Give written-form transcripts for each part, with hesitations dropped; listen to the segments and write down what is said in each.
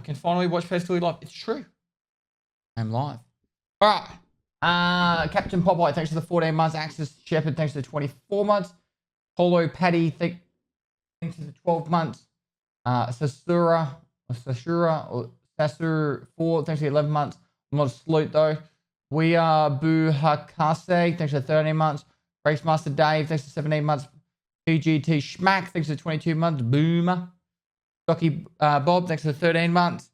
can finally watch Festival live. It's true. I'm live. All right. Captain Popeye, thanks for the 14 months. Axis Shepherd, thanks for the 24 months. Polo Paddy, thanks for the 12 months. Sasura, or Sasur 4, thanks for the 11 months. I'm not a salute though. We are Boo Hakase, thanks for the 13 months. Racemaster Dave, thanks for 17 months. PGT Schmack, thanks for the 22 months. Boomer. Stocky Bob, thanks for the 13 months.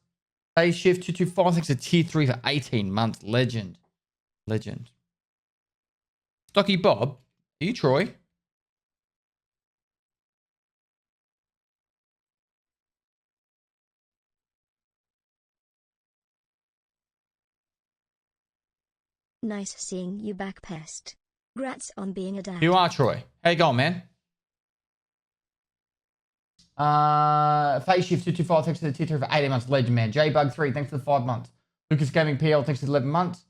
Day Shift 225, thanks for tier 3 for 18 months. Legend. Stocky Bob, are you Troy? Nice seeing you back, Pest. Grats on being a dad. You are Troy. How you going, man? Phase Shift 225, thanks for the tier 3 for 18 months. Legend, man. J-Bug 3, thanks for the 5 months. Lucas Gaming PL, thanks for the 11 months.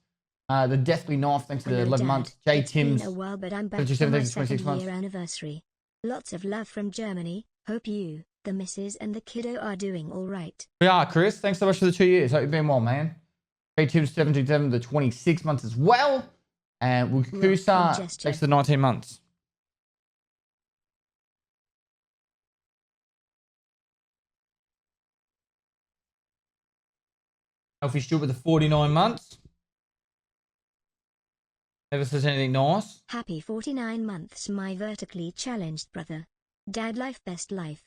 The Deathly Knife, thanks for the 11 months. J Tim's, been a while, but I'm back 57 for my days, 26 months. second-year anniversary. Lots of love from Germany. Hope you, the missus, and the kiddo are doing all right. We are, Chris. Thanks so much for the 2 years. Hope you've been well, man. J Tim's 727, the 26 months as well. And Wukusa, thanks for the 19 months. Alfie Stewart with the 49 months. Never says anything nice. Happy 49 months, my vertically challenged brother. Dad life, best life.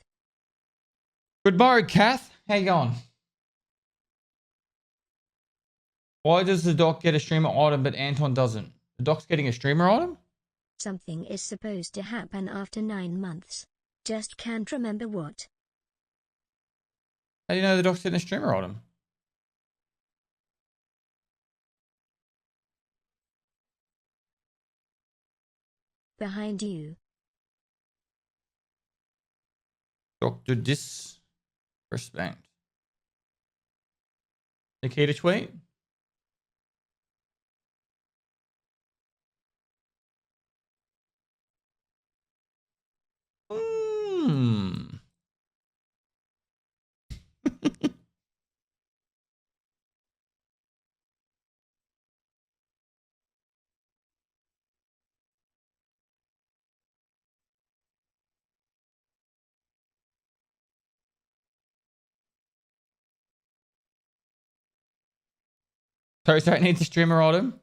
Goodbye, Kath. How you going? Why does the doc get a streamer item but Anton doesn't? The doc's getting a streamer item? Something is supposed to happen after 9 months. Just can't remember what. How do you know the doc's getting a streamer item? Behind you. Dr. Disrespect. Nikita tweet? Toast needs a streamer item.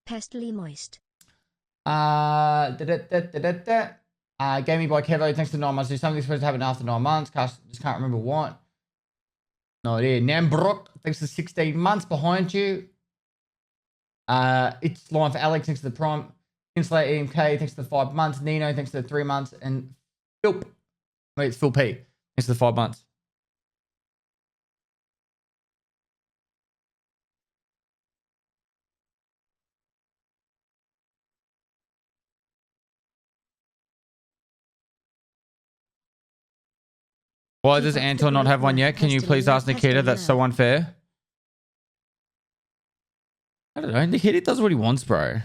Pestily moist. Gaming by Kevo, thanks for 9 months. There's something supposed to happen after 9 months. Just can't remember what. No idea. Nambrook, thanks for 16 months behind you. It's line for Alex, thanks for the prime. Kinsley EMK, thanks for the 5 months. Nino, thanks for the 3 months. And Phil, wait, it's Phil P. Thanks for the 5 months. Why does Anton not have one yet? Can you please ask Nikita? That's so unfair. I don't know. Nikita does what he wants, bro.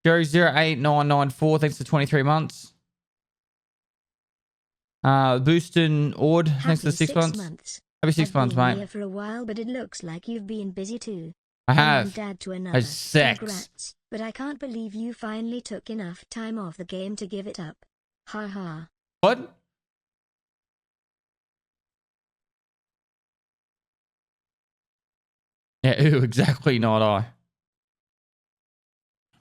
Jerry08994, thanks for 23 months. Boostin Ord, thanks for 6 months. Happy 6 months, mate. Here for a while, but it looks like you've been busy too. I have. Dad to another. Sex. Congrats. But I can't believe you finally took enough time off the game to give it up. Ha ha. What? Yeah, ooh, exactly, not I.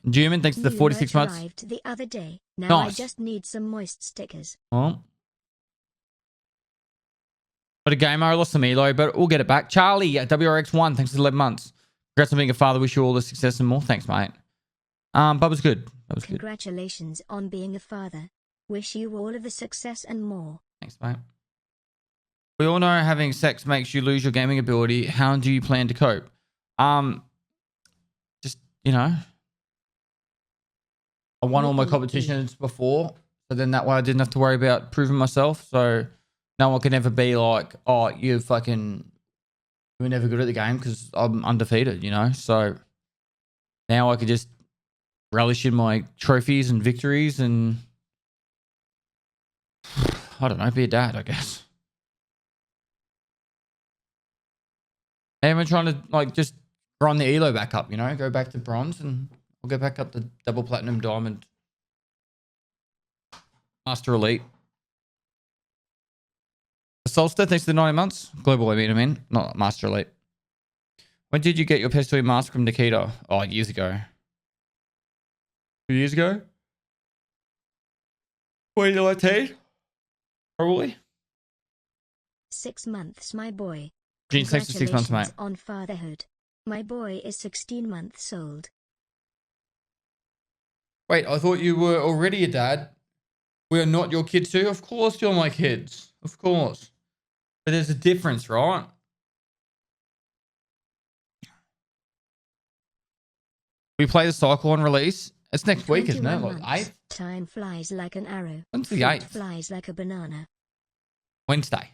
Juman, thanks for the 46 months. Arrived the other day. Now nice. I just need some moist stickers. Well. What a gamer. I lost some elo, but we'll get it back. Charlie at WRX1, thanks for 11 months. Congrats on being a father. Wish you all the success and more. Thanks, mate. But was good. That was Congratulations on being a father. Wish you all of the success and more. Thanks, mate. We all know having sex makes you lose your gaming ability. How do you plan to cope? Just, you know, I won all my Yippee. competitions before, so then that way I didn't have to worry about proving myself. So no one can ever be like, oh, you were never good at the game because I'm undefeated, you know? So now I could just relish in my trophies and victories and I don't know, be a dad, I guess. And we're trying to like just run the elo back up, you know, go back to bronze and I'll go back up to double platinum, diamond, master elite. Solstice, thanks to the 9 months. Global, I mean, not master elite. When did you get your Pestily mask from Nikita? Oh, years ago. 2 years ago? 2019? Probably. 6 months, my boy. Gene, thanks for 6 months, mate. Congratulations on fatherhood. My boy is 16 months old. Wait, I thought you were already a dad. We are not your kids too? Of course you're my kids. Of course. But there's a difference, right? We play the cycle on release. It's next week, isn't it? Like 8th? Time flies like an arrow. When's the Fruit 8th? flies like a banana. Wednesday.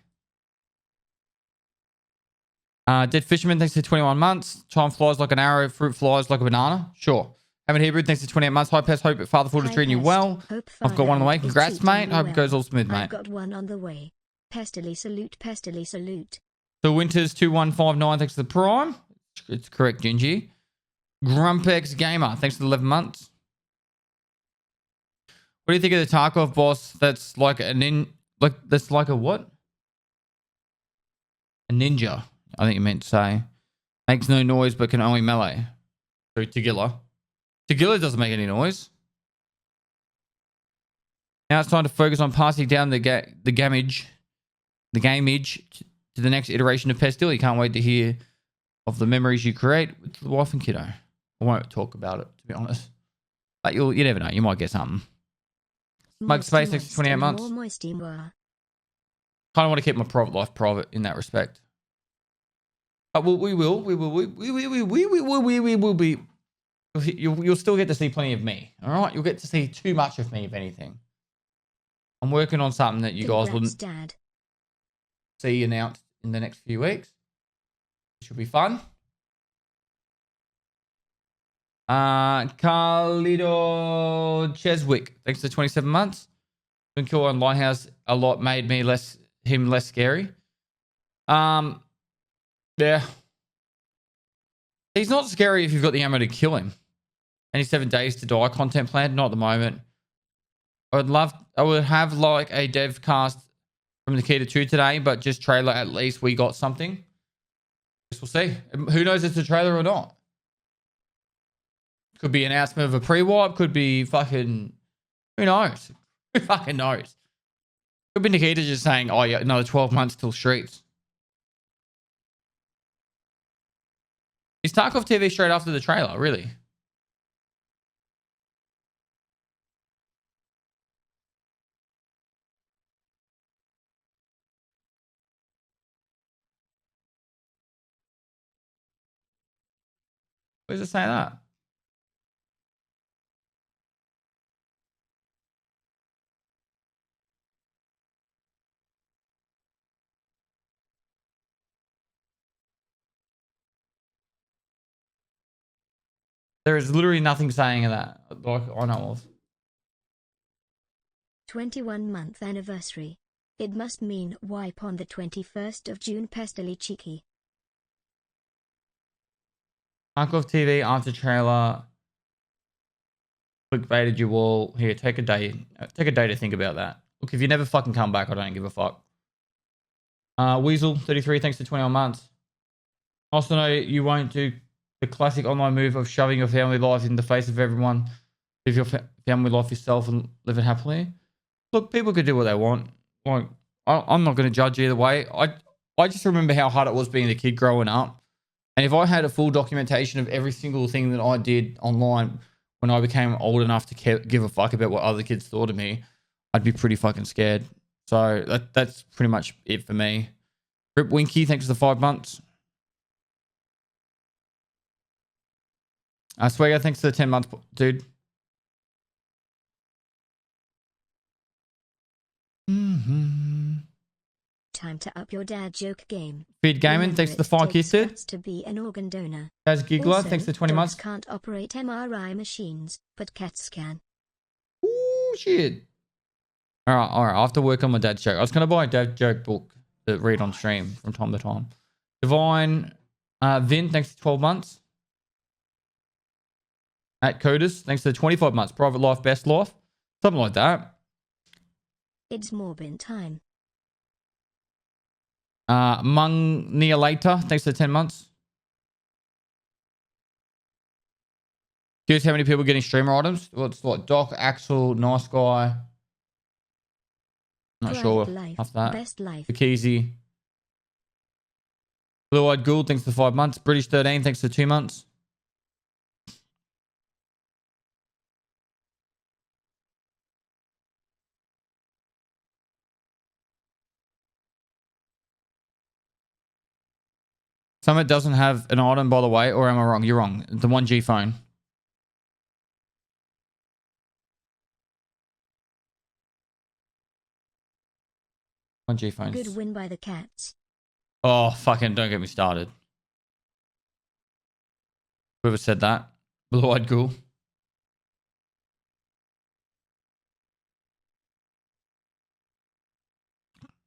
Dead Fisherman, thanks for 21 months. Time flies like an arrow. Fruit flies like a banana. Sure. Hammond Hebrew, thanks for 28 months. Hi, Pest. Hope Fatherful is treating you well. I've got one on the way. Congrats, mate. Hope it goes all smooth, mate. I've got one on the way. Pestily salute, pestily salute. So Winters 2159, thanks for the prime. It's correct, Gingy. Grumpex Gamer, thanks for the 11 months. What do you think of the Tarkov boss that's like that's like a what? A ninja, I think you meant to say. Makes no noise but can only melee. So Tagilla. Tagilla doesn't make any noise. Now it's time to focus on passing down the gamage to the next iteration of Pestily. Can't wait to hear of the memories you create with the wife and kiddo. I won't talk about it, to be honest. But you never know. You might get something. Mug Space, 28 months. Kind of want to keep my private life private in that respect. But we will be. You'll still get to see plenty of me. All right, you'll get to see too much of me, if anything. I'm working on something that you guys wouldn't see announced in the next few weeks. It should be fun. Carlito Cheswick, thanks for 27 months. Been cool on Lighthouse a lot, made me him less scary. Yeah. He's not scary if you've got the ammo to kill him. Any 7 days to die content planned? Not at the moment. I would have like a dev cast from the Nikita 2 today, but just trailer, at least we got something. Guess we'll see. Who knows if it's a trailer or not? Could be an announcement of a pre-wipe. Could be fucking... Who knows? Who fucking knows? Could be Nikita just saying, oh yeah, another 12 months till Streets. Is Tarkov TV straight after the trailer? Really? Where does it say that? There is literally nothing saying that, like I know of. 21-month anniversary. It must mean wipe on the 21st of June. Pestily cheeky. Tarkov TV after trailer. Clickbaited you all. Here, take a day. Take a day to think about that. Look, if you never fucking come back, I don't give a fuck. Weasel 33, thanks for 21 months. Also know you won't do the classic online move of shoving your family life in the face of everyone. Live your family life yourself and live it happily. Look, people could do what they want. Like, I'm not going to judge either way. I just remember how hard it was being a kid growing up. And if I had a full documentation of every single thing that I did online when I became old enough to give a fuck about what other kids thought of me, I'd be pretty fucking scared. So that's pretty much it for me. Rip Winky, thanks for the 5 months. Swagger, thanks for the 10 months, dude. Mm-hmm. Time to up your dad joke game. Feed Gaming, Remember, thanks to the it 5 takes gifted. guts to be an organ donor. Guys, Giggler, Also, thanks to 20 dogs months. can't operate MRI machines, but cats can. Ooh, shit. All right. I have to work on my dad's joke. I was going to buy a dad joke book to read on stream from time to time. Divine Vin, thanks to 12 months. At Codus, thanks to 25 months. Private Life, Best Life. Something like that. It's Morbin time. Mung Neolator, thanks to 10 months. Curious how many people are getting streamer items? Well, it's what? Doc, Axel, Nice Guy. Not Private sure. Life, After that. Best Life. Bikisi. Blue Eyed Gould, thanks to 5 months. British 13, thanks to 2 months. Summit doesn't have an item, by the way, or am I wrong? You're wrong. The 1G phone. One G phones. Good win by the cats. Oh, fucking don't get me started. Whoever said that. Blue-eyed ghoul.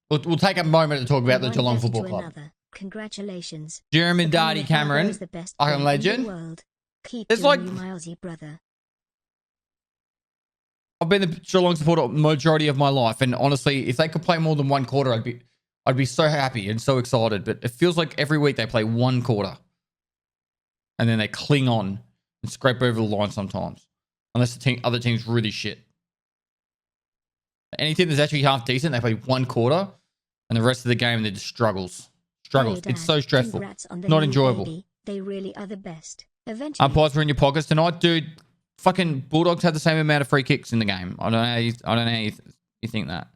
We'll take a moment to talk about the One Geelong best Football to Club. another. Congratulations. Jeremy Becoming Darty a father Cameron. is the best Iron thing in the Legend. world. Keep It's doing like- you, Milesy brother. I've been the Geelong supporter majority of my life, and honestly, if they could play more than one quarter, I'd be so happy and so excited. But it feels like every week they play one quarter, and then they cling on and scrape over the line sometimes, unless the other team's really shit. Any team that's actually half decent, they play one quarter, and the rest of the game they just struggles. Hey, Dad, It's so stressful. congrats on the Not new enjoyable. baby. They really are the best. Eventually. Umpires were in your pockets tonight, dude. Fucking Bulldogs had the same amount of free kicks in the game. I don't know how you think that.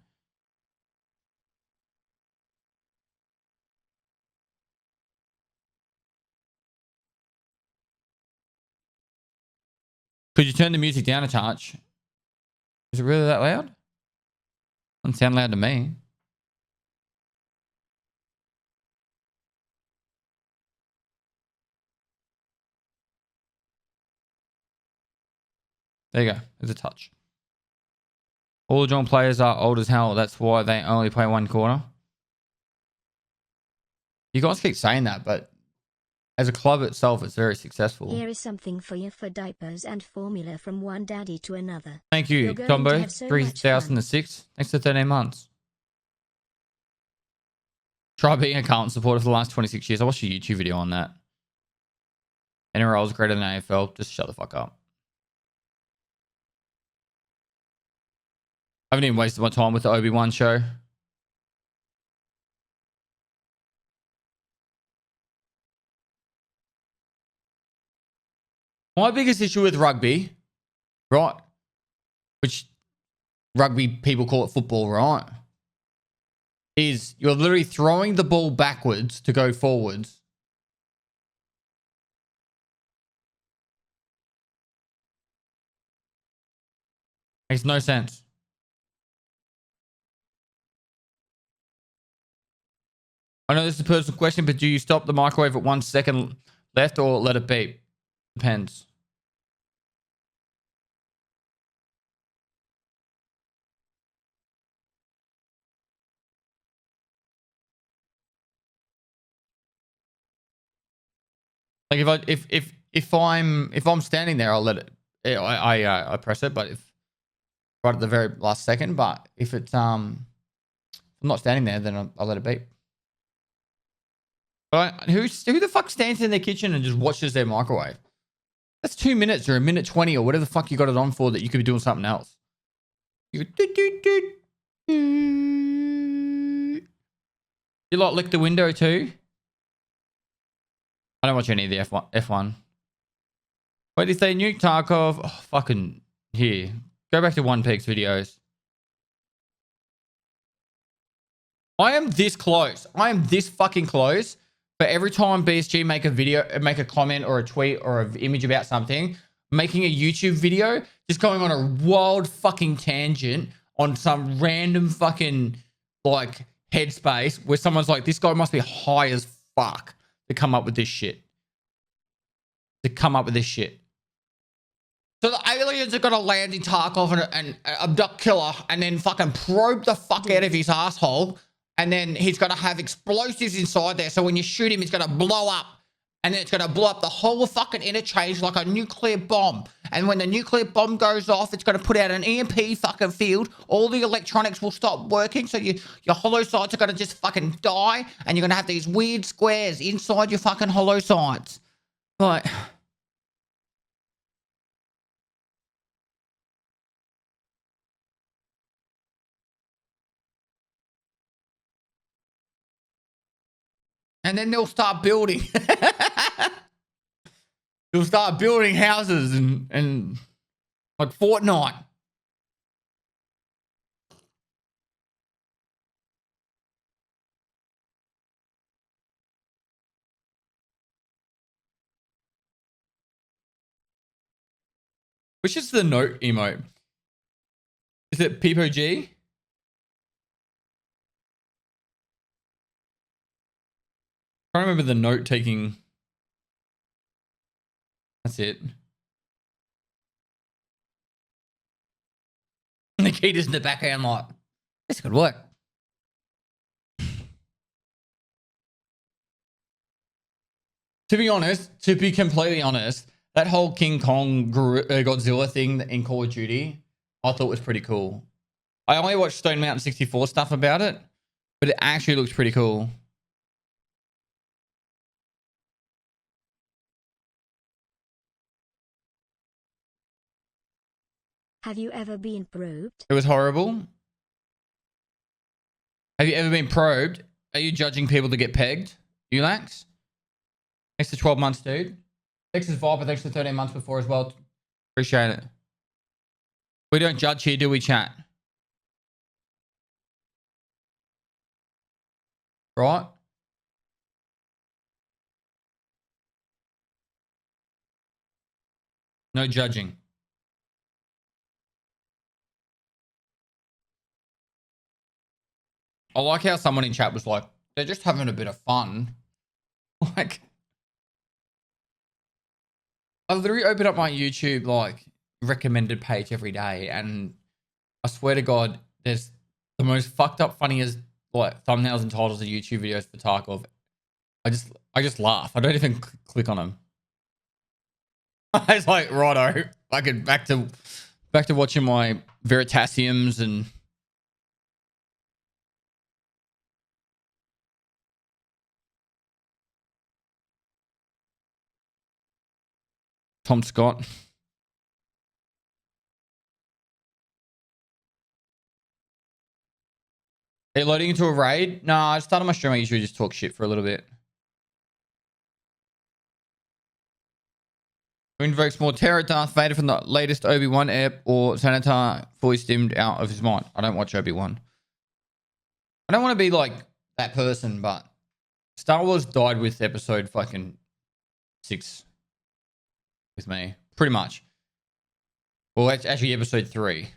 Could you turn the music down a touch? Is it really that loud? Doesn't sound loud to me. There you go. There's a touch. All the Geelong players are old as hell. That's why they only play one quarter. You guys keep saying that, but as a club itself, it's very successful. Here is something for you for diapers and formula from one daddy to another. Thank you, You're going Tombo. to have so much 3006. Thanks for 13 months. Try being a Carlton supporter for the last 26 years. I watched a YouTube video on that. NRL is greater than AFL. Just shut the fuck up. I haven't even wasted my time with the Obi-Wan show. My biggest issue with rugby, right, which rugby people call it football, right, is you're literally throwing the ball backwards to go forwards. Makes no sense. I know this is a personal question, but do you stop the microwave at 1 second left or let it beep? Depends. Like if I'm standing there, I'll let it. I press it, but if right at the very last second. But if it's if I'm not standing there, then I'll let it beep. But who the fuck stands in their kitchen and just watches their microwave? That's 2 minutes or a minute 20 or whatever the fuck you got it on for that you could be doing something else. You go, You like lick the window too? I don't watch any of the F1. Wait, if they nuke Tarkov, oh, fucking here. Go back to One Peak's videos. I am this close. I am this fucking close. But every time BSG make a video, make a comment or a tweet or an image about something, making a YouTube video, just going on a wild fucking tangent on some random fucking like headspace where someone's like, this guy must be high as fuck to come up with this shit. So the aliens are gonna land in Tarkov and abduct Killer and then fucking probe the fuck out of his asshole, and then he's gonna have explosives inside there. So when you shoot him, it's gonna blow up, and then it's gonna blow up the whole fucking interchange like a nuclear bomb. And when the nuclear bomb goes off, it's gonna put out an EMP fucking field. All the electronics will stop working, so your hollow sites are gonna just fucking die, and you're gonna have these weird squares inside your fucking hollow sites. Like. And then they'll start building. They'll start building houses and like Fortnite. Which is the note emote? Is it Peepo G? I remember the note taking. That's it. Nikita's in the background like, this could work. To be completely honest, that whole King Kong Godzilla thing in Call of Duty, I thought was pretty cool. I only watched Stone Mountain 64 stuff about it, but it actually looks pretty cool. Have you ever been probed? It was horrible. Have you ever been probed? Are you judging people to get pegged? Ulax? Thanks to 12 months, dude. Thanks to Viper. Thanks to 13 months before as well. Appreciate it. We don't judge here, do we, chat? Right? No judging. I like how someone in chat was like, they're just having a bit of fun. Like, I literally open up my YouTube, like, recommended page every day, and I swear to God, there's the most fucked up, funniest, like, thumbnails and titles of YouTube videos for Tarkov. I just laugh. I don't even click on them. It's like, righto. I get back to watching my Veritasiums and Tom Scott. Are you loading into a raid? No, I started my stream. I usually just talk shit for a little bit. Who invokes more terror, Darth Vader from the latest Obi-Wan ep, or Senator fully stimmed out of his mind? I don't watch Obi-Wan. I don't want to be like that person, but Star Wars died with episode fucking 6 with me. Pretty much. Well, it's actually episode 3.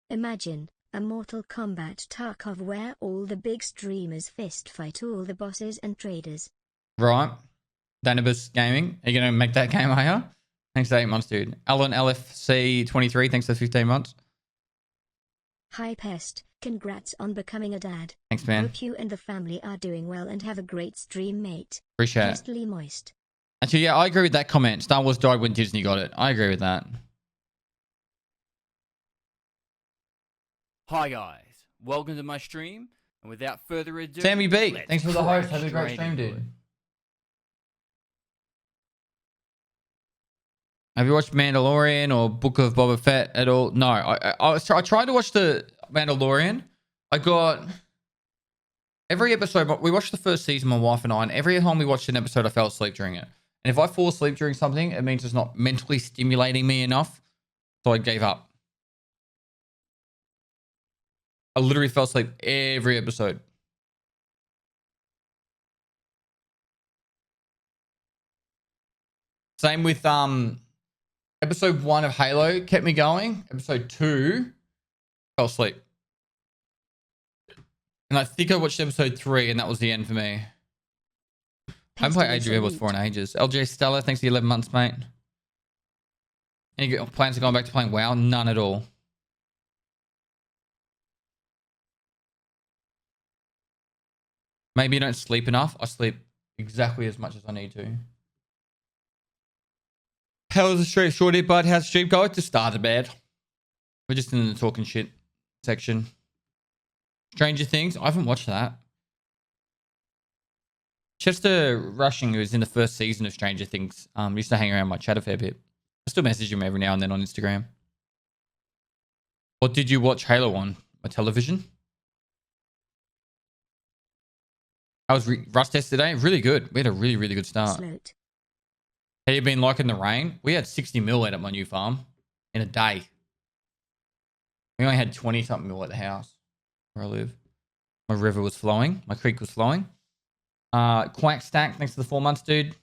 Imagine a Mortal Kombat Tarkov where all the big streamers fist fight all the bosses and traders. Right. Danibus Gaming. Are you going to make that game, are you? Thanks for 8 months, dude. Alan LFC 23. Thanks for 15 months. Hi Pest, congrats on becoming a dad. Thanks, man. Hope you and the family are doing well and have a great stream, mate. Appreciate it. Pestly moist. Actually, yeah, I agree with that comment. Star Wars died when Disney got it. I agree with that. Hi guys, welcome to my stream, and without further ado, Sammy B, let's thanks for the host. crash Have a great straight stream, into dude. it. Have you watched Mandalorian or Book of Boba Fett at all? No, I tried to watch the Mandalorian. I got every episode. We watched the first season, my wife and I, and every time we watched an episode, I fell asleep during it. And if I fall asleep during something, it means it's not mentally stimulating me enough. So I gave up. I literally fell asleep every episode. Same with episode 1 of Halo kept me going. Episode 2, fell asleep. And I think I watched episode 3 and that was the end for me. I haven't played Age of Empires 4 in ages. LJ Stella, thanks for the 11 months, mate. Any plans of going back to playing WoW? None at all. Maybe you don't sleep enough. I sleep exactly as much as I need to. How's the street, Shorty Bud? How's the street going? Just started bad. We're just in the talking shit section. Stranger Things. I haven't watched that. Chester Rushing, who was in the first season of Stranger Things, used to hang around my chat a fair bit. I still message him every now and then on Instagram. What did you watch Halo on? My television? I was Rust test today. Really good. We had a really, really good start. Sloat. Have you been liking the rain? We had 60 mil at my new farm in a day. We only had 20 something mil at the house where I live. My river was flowing. My creek was flowing. Quack Stack, thanks for the 4 months, dude.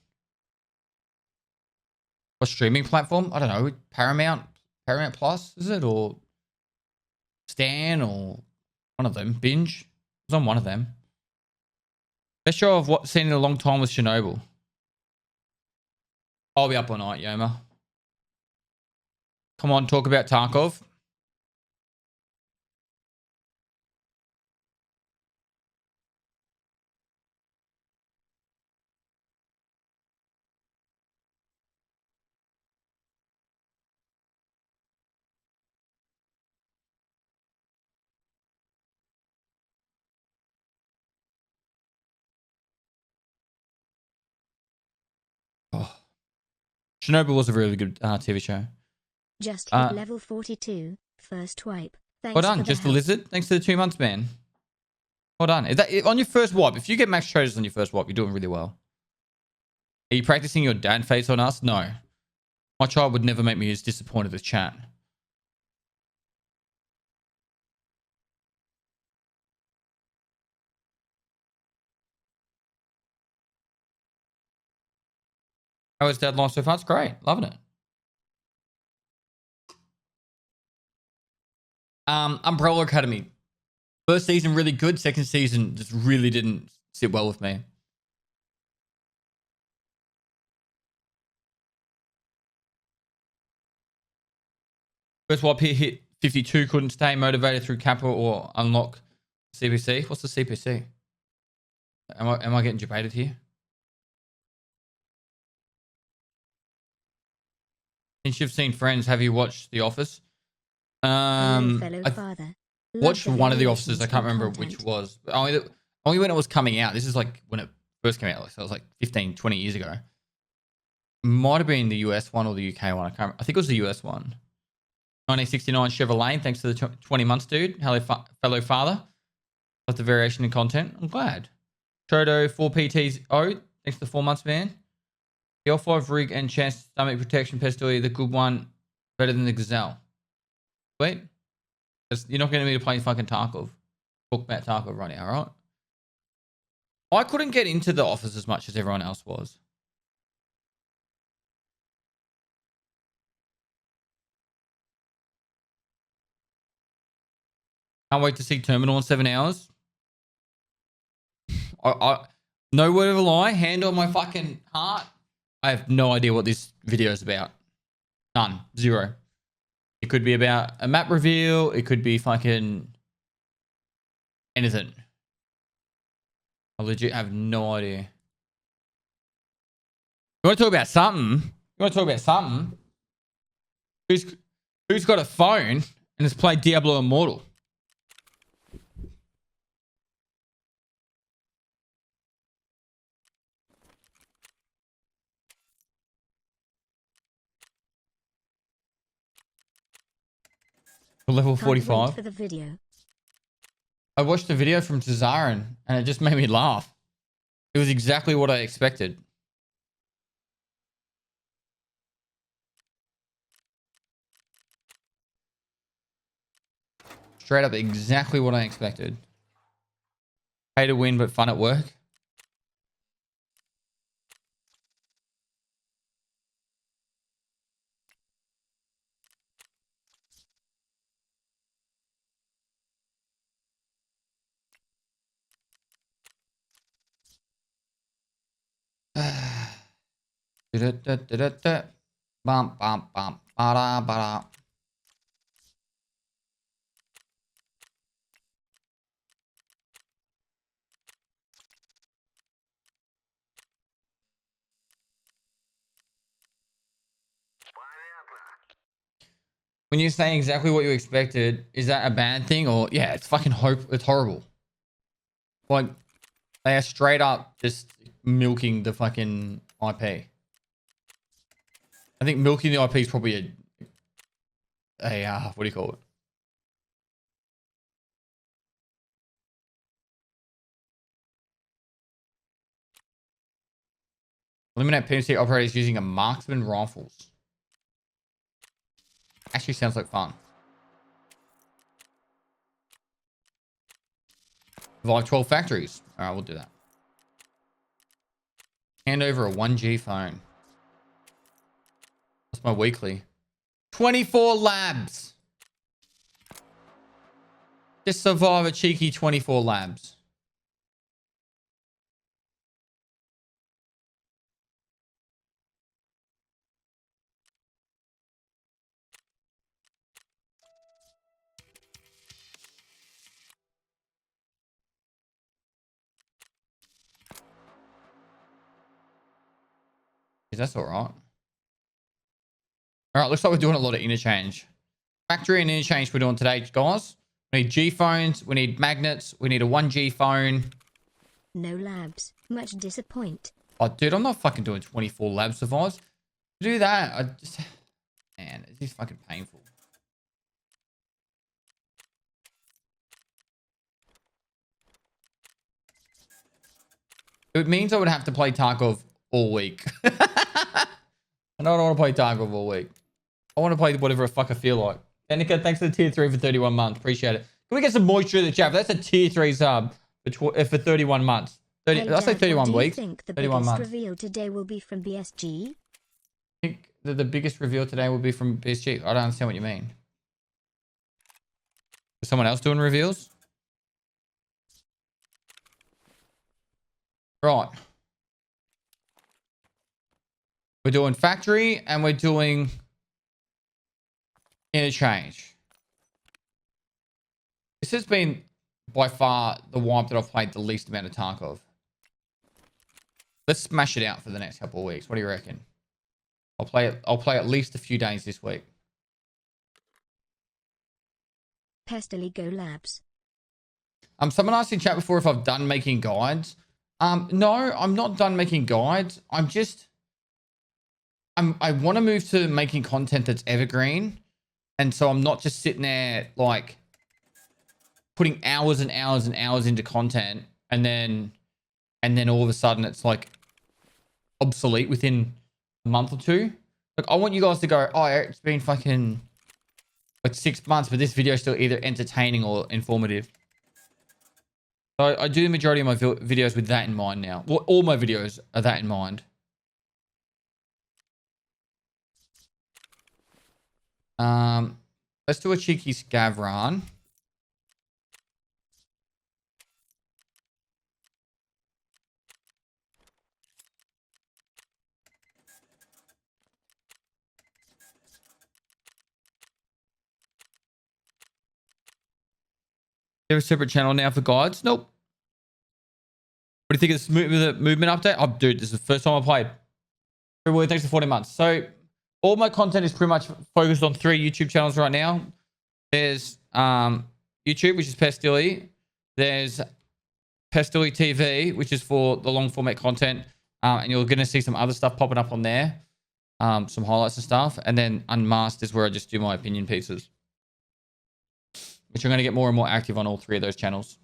What streaming platform? I don't know. Paramount Plus, is it? Or Stan or one of them. Binge. It was on one of them. Best show I've seen in a long time was Chernobyl. I'll be up all night, Yoma. Come on, talk about Tarkov. Oh. Chernobyl was a really good TV show. Just hit level 42, first wipe. Thanks Well done, for Just the the Lizard. Thanks for the 2 months, man. Well done. Is that on your first wipe? If you get max traders on your first wipe, you're doing really well. Are you practicing your dad face on us? No. My child would never make me as disappointed as chat. How is dad life so far? It's great. Loving it. Umbrella Academy. First season really good. Second season just really didn't sit well with me. First wipe here hit 52. Couldn't stay motivated through capital or unlock CPC. What's the CPC? Am I getting debated here? Since you've seen Friends, have you watched The Office? father. Watched one of The Offices. I can't remember which was. Only when it was coming out. This is like when it first came out. So it was like 15, 20 years ago. Might have been the US one or the UK one. I think it was the US one. 1969 Chevrolet. Thanks to the 20 months, dude. Hello, fellow father. Love the variation in content. I'm glad. Trodo 4PTO. Thanks to the 4 months, man. The L5 rig and chance stomach protection pistol, the good one, better than the Gazelle. Wait. You're not getting me to play fucking Tarkov. Talk about Tarkov right now, right? I couldn't get into the Office as much as everyone else was. Can't wait to see Terminal in 7 hours. No word of a lie, hand on my fucking heart. I have no idea what this video is about. None. Zero. It could be about a map reveal. It could be fucking anything. I legit have no idea. You want to talk about something? Who's got a phone and has played Diablo Immortal? Level 45. For the video. I watched a video from Tazarin and it just made me laugh. It was exactly what I expected. Straight up exactly what I expected. Pay to win, but fun at work. Bum, bum, bum. Ba-da, ba-da. When you're saying exactly what you expected, is that a bad thing or yeah, it's fucking it's horrible. Like they are straight up just milking the fucking IP. I think milking the IP is probably a what do you call it? Eliminate PMC operators using a marksman rifles. Actually sounds like fun. Revive 12 factories. All right, we'll do that. Hand over a 1G phone. That's my weekly. 24 labs. Just survive a cheeky 24 labs. That's all right. All right, looks like we're doing a lot of interchange. Factory and interchange we're doing today, guys. We need G phones. We need magnets. We need a 1G phone. No labs. Much disappoint. Oh, dude, I'm not fucking doing 24 lab survives. To do that, I just... Man, it's just fucking painful. It means I would have to play Tarkov all week. I don't want to play Tarkov all week. I want to play whatever the fuck I feel like. Danica, thanks for the tier 3 for 31 months. Appreciate it. Can we get some moisture in the chat? That's a tier 3 sub for 31 months. 30, Hey, did I say Dad, 31 what weeks? Do you think the 31 biggest months. reveal today will be from BSG? I think that the biggest reveal today will be from BSG. I don't understand what you mean. Is someone else doing reveals? Right. We're doing factory and we're doing interchange. This has been by far the wipe that I've played the least amount of Tarkov. Let's smash it out for the next couple of weeks. What do you reckon? I'll play at least a few days this week. Pestily Go Labs. Someone asked in chat before if I've done making guides. No, I'm not done making guides. I want to move to making content that's evergreen. And so I'm not just sitting there like putting hours and hours and hours into content and then all of a sudden it's like obsolete within a month or two. Like I want you guys to go, oh, it's been fucking like 6 months, but this video is still either entertaining or informative. So I do the majority of my videos with that in mind now. Well, all my videos are that in mind. Let's do a cheeky scav run. You have a separate channel now for guides? Nope. What do you think of the movement update? Oh, dude, this is the first time I played. Everybody, thanks for 40 months. So all my content is pretty much focused on 3 YouTube channels right now. There's YouTube, which is Pestilly. There's Pestilly TV, which is for the long format content. And you're going to see some other stuff popping up on there. Some highlights and stuff. And then Unmasked is where I just do my opinion pieces, which I'm going to get more and more active on all 3 of those channels.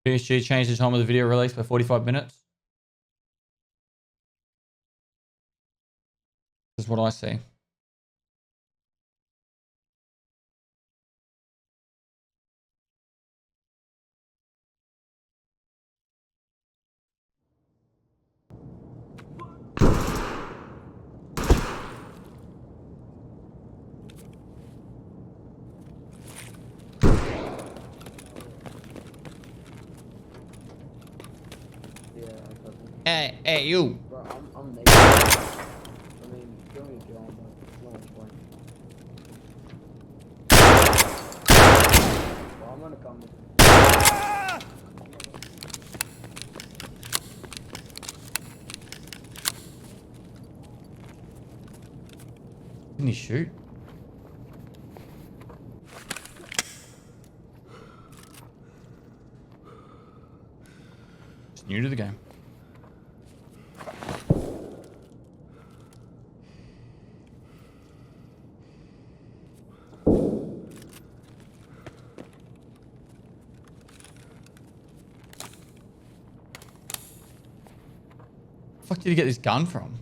PSG changed the time of the video release by 45 minutes. This is what I see. Hey, you. Bro, I'm naked. I mean, give me a kill, but no one's playing. Bro, I'm gonna come. Can he shoot? It's new to the game. Fuck did you get this gun from?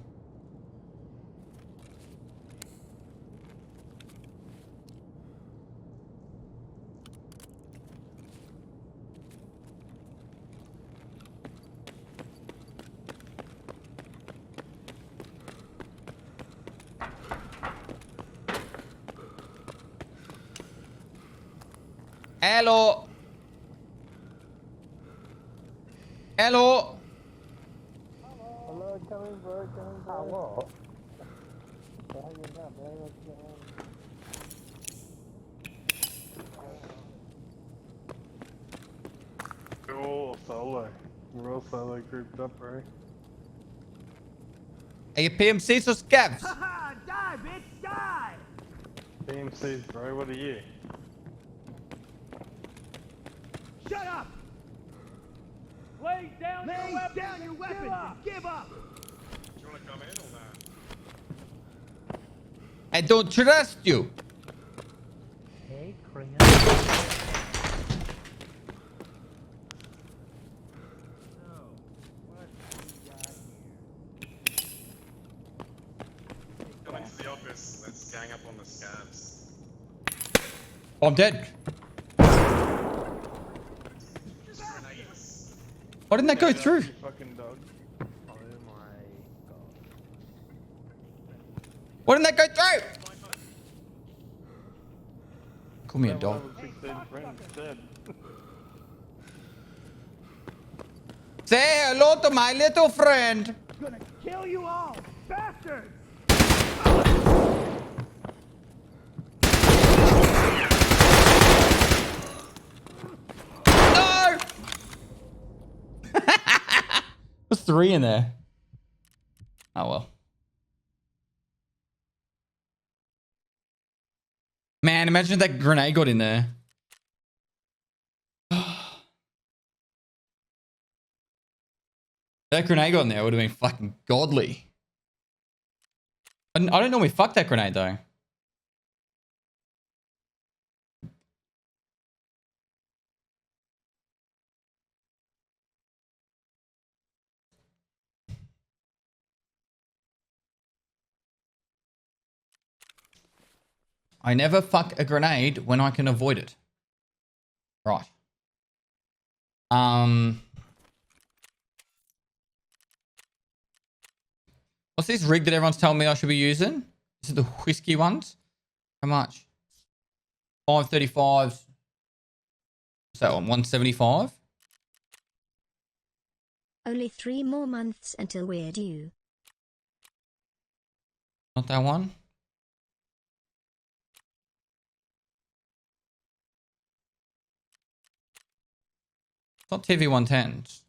Hello. Hello. Hello, coming, bro, coming, bro. Hello. How you doing, bro? What's going on? We're all solo. We're all solo grouped up, bro. Are you PMCs or scabs? Haha, die, bitch, die! PMCs, bro, what are you? Shut up! Lay down your weapons and give up! Do you want to come in or not? I don't trust you. Hey, Korean. Come into the office, let's gang up on the scabs. Oh, I'm dead. Just grenades. Why didn't that go through? You fucking dog. Oh my god. Why didn't that go through? Call me a dog. Level 16 friends dead. Say hello to my little friend. Gonna kill you all, bastards! No! There's 3 in there. Oh well. Man, imagine if that grenade got in there. That grenade got in there would have been fucking godly. I don't normally fuck that grenade though. I never fuck a grenade when I can avoid it. Right. What's this rig that everyone's telling me I should be using? This is the whiskey ones. How much? 535s. What's that one? 175? Only 3 more months until we're due. Not that one. It's not TV 110s.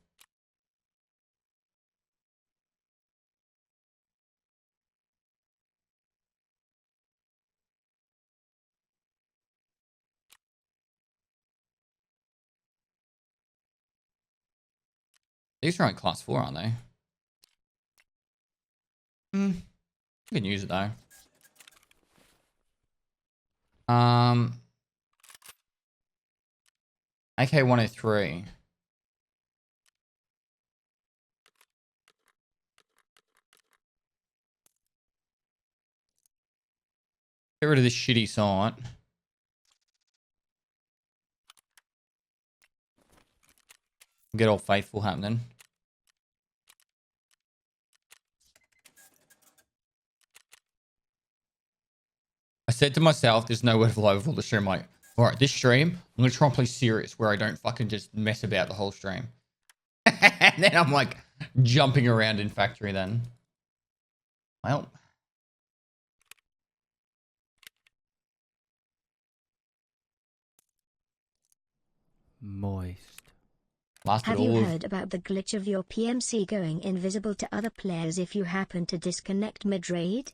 These are only class 4, aren't they? You can use it though. AK 103. Get rid of this shitty site. Get all faithful happening. I said to myself, there's no way to live all the stream. Like, all right, this stream, I'm going to try and play serious where I don't fucking just mess about the whole stream. And then I'm like jumping around in factory then. Well. Moist. Lasted Have all you of... heard about the glitch of your PMC going invisible to other players if you happen to disconnect mid-raid?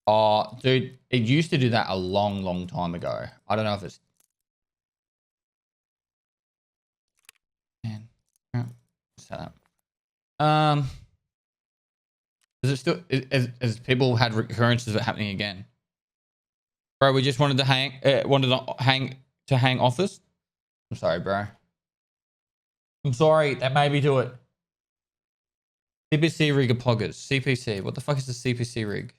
Oh, dude, it used to do that a long, long time ago. I don't know if it's... Man. Set up. Is it still... As people had recurrences of it happening again? Bro, we just wanted to hang office. I'm sorry, bro. I'm sorry. That made me do it. CPC rig of poggers. CPC. What the fuck is the CPC rig?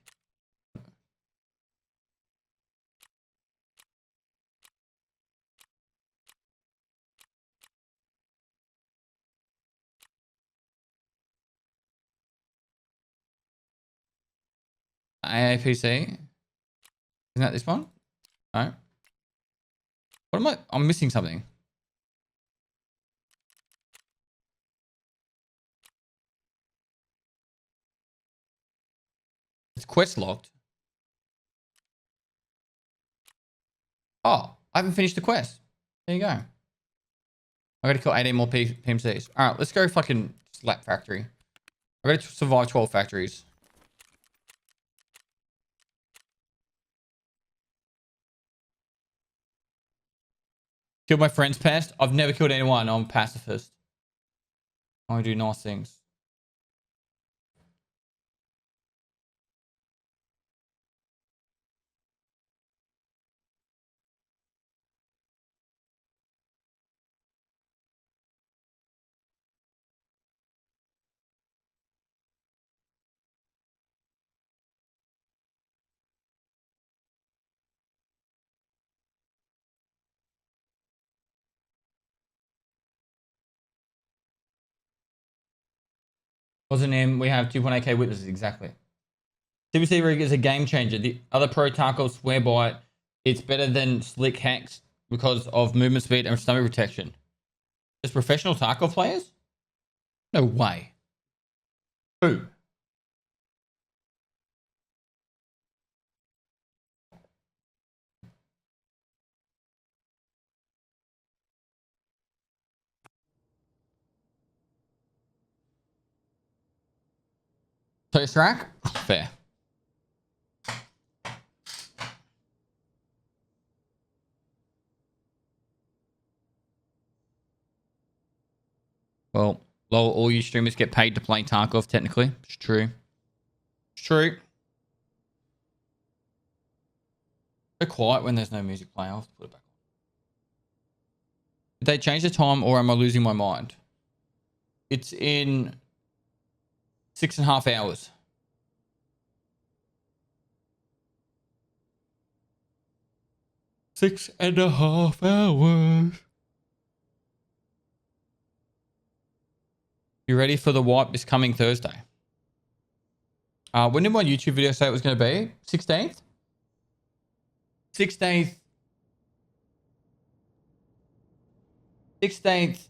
AAPC? Isn't that this one? No. What am I? I'm missing something. It's quest locked. Oh, I haven't finished the quest. There you go. I gotta kill 18 more PMCs. Alright, let's go fucking slap factory. I gotta survive 12 factories. Killed my friend's pest. I've never killed anyone. I'm a pacifist. I only do nice things. Wasn't him. We have 2.8k witnesses. Exactly. CBC rig is a game changer. The other pro Tarkov swear by it. It's better than slick hacks because of movement speed and stomach protection. Just professional Tarkov players? No way. Who? Toast rack? Fair. Well, lol, all you streamers get paid to play Tarkov, technically. It's true. It's true. So quiet when there's no music playing. I'll have to put it back on. Did they change the time or am I losing my mind? It's in 6.5 hours. Six and a half hours. You ready for the wipe this coming Thursday? When did my YouTube video say it was going to be? 16th? 16th. 16th.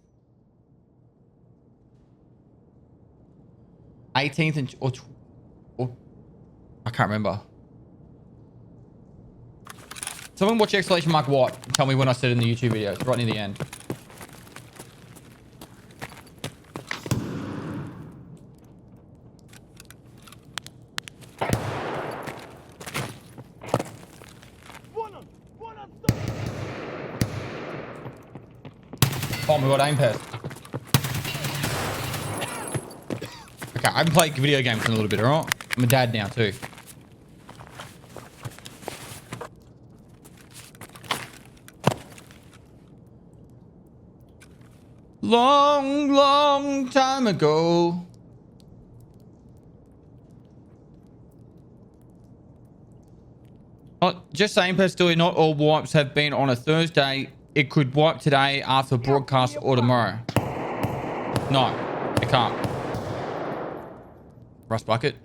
18th and or I can't remember. Someone watch exclamation mark what? Tell me when I said it in the YouTube video. It's right near the end. Oh my god, aim pest. Okay, I haven't played video games in a little bit, alright? I'm a dad now too. Long, long time ago. Oh, Just saying, Pastilli, not all wipes have been on a Thursday. It could wipe today after broadcast or tomorrow. No, it can't. Rust bucket.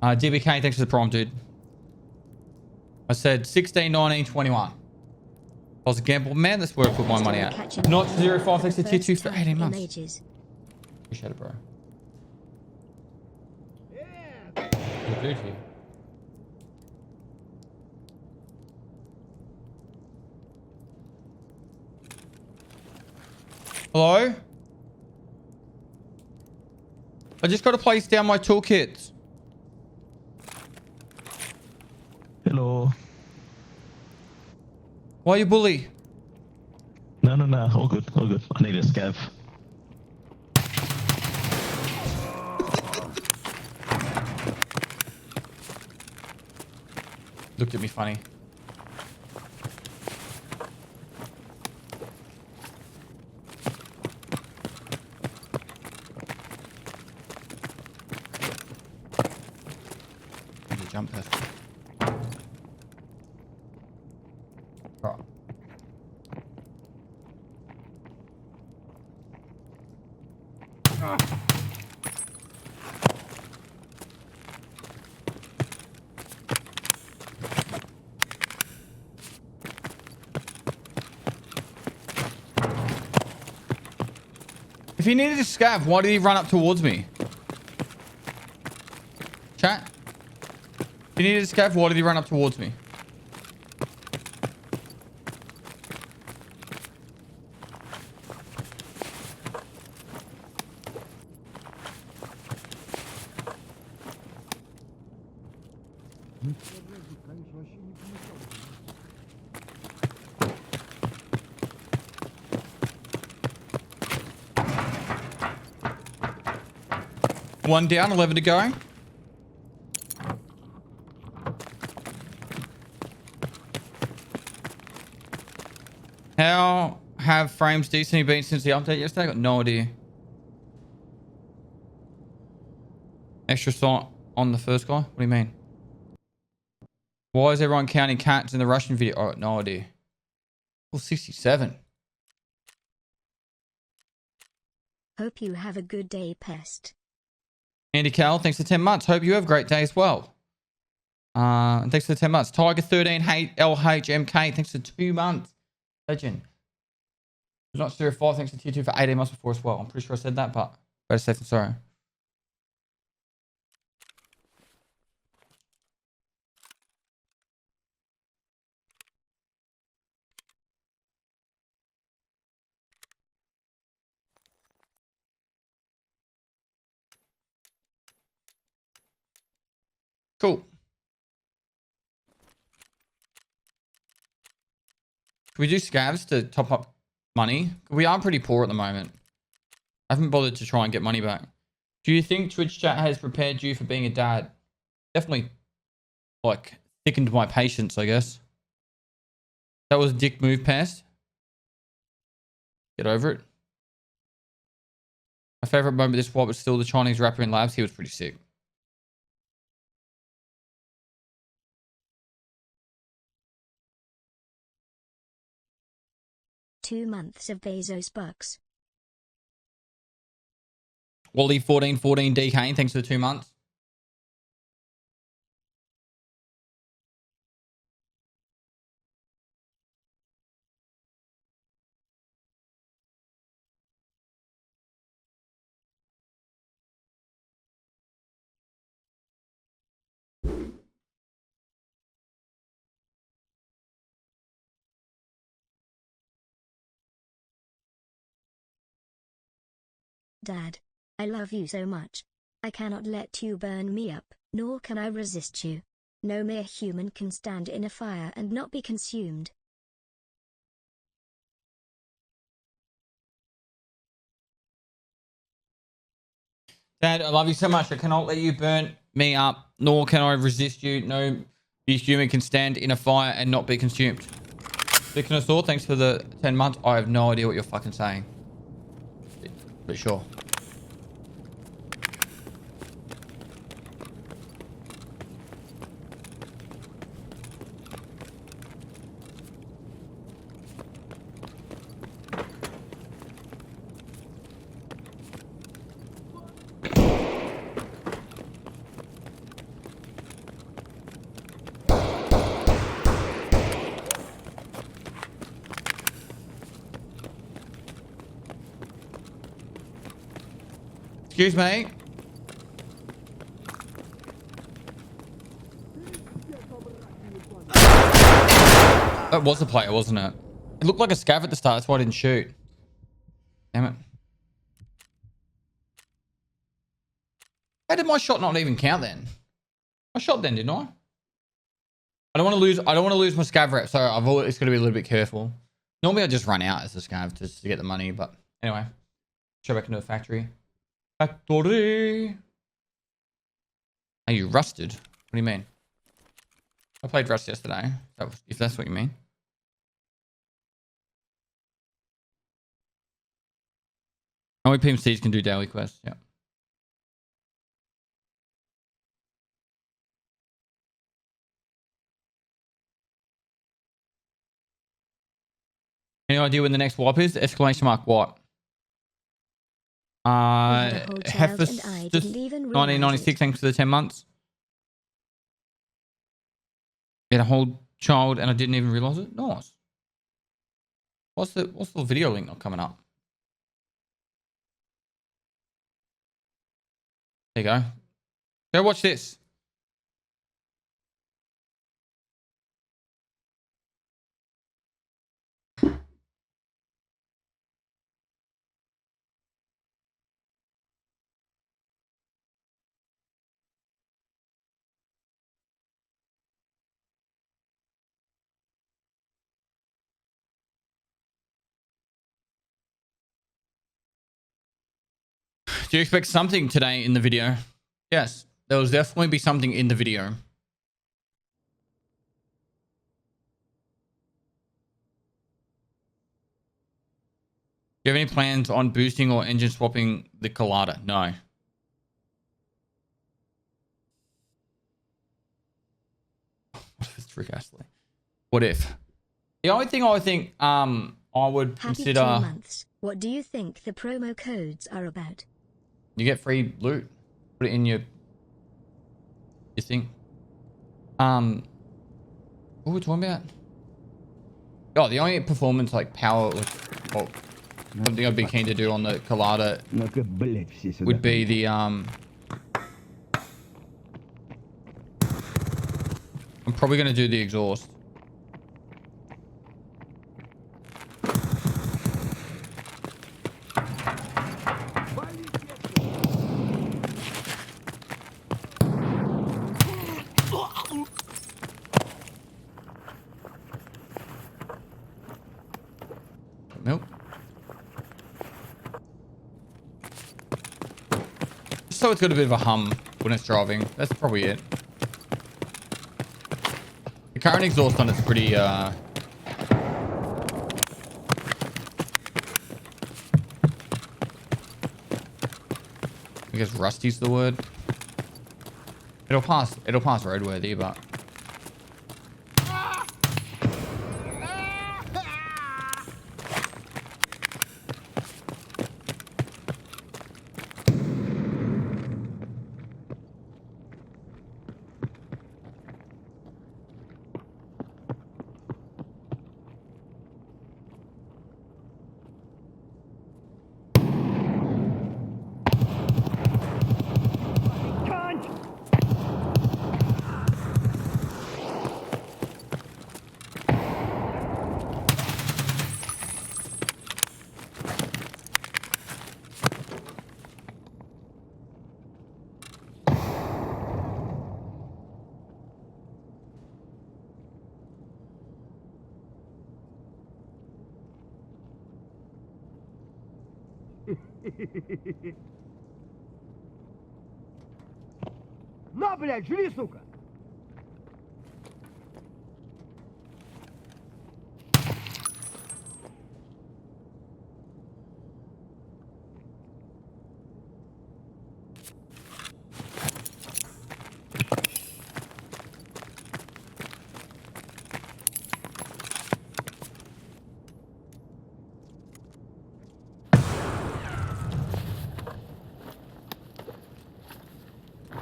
DBK, thanks for the prompt, dude. I said 16, 19, 21. I was a gamble. Man, that's where I put my money at. Not 05, thanks to tier 2 for 18 months. Appreciate it, bro. Good dude here. Hello? I just got to place down my toolkits. Hello. Why you bully? No, all good, all good. I need a scav. Looked at me funny. Need to jump past. Right. If he needed a scav, why did he run up towards me? Chat? If he needed a scav, why did he run up towards me? One down, 11 to go. How have frames decently been since the update yesterday? I got no idea. Extra sight on the first guy? What do you mean? Why is everyone counting cats in the Russian video? Oh, no idea. Well, 67. Hope you have a good day, Pest. Andy Cal, thanks for 10 months. Hope you have a great day as well. And thanks for the 10 months. Tiger 13, LHMK, thanks for 2 months. Legend. It's not Stereo 5, thanks for tier 2 for 18 months before as well. I'm pretty sure I said that, but better safe than sorry. Cool. Can we do scavs to top up money? We are pretty poor at the moment. I haven't bothered to try and get money back. Do you think Twitch chat has prepared you for being a dad? Definitely, like, thickened my patience, I guess. That was a dick move, Pest. Get over it. My favorite moment of this swap was still the Chinese rapper in labs. He was pretty sick. 2 months of Bezos bucks. Wally 1414 DK, thanks for the 2 months. Dad, I love you so much. I cannot let you burn me up, nor can I resist you. No mere human can stand in a fire and not be consumed. Dad, I love you so much. I cannot let you burn me up, nor can I resist you. No human can stand in a fire and not be consumed. Speaking of thought, thanks for the 10 months. I have no idea what you're fucking saying. But sure. Excuse me. That was a player, wasn't it? It looked like a scav at the start. That's why I didn't shoot. Damn it. How did my shot not even count then? I shot then, didn't I? I don't want to lose. I don't want to lose my scav rep, so I've always got to be a little bit careful. Normally, I just run out as a scav just to get the money, but anyway, go back into the factory. Factory. Are you rusted? What do you mean? I played Rust yesterday. If that's what you mean. Only PMCs can do daily quests. Yeah. Any idea when the next WAP is? Exclamation mark what? Hefus 1996. Thanks for the 10 months. We had a whole child and I didn't even realize it. Nice. What's the video link not coming up? There you go. Go watch this. Do you expect something today in the video? Yes, there will definitely be something in the video. Do you have any plans on boosting or engine swapping the Colada? No. What if it's Rick Astley? What if? The only thing I think I would consider... 2 months. What do you think the promo codes are about? You get free loot. Put it in your thing. What were we talking about? Oh, the only performance like power, well, something I'd be keen to do on the Colada would be the I'm probably gonna do the exhaust. Milk. So it's got a bit of a hum when it's driving. That's probably it. The current exhaust on it's pretty I guess rusty's the word. It'll pass roadworthy, but На, блядь, жри, сука!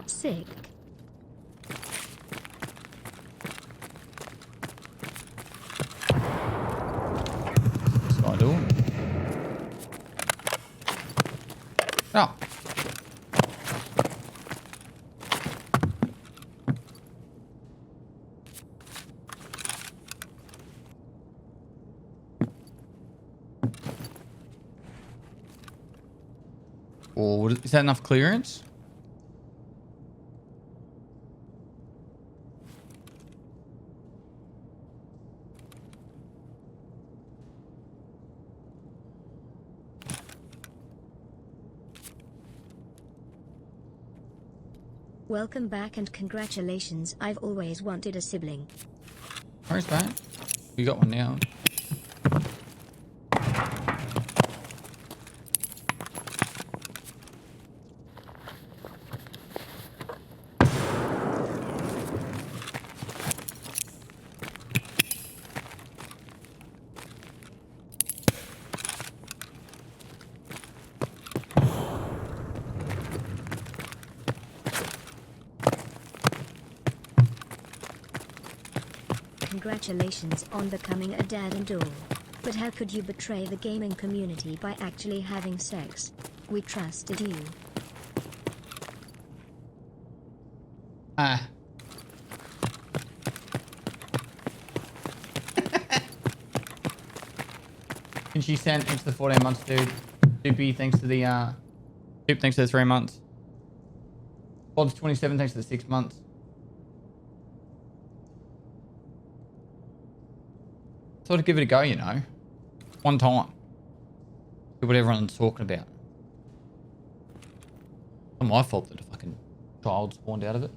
Sick. what's going to do? Oh. Or is that enough clearance? Welcome back and congratulations. I've always wanted a sibling. Where's that? You got one now. Congratulations on becoming a dad and all. But how could you betray the gaming community by actually having sex? We trusted you. Ah. And she sent thanks to the 14 months, dude. Doopy, thanks to the Doop, thanks to the 3 months. Vods 27, thanks to the 6 months. Thought I'd give it a go, you know. One time. See what everyone's talking about. It's not my fault that a fucking child spawned out of it.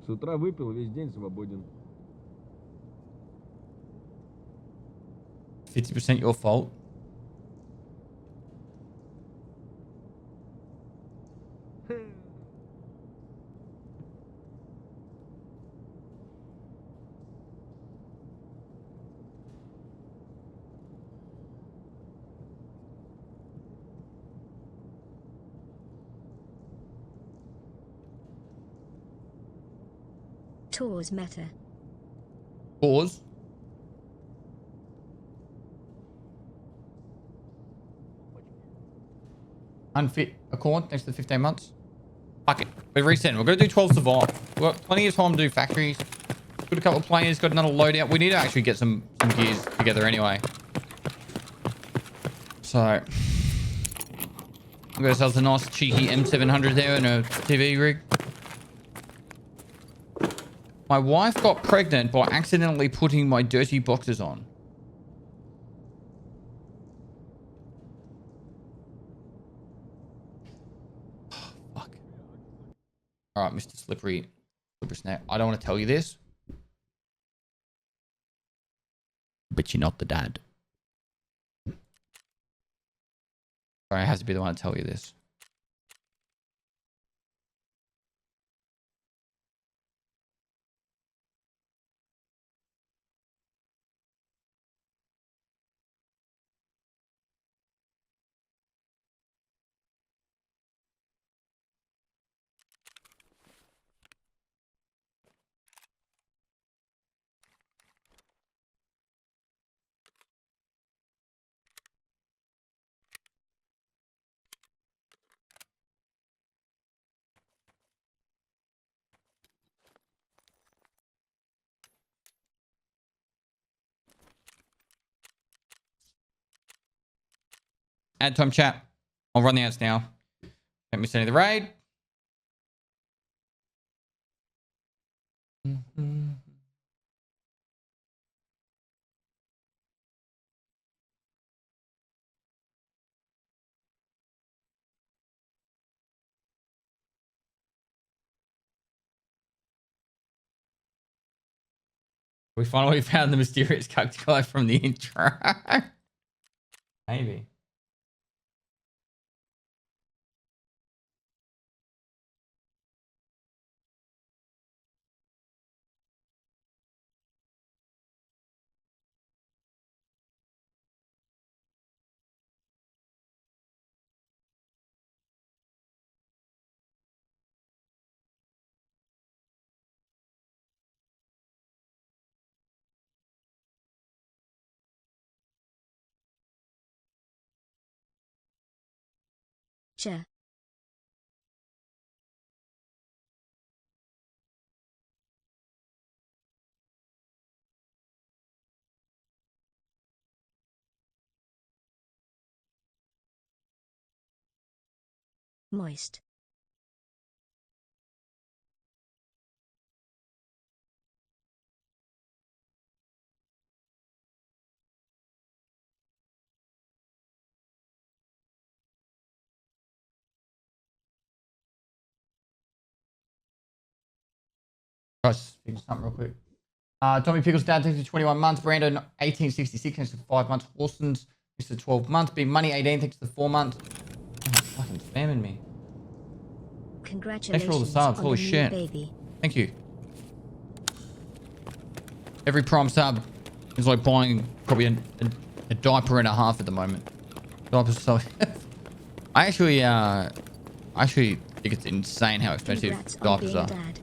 С утра выпил, весь день свободен. 50% your fault. Tours meta. Pause. Unfit Accord, thanks to the 15 months. Fuck it. We're resetting. We're going to do 12 survive. We've got plenty of time to do factories. Got a couple of players, got another loadout. We need to actually get some gears together anyway. So, we got ourselves a nice cheeky M700 there and a TV rig. My wife got pregnant by accidentally putting my dirty boxes on. Fuck. All right, Mr. Slippery Snap. I don't want to tell you this, but you're not the dad. Sorry, I have to be the one to tell you this. Add time chat. I'll run the ads now. Don't miss any of the raid. We finally found the mysterious cucked guy from the intro. Maybe. Sure. Moist. Guys, figure something real quick. Tommy Pickles dad thanks for 21 months. Brandon 1866 thanks for 5 months. Horson's thanks for 12 months. Big Money 18 thanks for 4 months. Oh, fucking spamming me. Congratulations Thanks for all the subs. on Holy the new shit. baby. Thank you. Every Prime sub is like buying probably a diaper and a half at the moment. Diapers so I actually think it's insane how expensive Congrats on diapers being are. dad.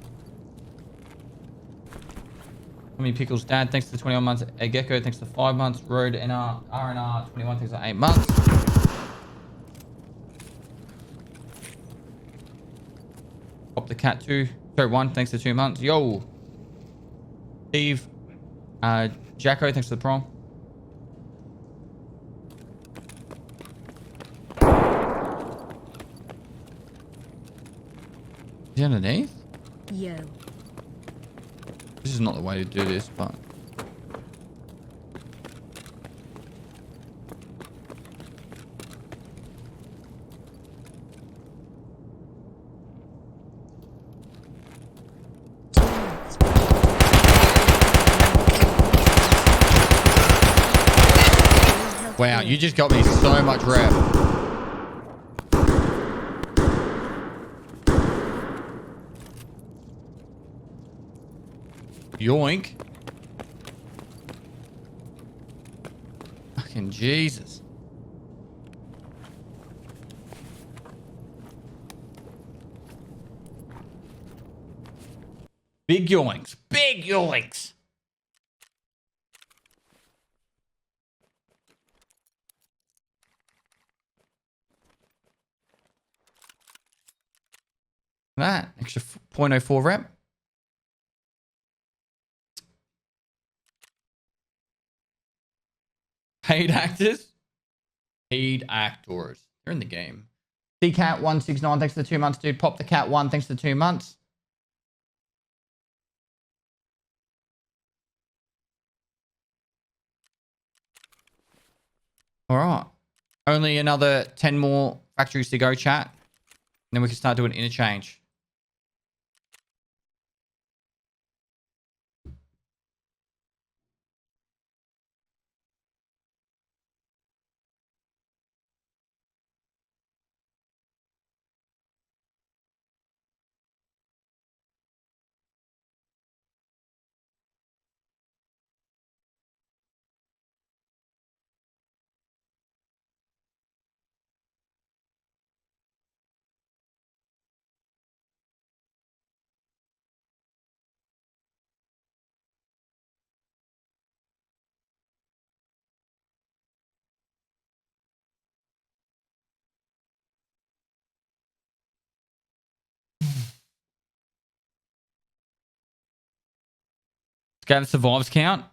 Tommy Pickles dad thanks for 21 months. A Gecko thanks for 5 months. Road NR RNR 21 thanks for 8 months. Pop the cat 2. Sorry, 1 thanks for 2 months. Yo. Steve. Jacko thanks for the prom. Is he underneath? Yo. This is not the way to do this, but... Wow, you just got me so much rep. Yoink. Fucking Jesus. Big yoinks. Big yoinks. That extra 0.04 rep. Paid actors. Paid actors. They're in the game. CCat169 thanks for the 2 months, dude. Pop the cat 1 thanks for the 2 months. All right. Only another 10 more factories to go, chat. And then we can start doing interchange. Scav survives count.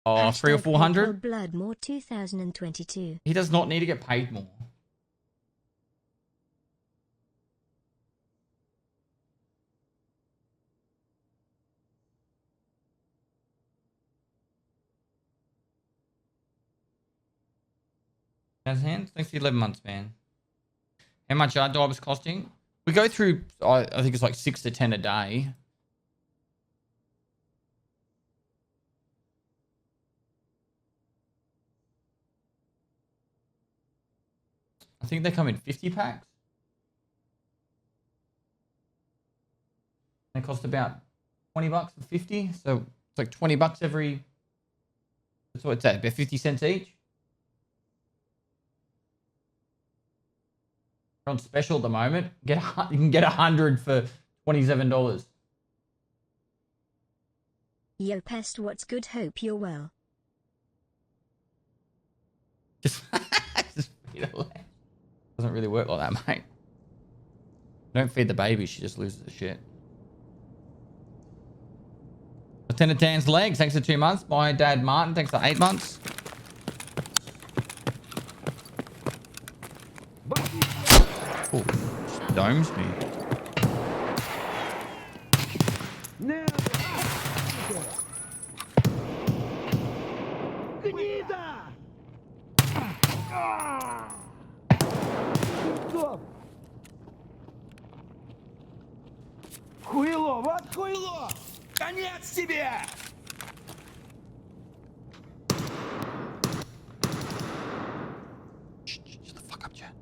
Oh, 300 or 400. Blood more 2022. He does not need to get paid more. Hands. Thanks for 11 months, man. How much our dive is costing? We go through, I think it's like 6 to 10 a day. I think they come in 50 packs. They cost about 20 bucks for 50. So it's like 20 bucks every, that's what it's at, about 50 cents each. They're on special at the moment. You can get 100 for $27. Yo Pest, what's good? Hope you're well. Just feed her leg. Doesn't really work like that, mate. Don't feed the baby, she just loses the shit. Lieutenant Dan's legs, thanks for 2 months. My dad Martin, thanks for 8 months. Oh, domes me. Гнида! Хуйло, вот хуйло! Конец тебе! Shut the fuck up, chat.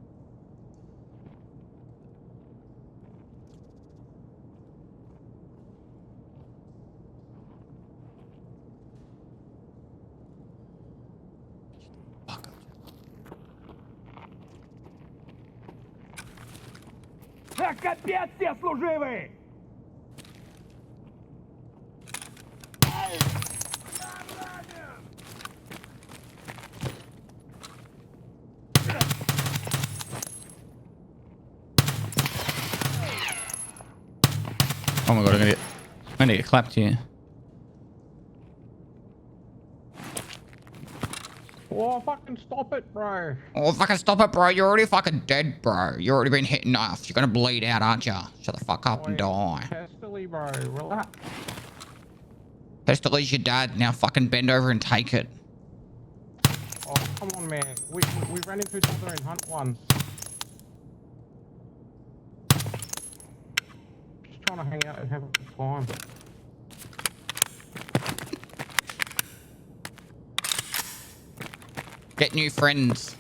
Fuck up, chat. Да капец все служивый! Oh my god, I'm gonna get clapped here. Oh, fucking stop it, bro. Oh, fucking stop it, bro. You're already fucking dead, bro. You've already been hit enough. You're gonna bleed out, aren't you? Shut the fuck up and die. Testily, bro. Relax. Pestile's your dad. Now fucking bend over and take it. Oh, come on, man. We ran into each other in Hunt once. Just trying to hang out and have a good time. Get new friends.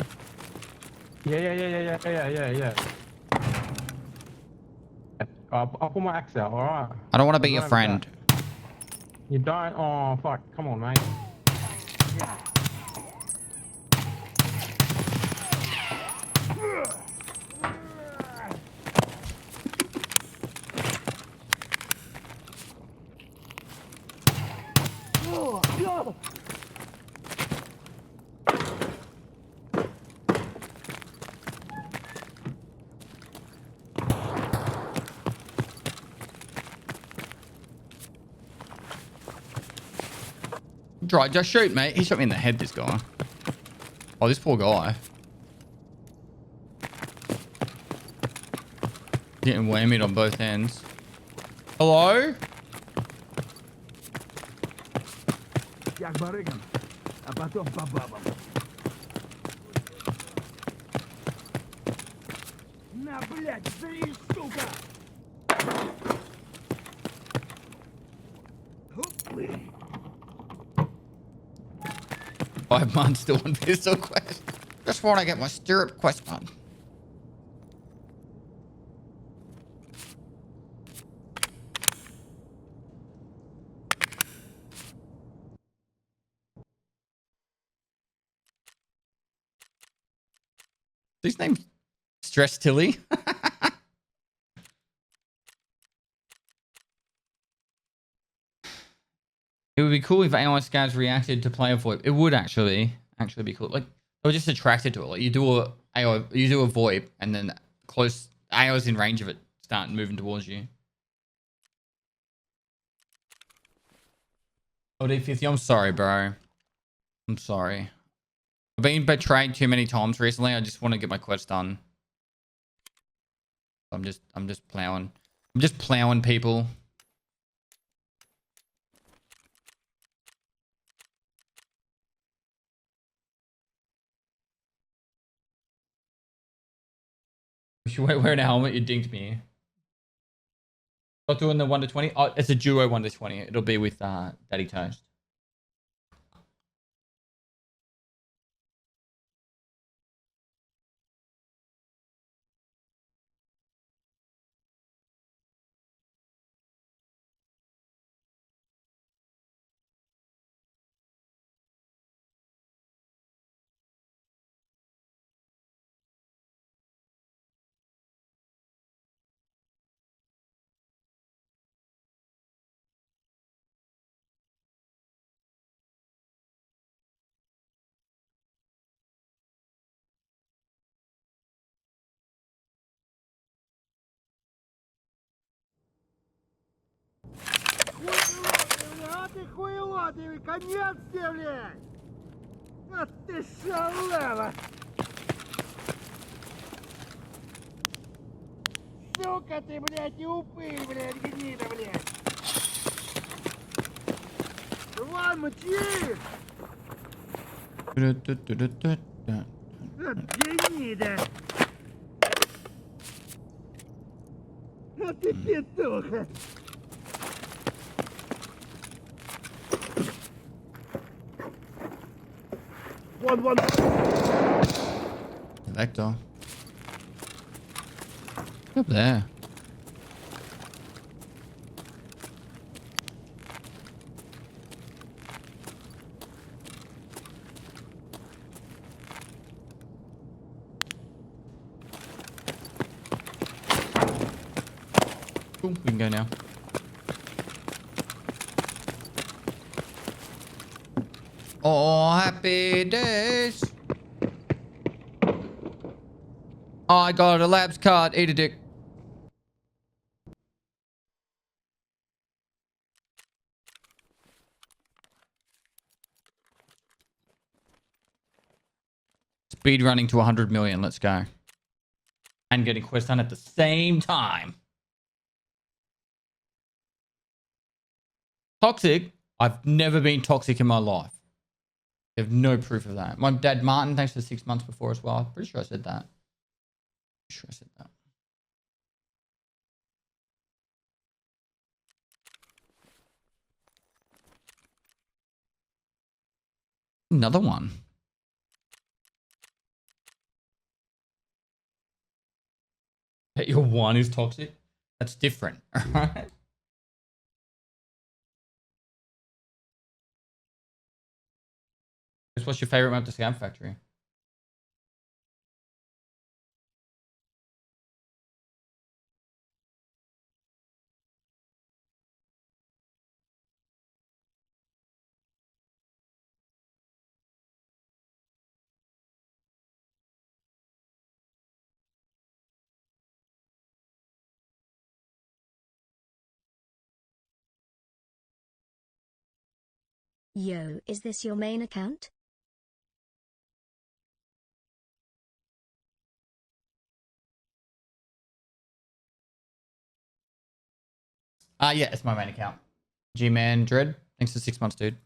Yeah. I'll pull my axe out, alright? I don't want to be your friend. You don't? Oh, fuck. Come on, mate. Right, just shoot, mate. He shot me in the head, this guy. Oh, this poor guy. Getting whammied on both ends. Hello? Я к барыгам, а потом по бабам. На, блядь, зри, сука! 5 months to one pistol quest. Just want to get my stirrup quest done. His name's Stress Tilly. It would be cool if AI scavs reacted to player VoIP. It would actually be cool. Like they were just attracted to it. Like you do a VoIP, and then close AI's in range of it, start moving towards you. Oh, D50, I'm sorry, bro. I'm sorry. I've been betrayed too many times recently. I just want to get my quest done. I'm just plowing. I'm just plowing people. If you wear a helmet, you dinked me. Not doing the 1 to 20. Oh, it's a duo 1 to 20. It'll be with Daddy Toast. А ты хуйло, ты конец тебе, блядь! А ты шалава! Сука ты, блядь, и упырь, блядь, гнида, блядь. Вон, мочи! Гнида! А ты петуха! Вон! Vector. Up there. Cool, we can go now. Oh, happy days. I got a labs card. Eat a dick. Speed running to 100 million. Let's go. And getting quest done at the same time. Toxic. I've never been toxic in my life. I have no proof of that. My dad, Martin, thanks for 6 months before as well. I'm pretty sure I said that. Another one. Bet your one is toxic. That's different. Alright. What's your favorite map to Scam Factory? Yo, is this your main account? Yeah, it's my main account. G-Man Dread. Thanks for 6 months, dude.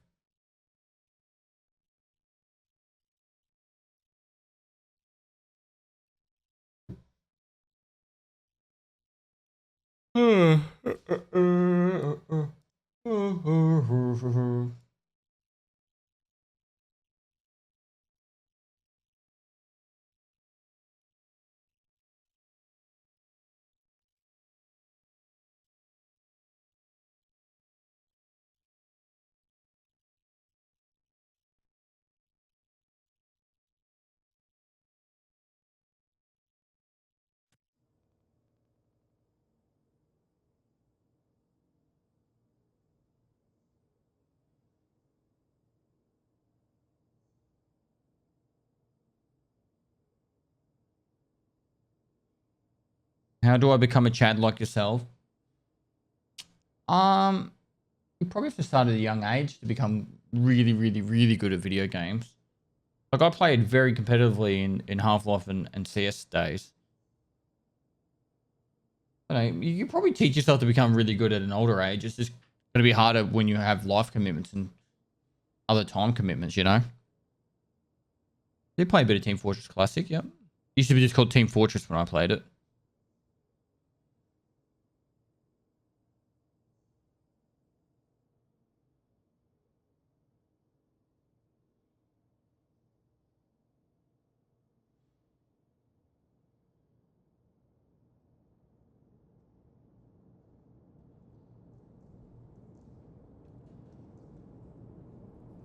How do I become a Chad like yourself? You probably have to start at a young age to become really, really, really good at video games. Like I played very competitively in Half-Life and CS days. I don't know, you probably teach yourself to become really good at an older age. It's just going to be harder when you have life commitments and other time commitments, you know? Did play a bit of Team Fortress Classic, yep. Used to be just called Team Fortress when I played it.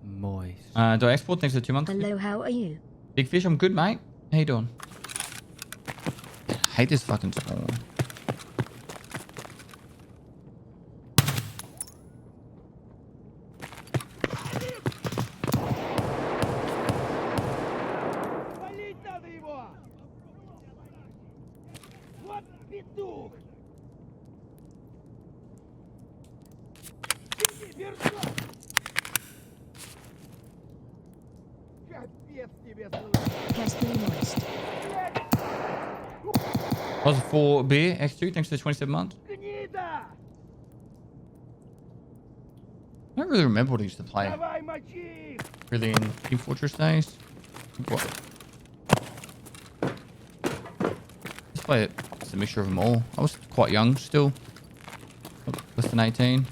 Moist. Do I export? Thanks for 2 months. Hello, how are you? Big Fish, I'm good, mate. How you doing? I hate this fucking spawn. Валить надо его! Вот петух! Иди, вершок! Капец тебе, слышь! Cast me moist. Блядь! Positive 4 beer, X2, thanks for the 27 months. Гнида! I don't really remember what I used to play. Давай мочи их! Really in Team Fortress days. What? Let's play it. It's a mixture of them all. I was quite young still. Less than 18.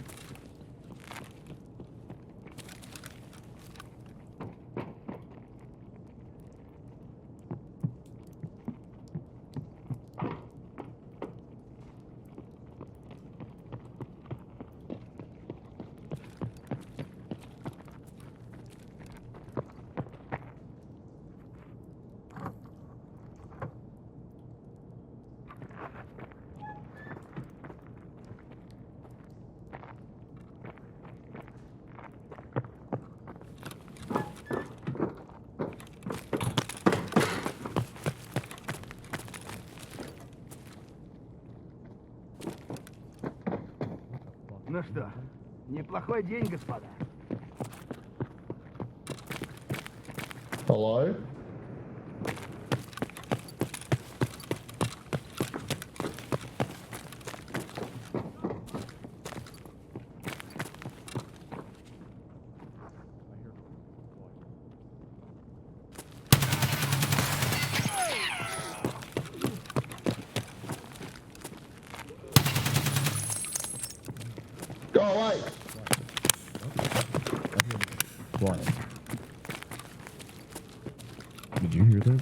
Ну что, неплохой день, господа. Hello? Go away! What? Did you hear that?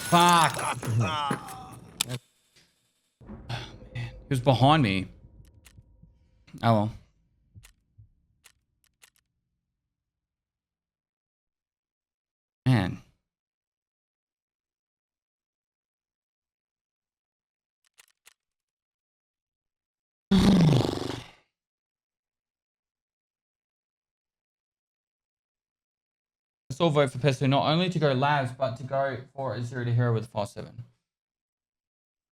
Fuck! Oh, man. He was behind me. Oh well. Man. Let's all vote for Pesto not only to go labs, but to go for a 0 to hero with 5-7. I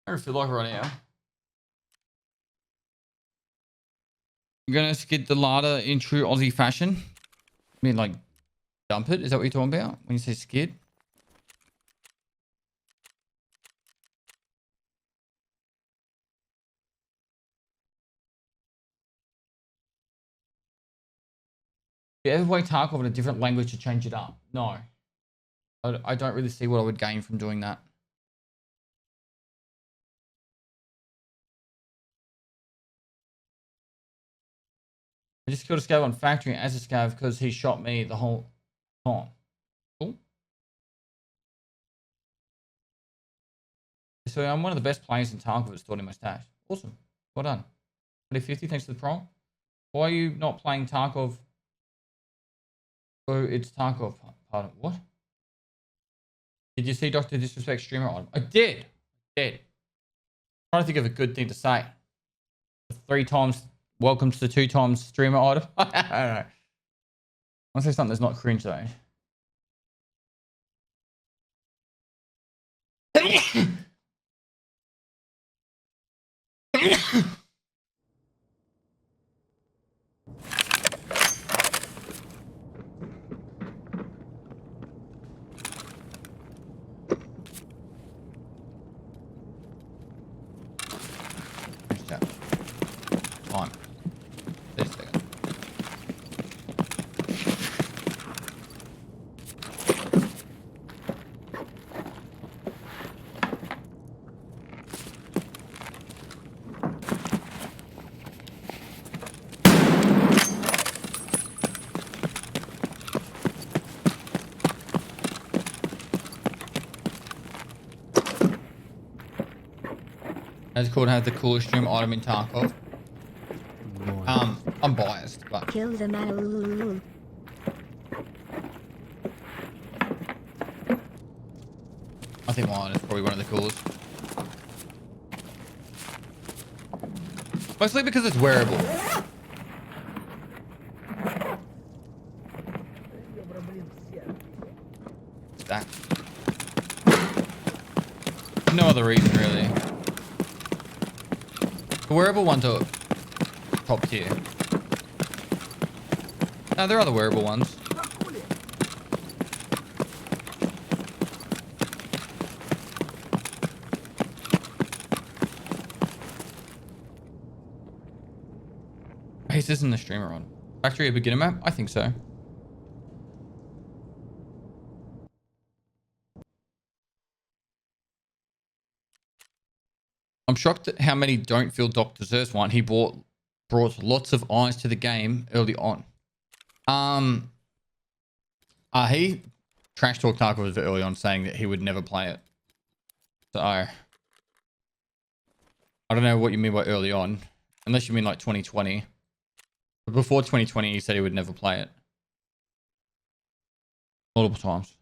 don't feel like right now. You're gonna skid the ladder in true Aussie fashion? I mean, like, dump it? Is that what you're talking about when you say skid? Do you ever play Tarkov in a different language to change it up? No. I don't really see what I would gain from doing that. I just killed a scav on factory as a scav because he shot me the whole time. Cool. So I'm one of the best players in Tarkov that's stored in my stash. Awesome. Well done. 2050, thanks for the prompt. Why are you not playing Tarkov? Oh, it's Tarkov. Pardon. What? Did you see Dr. Disrespect streamer on? I did. I'm trying to think of a good thing to say. 3 times welcome to the 2 times streamer item. I don't know. I want to say something that's not cringe though. Time. 30 seconds. As called has the coolest stream item in Tarkov. I'm biased, but Kill them all. I think mine is probably one of the coolest. Mostly because it's wearable. Stack. No other reason really. The wearable ones are top tier. There are other wearable ones. Hey, this isn't the streamer on. Factory a beginner map? I think so. I'm shocked at how many don't feel Doc deserves one. He brought lots of eyes to the game early on. He trash talked Tarkov early on, saying that he would never play it. So I don't know what you mean by early on, unless you mean like 2020. But before 2020, he said he would never play it. Multiple times.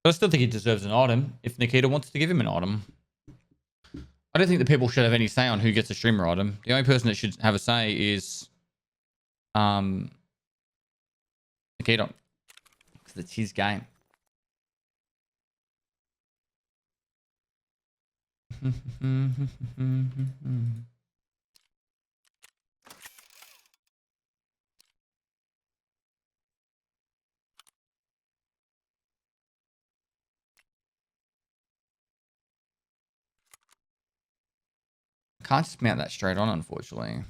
But I still think he deserves an item if Nikita wants to give him an item. I don't think the people should have any say on who gets a streamer item. The only person that should have a say is Nikita. Because it's his game. Can't just mount that straight on, unfortunately.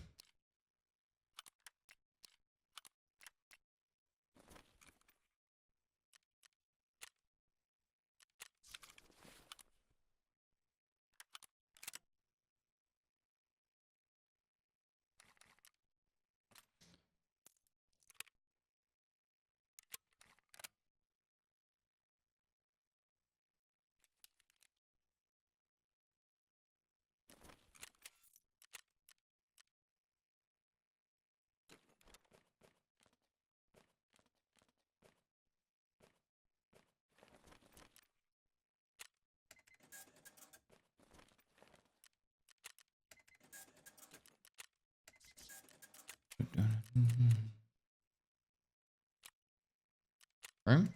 Room.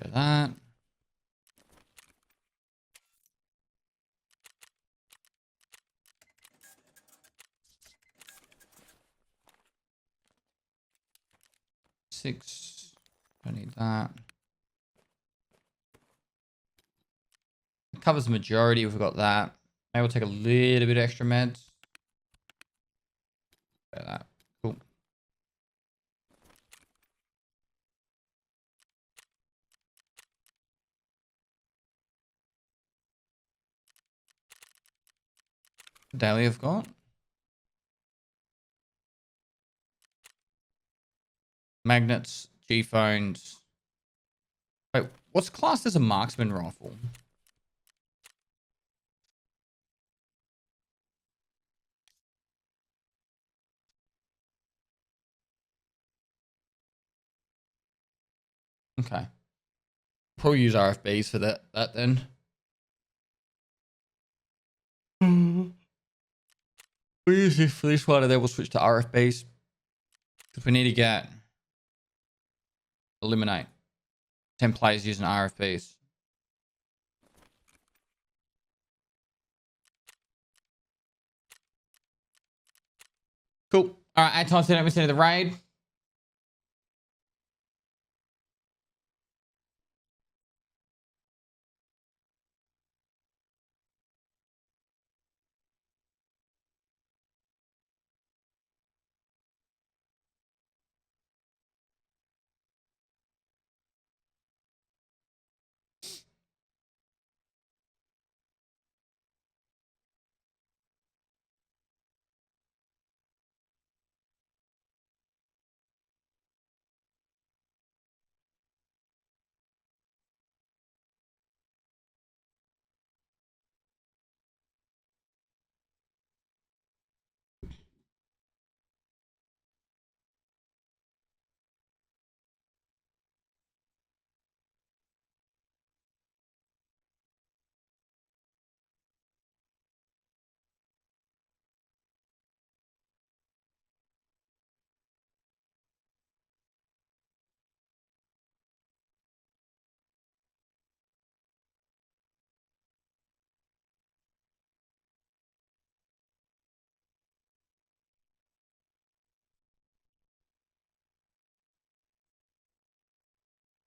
Do that. Six. Don't need that. It covers the majority. We've got that. Maybe we'll take a little bit extra meds. Like that. Cool. Daily I've got. Magnets, G-phones. Wait, what's classed as a marksman rifle? Okay. Probably use RFBs for that then. We'll use this for this one and then we'll switch to RFBs. Because we need to eliminate 10 players using RFBs. Cool. All right, add time to miss into the raid.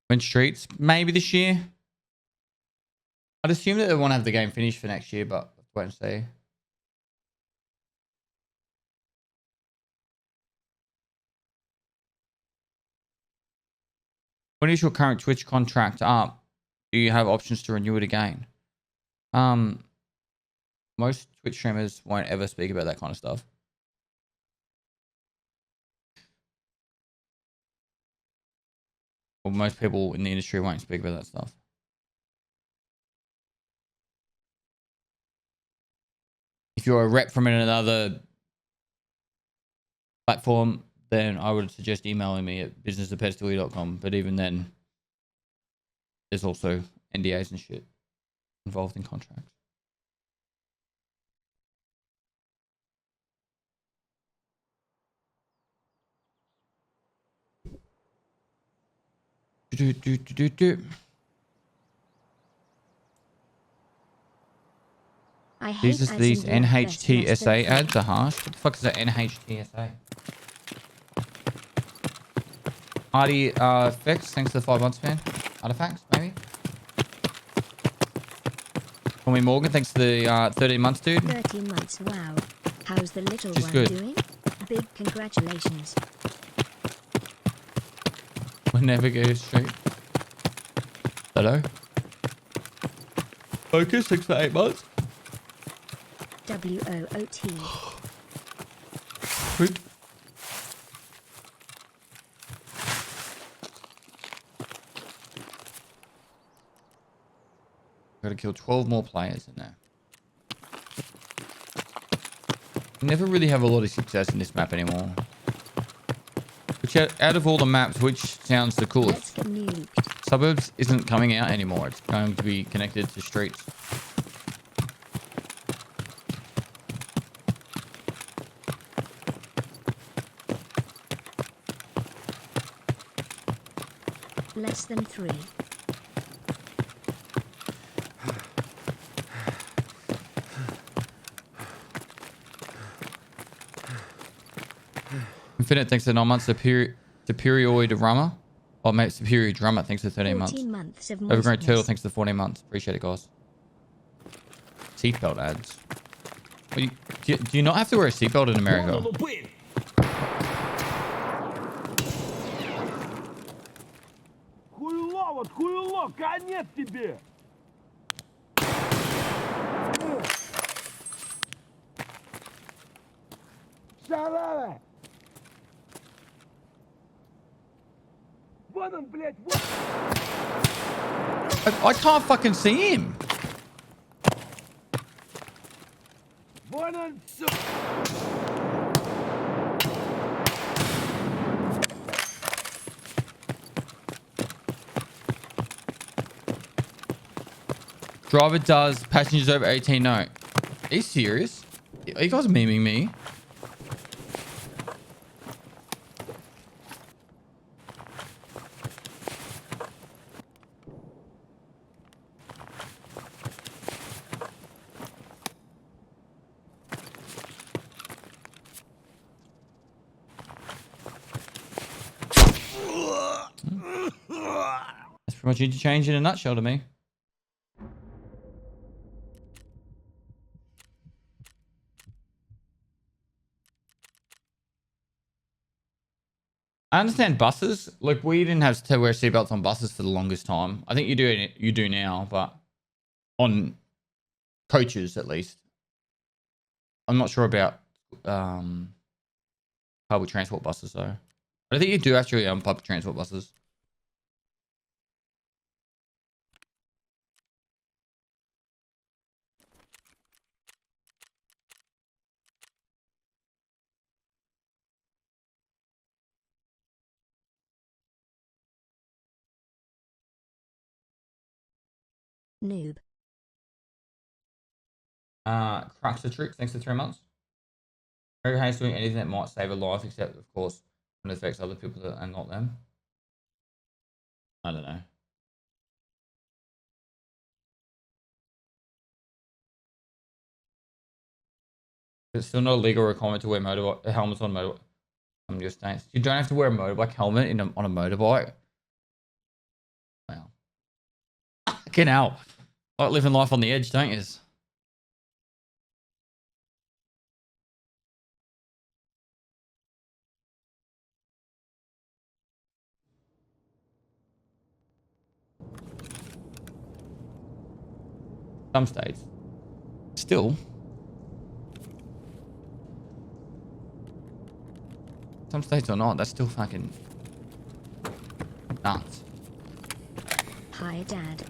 When Streets, maybe this year. I'd assume that they want to have the game finished for next year, but wait and see. When is your current Twitch contract up? Do you have options to renew it again? Most Twitch streamers won't ever speak about that kind of stuff. Or most people in the industry won't speak about that stuff. If you're a rep from another platform, then I would suggest emailing me at business@pedestal.com. But even then, there's also NDAs and shit involved in contracts. I hate These Iceland NHTSA less than ads are harsh. What the fuck is that NHTSA? Artifacts, thanks to the 5 months, man. Artifacts, maybe? Call me Morgan, thanks to the 13 months, dude. 13 months, wow. How's the little She's one good. doing? Big congratulations. We'll never go straight. Hello? Focus, 6 for 8 months. WOOT. Quick. Gotta kill 12 more players in there. Never really have a lot of success in this map anymore. Which out of all the maps, which sounds the Let's coolest? get nuked. Suburbs isn't coming out anymore. It's going to be connected to streets. Less than 3. Infinite, thanks for 9 months. Superior drummer. Oh, mate, Superior drummer, thanks for 13 months. 14 months of Overgrown moistness. turtle, thanks for 14 months. Appreciate it, guys. Seatbelt ads. Well, do you not have to wear a seatbelt in America? Хуйло, вот хуйло, конец тебе! Шарава! Вон он, блядь, вот! I can't fucking see him. Вон он, всё! Driver does, passengers over 18 no. Are you serious? Are you guys memeing me? That's pretty much interchange in a nutshell to me. I understand buses. Like, we didn't have to wear seatbelts on buses for the longest time. I think you do now, but on coaches at least. I'm not sure about public transport buses though. But I think you do actually on public transport buses. Noob. Crux the tricks, thanks for 3 months. Harry Hayes doing anything that might save a life, except of course when it affects other people and not them. I don't know. It's still not a legal requirement to wear helmets on motorbike. Some of your states. You don't have to wear a motorbike helmet on a motorbike. Fucking hell. Like living life on the edge, don't you? Some states. Still. Some states are not. That's still fucking nuts. Hi, Dad.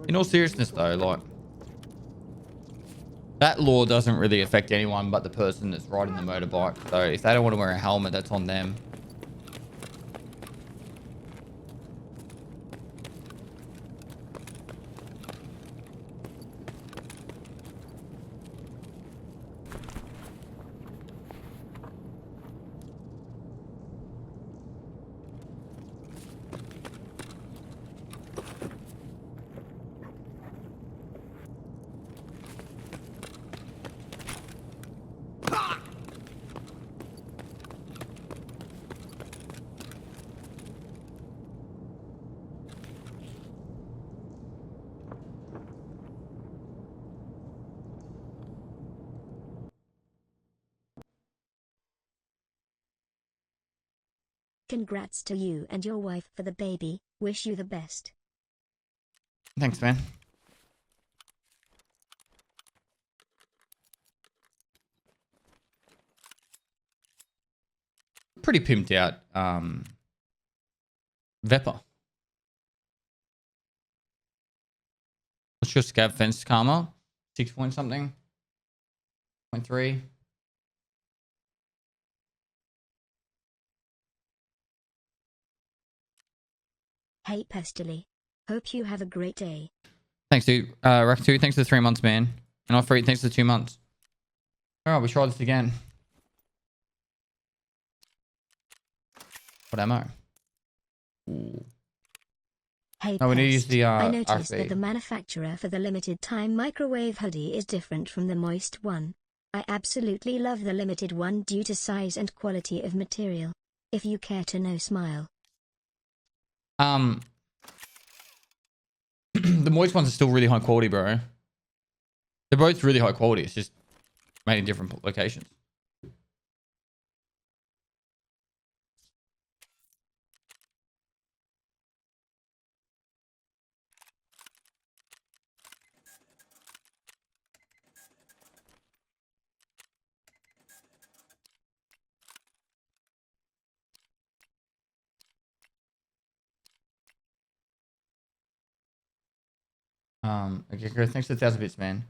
In all seriousness, though, like that law doesn't really affect anyone but the person that's riding the motorbike. So if they don't want to wear a helmet, that's on them. Congrats to you and your wife for the baby. Wish you the best. Thanks, man. Pretty pimped out, Vepper. What's your scab fence karma? 6 point something? 0.3? Hey Pestily. Hope you have a great day. Thanks, dude. Rack2, thanks for the 3 months, man. And Off-Free, thanks for the 2 months. Alright, we try this again. What ammo? Ooh. Hey No, we need to use Pest. the I noticed RFB. that the manufacturer for the limited time microwave hoodie is different from the moist one. I absolutely love the limited one due to size and quality of material. If you care to know, smile. The moist ones are still really high quality, bro. They're both really high quality. It's just made in different locations. Okay, Chris, thanks for 1,000 bits, man.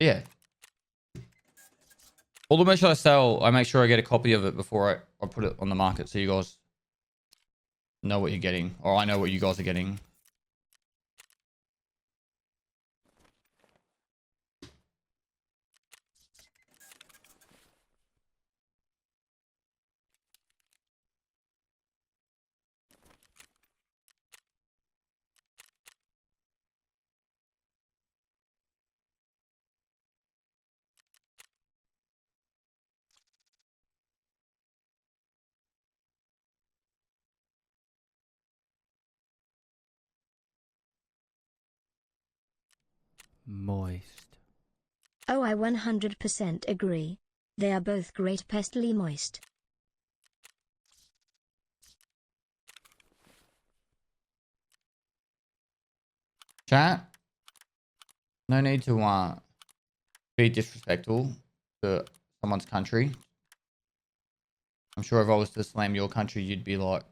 Yeah. All the merch I sell, I make sure I get a copy of it before I put it on the market, so you guys know what you're getting, or I know what you guys are getting. Moist. Oh, I 100% agree. They are both great. Pestily moist. Chat, no need to be disrespectful to someone's country. I'm sure if I was to slam your country, you'd be like,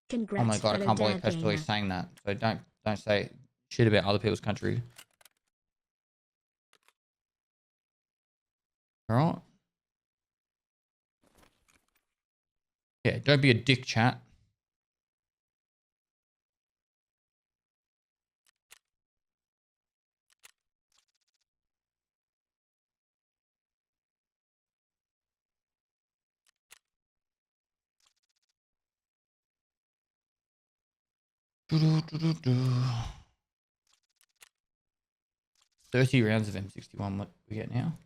Congrats, "Oh my god, I fellow can't believe dad Pestily gamer. saying that." So don't say shit about other people's country. All right. Yeah, don't be a dick, chat. Doo-doo-doo-doo-doo. 30 rounds of M61. What we get now?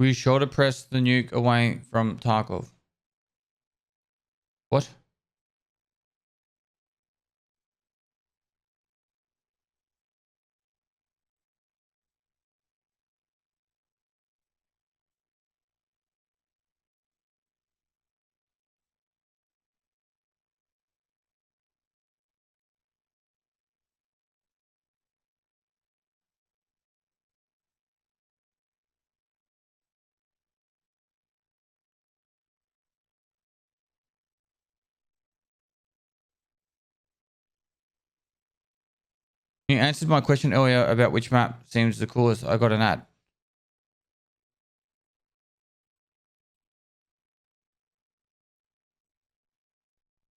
We sure to press the nuke away from Tarkov. What? You answered my question earlier about which map seems the coolest. I got an ad.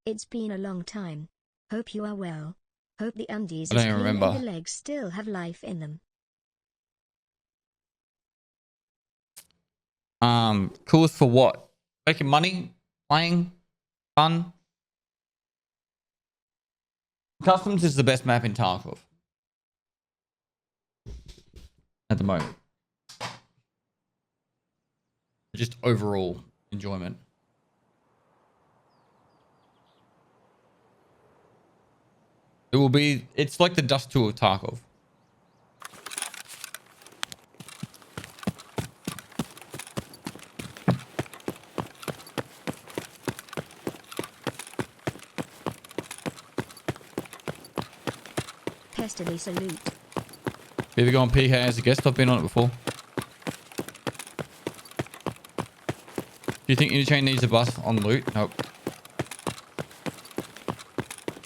It's been a long time. Hope you are well. Hope the undies I don't is even clean remember. and the legs still have life in them. Coolest for what? Making money? Playing? Fun? Customs is the best map in Tarkov. At the moment. Just overall enjoyment. It will be, it's like the Dust 2 of Tarkov. Pestily salute. You ever go on PK as a guest? I've been on it before. Do you think Interchain needs a buff on loot? Nope.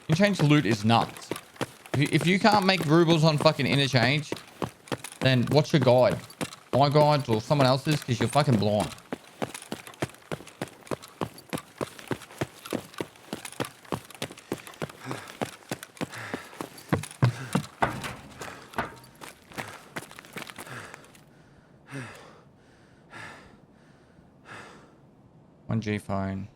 Interchange loot is nuts. If you can't make rubles on fucking Interchange, then what's your guide? My guides or someone else's? Because you're fucking blind. One G phone.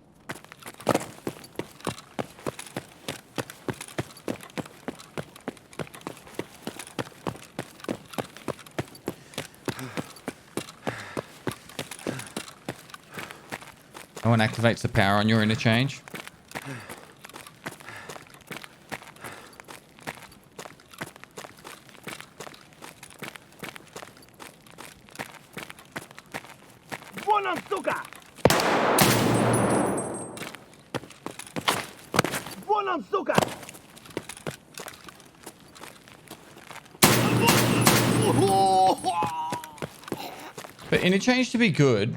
No one activates the power on your interchange. Вон он, сука! Вон он, сука! For interchange to be good,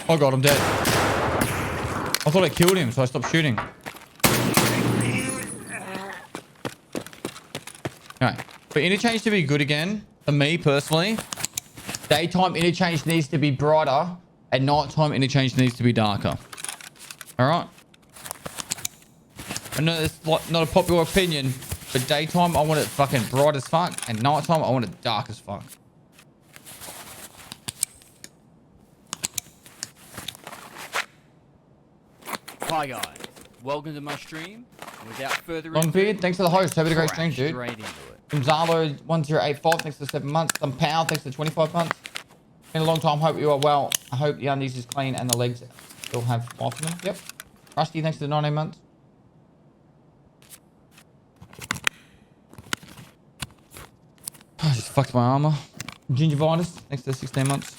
oh god, I'm dead. I thought I killed him, so I stopped shooting. Alright. For interchange to be good again, for me personally, daytime interchange needs to be brighter and nighttime interchange needs to be darker. Alright? I know it's not a popular opinion, but daytime I want it fucking bright as fuck, and nighttime I want it dark as fuck. Hi guys, welcome to my stream. And without further Long beard, thanks for the host. Have a great stream, dude. straight into it. From Zalo1085, thanks for 7 months. Some Pow, thanks for 25 months. Been a long time. Hope you are well. I hope the undies is clean and the legs still have life in them. Yep. Rusty, thanks for the 19 months. I just fucked my armor. Gingivitis, thanks for 16 months.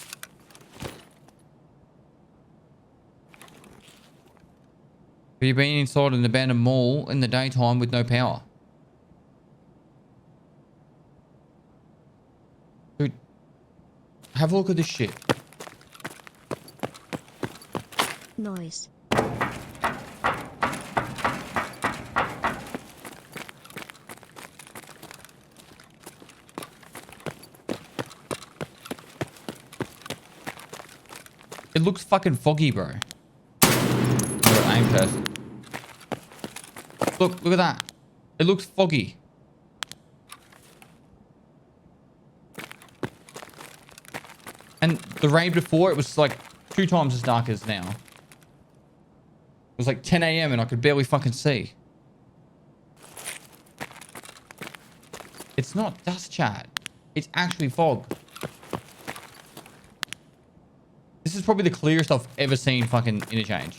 Have you been inside an abandoned mall in the daytime with no power? Dude, have a look at this shit. Noise. It looks fucking foggy, bro. Oh, aim test. Look at that. It looks foggy. And the raid before, it was like 2 times as dark as now. was like 10 a.m. and I could barely fucking see. It's not dust, chat. It's actually fog. This is probably the clearest I've ever seen fucking interchange.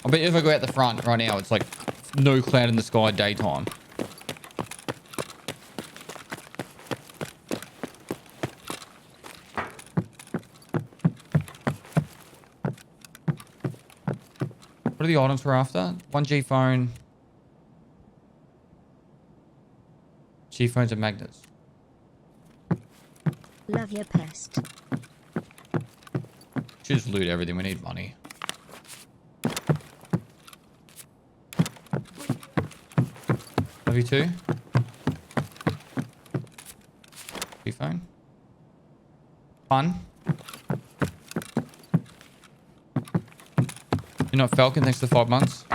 I bet if I go out the front right now, it's like no cloud in the sky daytime. What are the items we're after? 1G phone. G phones and magnets. Love your pest. Should just loot everything. We need money. Love you too. G phone. Fun. You're not Falcon, thanks for the 5 months.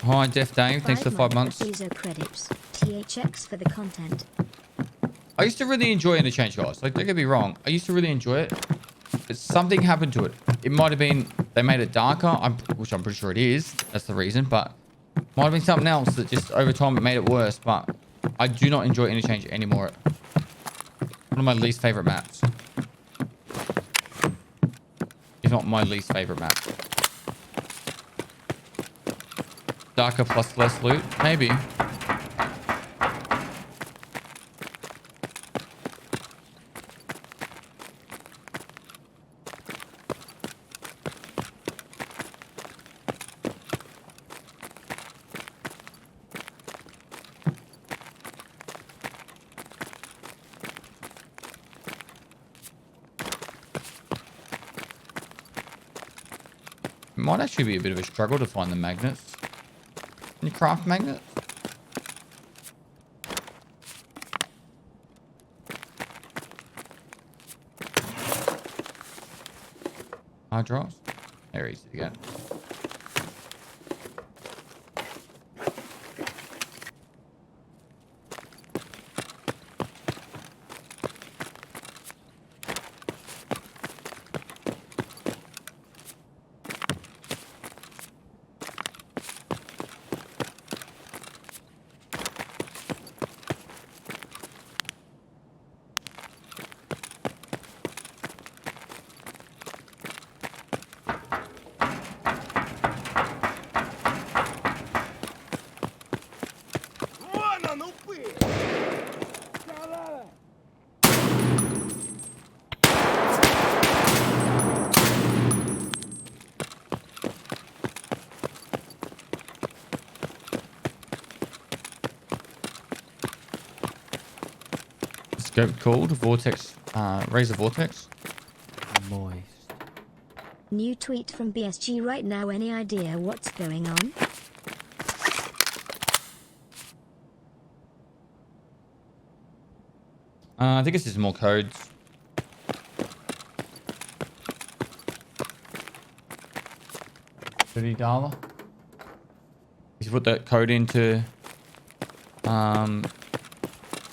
Hi, Def Dave, thanks for the 5 months. User credits. THX for the content. I used to really enjoy Interchange, guys. Like, don't get me wrong. I used to really enjoy it. But something happened to it. It might have been they made it darker, which I'm pretty sure it is. That's the reason. But might have been something else that just over time it made it worse. But I do not enjoy Interchange anymore. One of my least favorite maps. If not my least favorite map. Darker plus less loot? Maybe. It might actually be a bit of a struggle to find the magnets. Can you craft magnets? Hard drives? They're easy to get. Scope called Vortex, Razor Vortex. Moist. New tweet from BSG right now. Any idea what's going on? I think it's just more codes. $30. If you put that code into,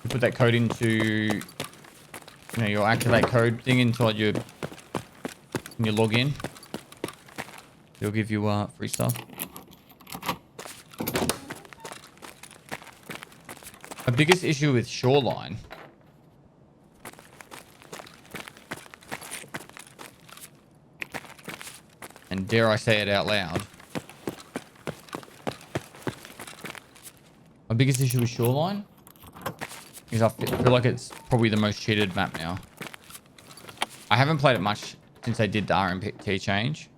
you put that code into, you know, your activate code thing inside your, when you log in, it'll give you free stuff. My biggest issue with Shoreline and dare I say it out loud, my biggest issue with Shoreline is I feel like it's probably the most cheated map now. I haven't played it much since they did the RMT change.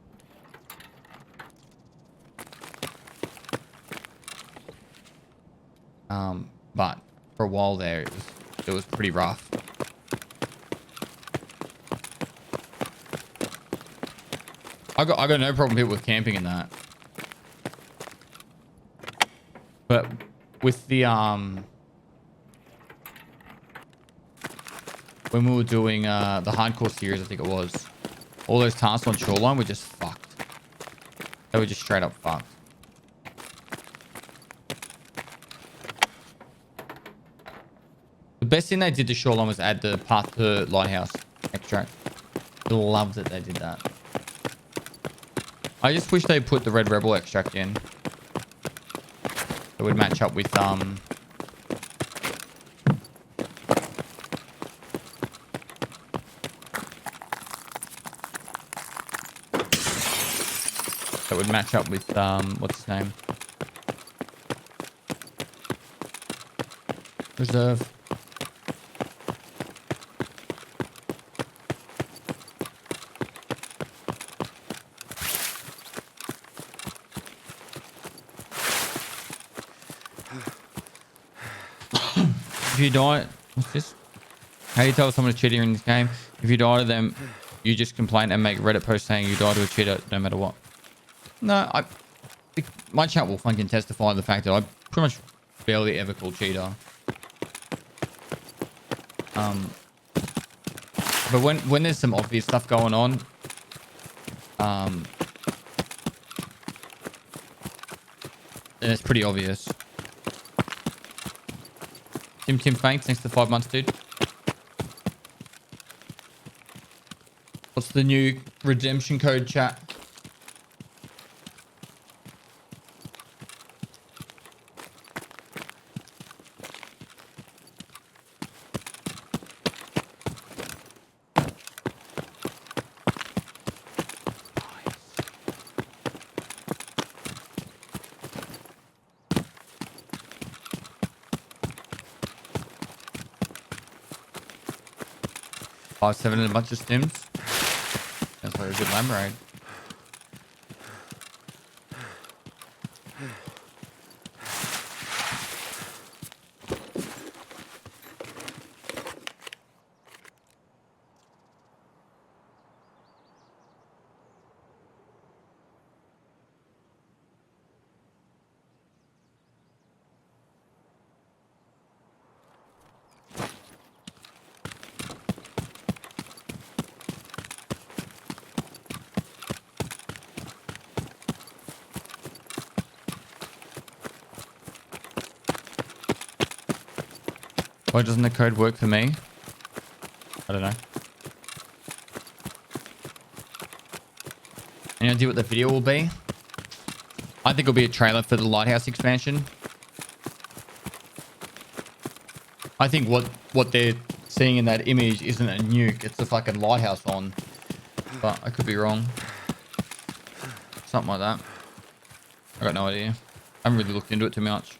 But for a while there, it was pretty rough. I got no problem here with camping in that. But with the when we were doing the hardcore series, I think it was. All those tasks on Shoreline were just fucked. They were just straight up fucked. The best thing they did to Shoreline was add the path to Lighthouse extract. I loved that they did that. I just wish they put the Red Rebel extract in. It would match up with that would match up with what's his name? Reserve. If you die, what's this? How do you tell someone is cheating in this game? If you die to them, you just complain and make Reddit post saying you die to a cheater no matter what. No, my chat will fucking testify to the fact that I pretty much barely ever call cheater. But when there's some obvious stuff going on, then it's pretty obvious. Tim Fanks, thanks for the 5 months, dude. What's the new redemption code, chat? Five, 7 and a bunch of stims. That's like a good lamb raid. Why doesn't the code work for me? I don't know. Any idea what the video will be? I think it'll be a trailer for the Lighthouse expansion. I think what they're seeing in that image isn't a nuke. It's a fucking lighthouse on. But I could be wrong. Something like that. I got no idea. I haven't really looked into it too much.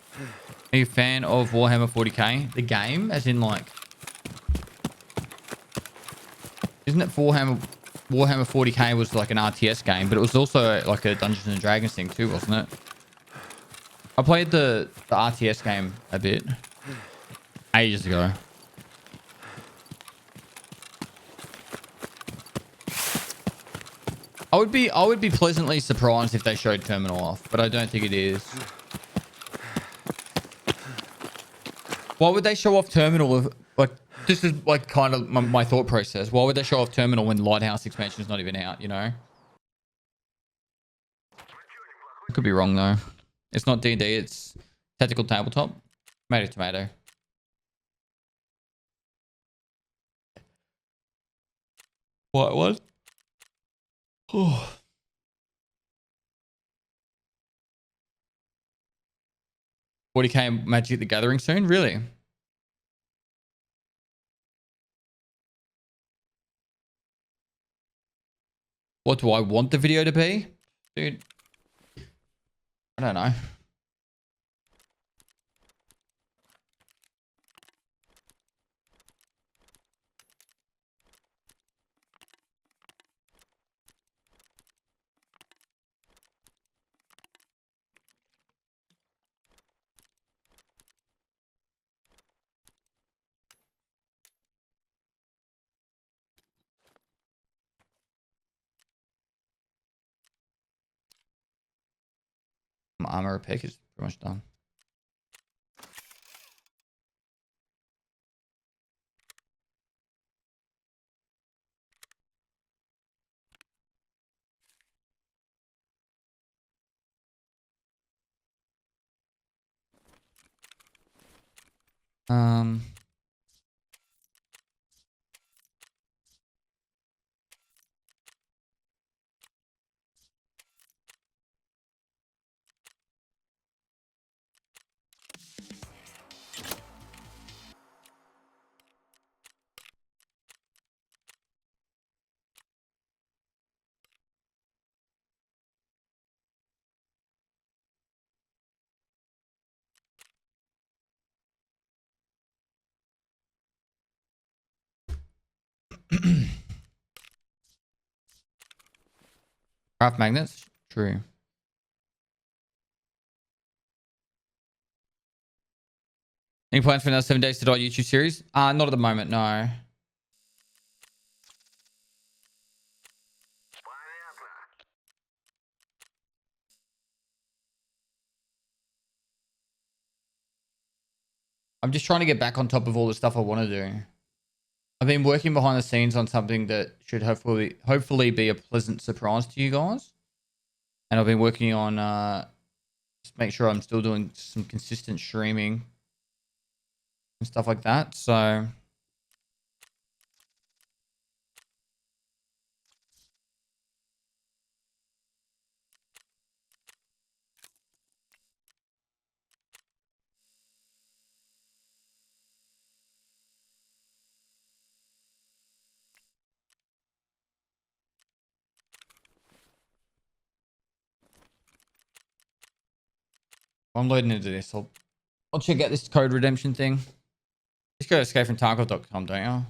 Are you a fan of Warhammer 40k? The game? As in like... Isn't it Warhammer 40k was like an RTS game, but it was also like a Dungeons and Dragons thing too, wasn't it? I played the RTS game a bit. Ages ago. I would be pleasantly surprised if they showed Terminal off, but I don't think it is. Why would they show off Terminal? Like, this is like kind of my thought process. Why would they show off Terminal when Lighthouse expansion is not even out, you know? I could be wrong though. It's not D&D, it's Tactical Tabletop. Tomato, tomato. What? Oh. 40k Magic the Gathering soon? Really? What do I want the video to be? Dude. I don't know. My armor pick is pretty much done. Um. Craft magnets. True. Any plans for another 7 Days to Die YouTube series? Not at the moment, no. I'm just trying to get back on top of all the stuff I want to do. I've been working behind the scenes on something that should hopefully be a pleasant surprise to you guys. And I've been working on just make sure I'm still doing some consistent streaming and stuff like that. So I'm loading into this. I'll check out this code redemption thing. Just go to escapefromtarkov.com, don't you?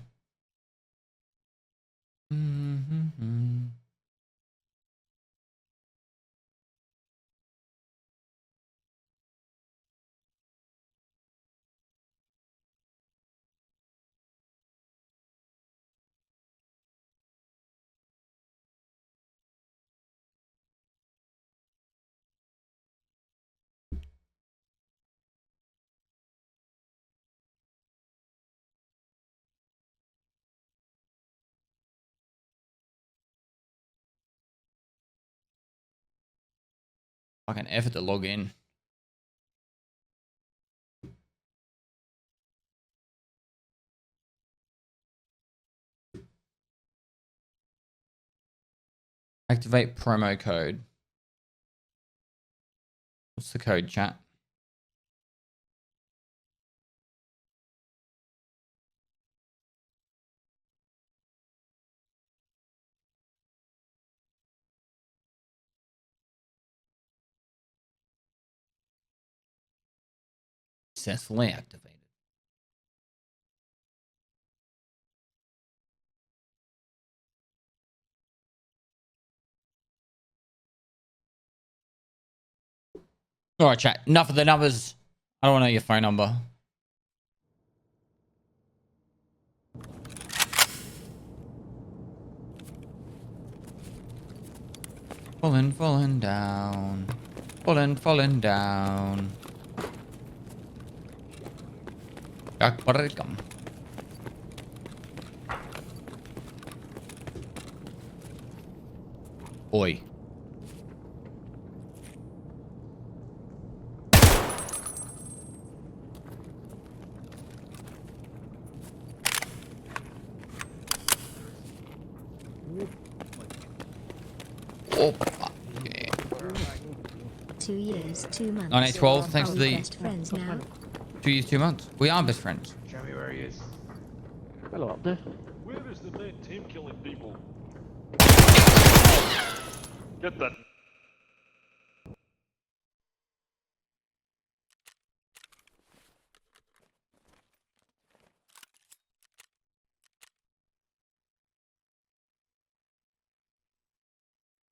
Fucking effort to log in. Activate promo code. What's the code, chat? Successfully activated. All right, chat. Enough of the numbers. I don't want to know your phone number. Falling down. Falling down. Come. Oi. Oh, fuck. Yeah. 2 years, 2 months. 9812, thanks Are to we the best friends now? 2 years, 2 months. We are best friends. Show me where he is. Hello up there. Where is the main team killing people? Get that.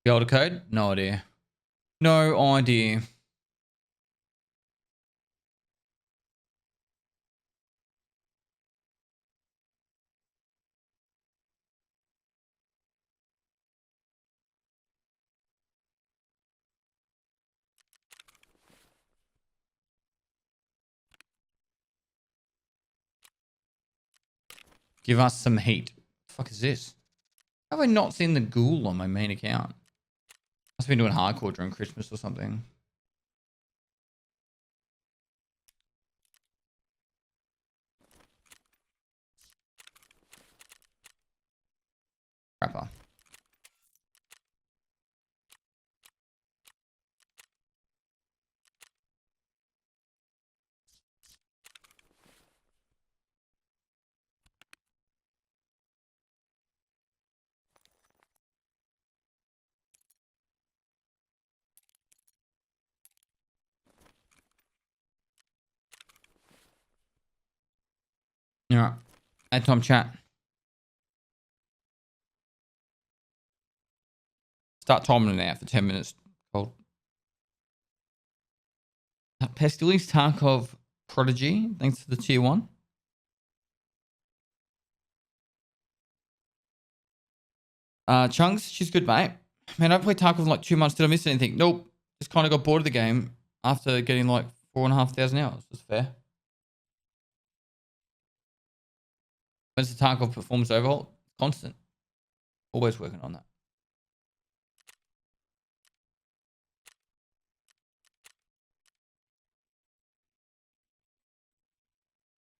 The older code? No idea. No idea. Give us some heat. The fuck is this? How have I not seen the ghoul on my main account? Must have been doing hardcore during Christmas or something. Scrapper. All right. Add Tom chat. Start timing it out for 10 minutes. Cold. Pestilence Tarkov Prodigy. Thanks for the tier 1. Chunks, she's good, mate. Man, I played Tarkov in like 2 months. Did I miss anything? Nope. Just kind of got bored of the game after getting like 4,500 hours. That's fair. When's the Tarkov performance overhaul? Constant. Always working on that.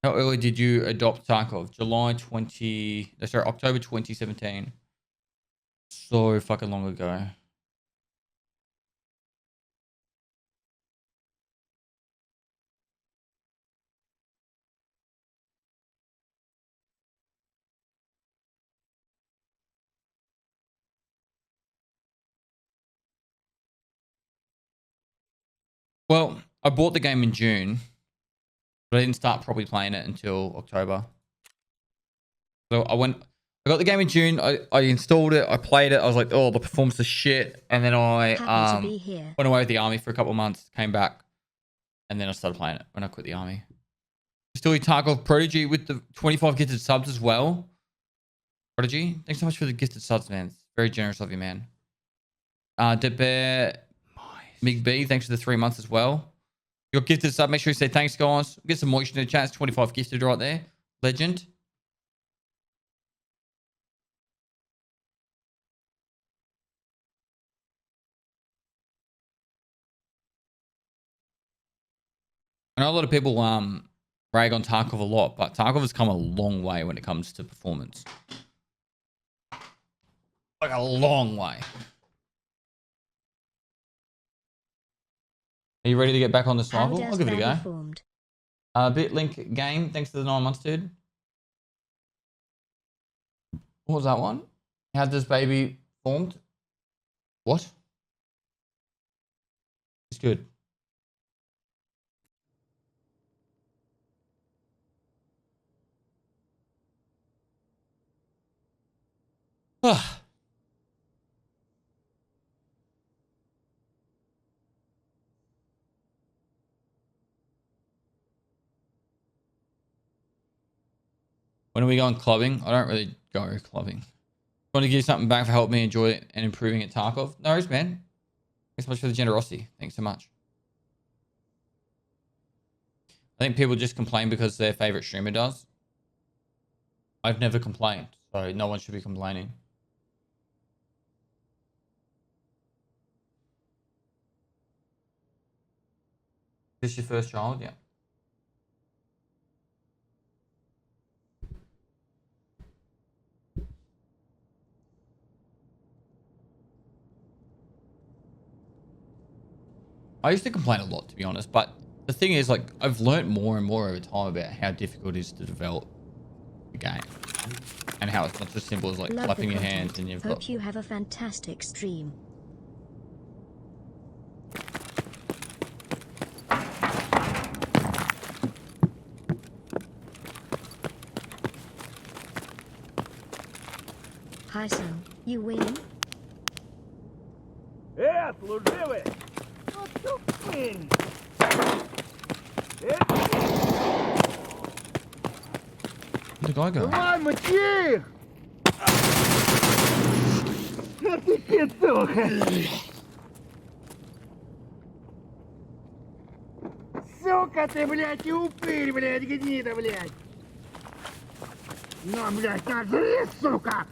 How early did you adopt Tarkov? October 2017. So fucking long ago. Well, I bought the game in June, but I didn't start probably playing it until October. So I got the game in June. I installed it. I played it. I was like, oh, the performance is shit. And then I went away with the army for a couple of months, came back, and then I started playing it when I quit the army. Still Tarkov Prodigy with the 25 gifted subs as well. Prodigy, thanks so much for the gifted subs, man. It's very generous of you, man. Debear Mig B, thanks for the 3 months as well. Your gifted sub, make sure you say thanks, guys. Get some moisture in the chat. It's 25 gifted right there. Legend. I know a lot of people rag on Tarkov a lot, but Tarkov has come a long way when it comes to performance. Like a long way. Are you ready to get back on the sniper? I'll give it a go. BitLink game, thanks for the 9 months, dude. What was that one? How does baby formed? What? It's good. When are we going clubbing? I don't really go clubbing. Want to give you something back for helping me enjoy it and improving at Tarkov? No worries, man. Thanks so much for the generosity. Thanks so much. I think people just complain because their favorite streamer does. I've never complained, so no one should be complaining. Is this your first child? Yeah. I used to complain a lot, to be honest, but the thing is, like, I've learned more and more over time about how difficult it is to develop the game and how it's not just simple as like clapping your hands and you've got. Hope you have a fantastic stream. Hi, son. You win? Служивый! Вот тупынь! Where'd the guy go? Давай, мочи их! А ты петуха! Сука ты, блядь, и упырь, блядь, гнида, блядь! На, блядь, нажри, сука!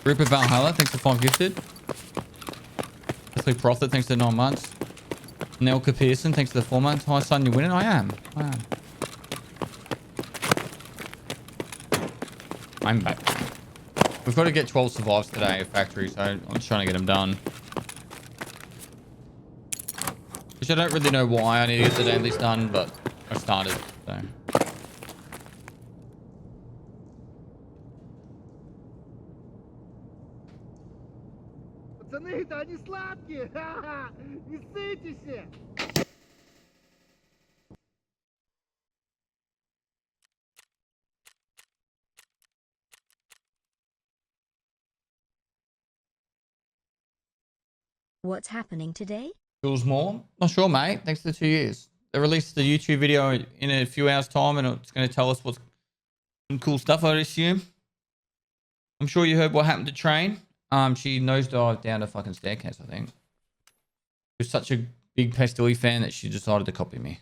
Rupert Valhalla, thanks for 5 gifted. Leslie Profit, thanks for 9 months. Nelka Pearson, thanks for the 4 months. Hi, son, you're winning. I am. I'm back. We've got to get 12 survives today at factory, so I'm just trying to get them done. Which I don't really know why I need to get the damn list done, but I started, so. Пацаны-то они сладкие! Ха-ха! Не ссытесь! What's happening today? Jules Moore? Not sure, mate. Thanks for the 2 years. They released the YouTube video in a few hours' time, and it's going to tell us what's some cool stuff, I'd assume. I'm sure you heard what happened to Train. She nosedived down a fucking staircase, I think. She was such a big Pastilli fan that she decided to copy me.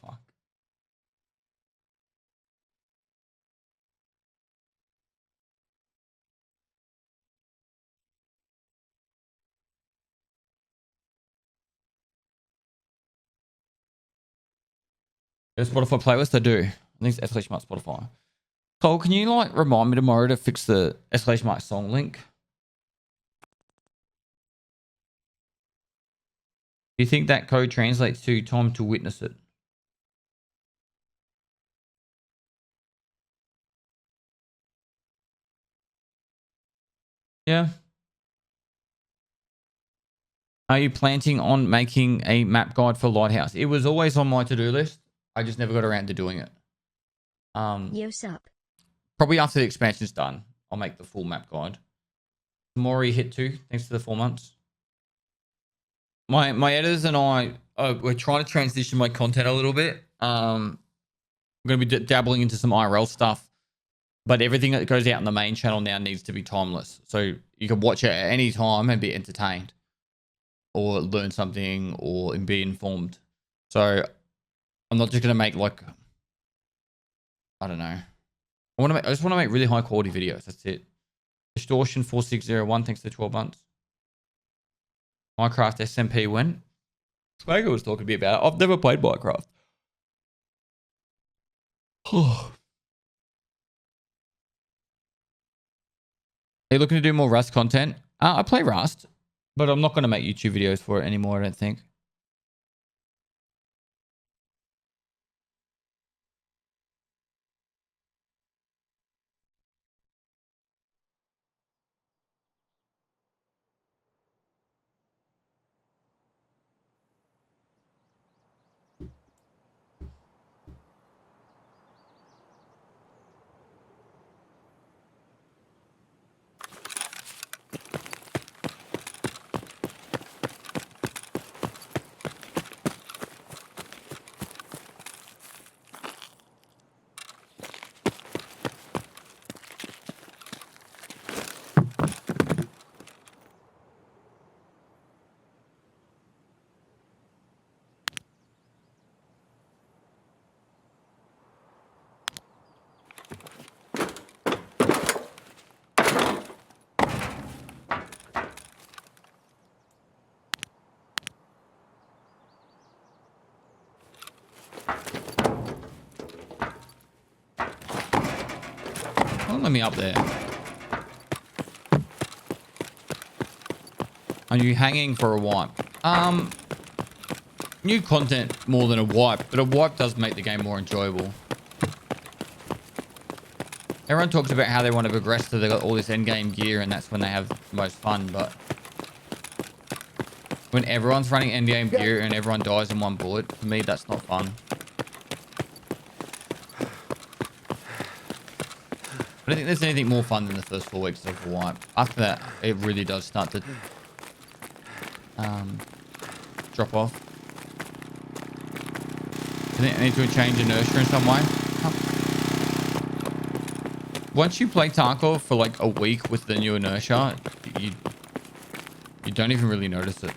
Fuck. There's Spotify playlist? I do. I think it's exclamation mark Spotify. Cole, can you like remind me tomorrow to fix the exclamation mark song link? Do you think that code translates to time to witness it? Yeah. Are you planning on making a map guide for Lighthouse? It was always on my to-do list. I just never got around to doing it. Yo, sup? Probably after the expansion's done, I'll make the full map guide. Maury hit 2, thanks for the 4 months. My editors and I, we're trying to transition my content a little bit. I'm going to be dabbling into some IRL stuff, but everything that goes out on the main channel now needs to be timeless. So you can watch it at any time and be entertained or learn something or be informed. So I'm not just going to make like, I don't know. I just want to make really high quality videos. That's it. Distortion 4601, thanks for 12 months. Minecraft SMP when? Swagger was talking to me about it. I've never played Minecraft. Are you looking to do more Rust content? I play Rust, but I'm not going to make YouTube videos for it anymore, I don't think. Don't let me up there. Are you hanging for a wipe? New content more than a wipe, but a wipe does make the game more enjoyable. Everyone talks about how they want to progress so they got all this end game gear and that's when they have the most fun, but when everyone's running end game gear and everyone dies in one bullet, for me that's not fun. I don't think there's anything more fun than the first 4 weeks of the wipe. After that, it really does start to drop off. I think I need to change inertia in some way. Once you play Tarkov for like a week with the new inertia, you don't even really notice it.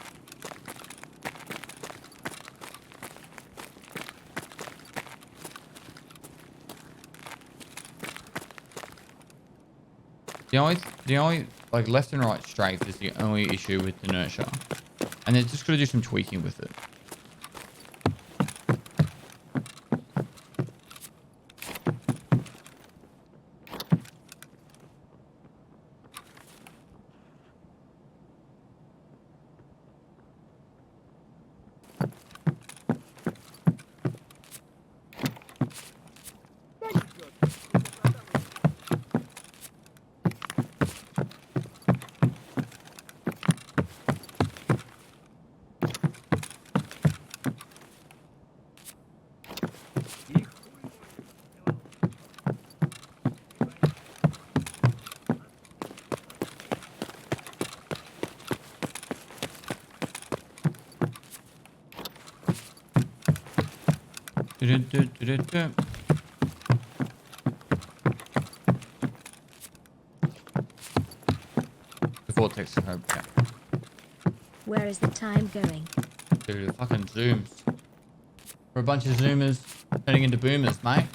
The only like left and right strafe is the only issue with inertia, and they're just gonna do some tweaking with it. The vortex, yeah. Where is the time going? Dude, fucking zooms. We're a bunch of zoomers turning into boomers, mate.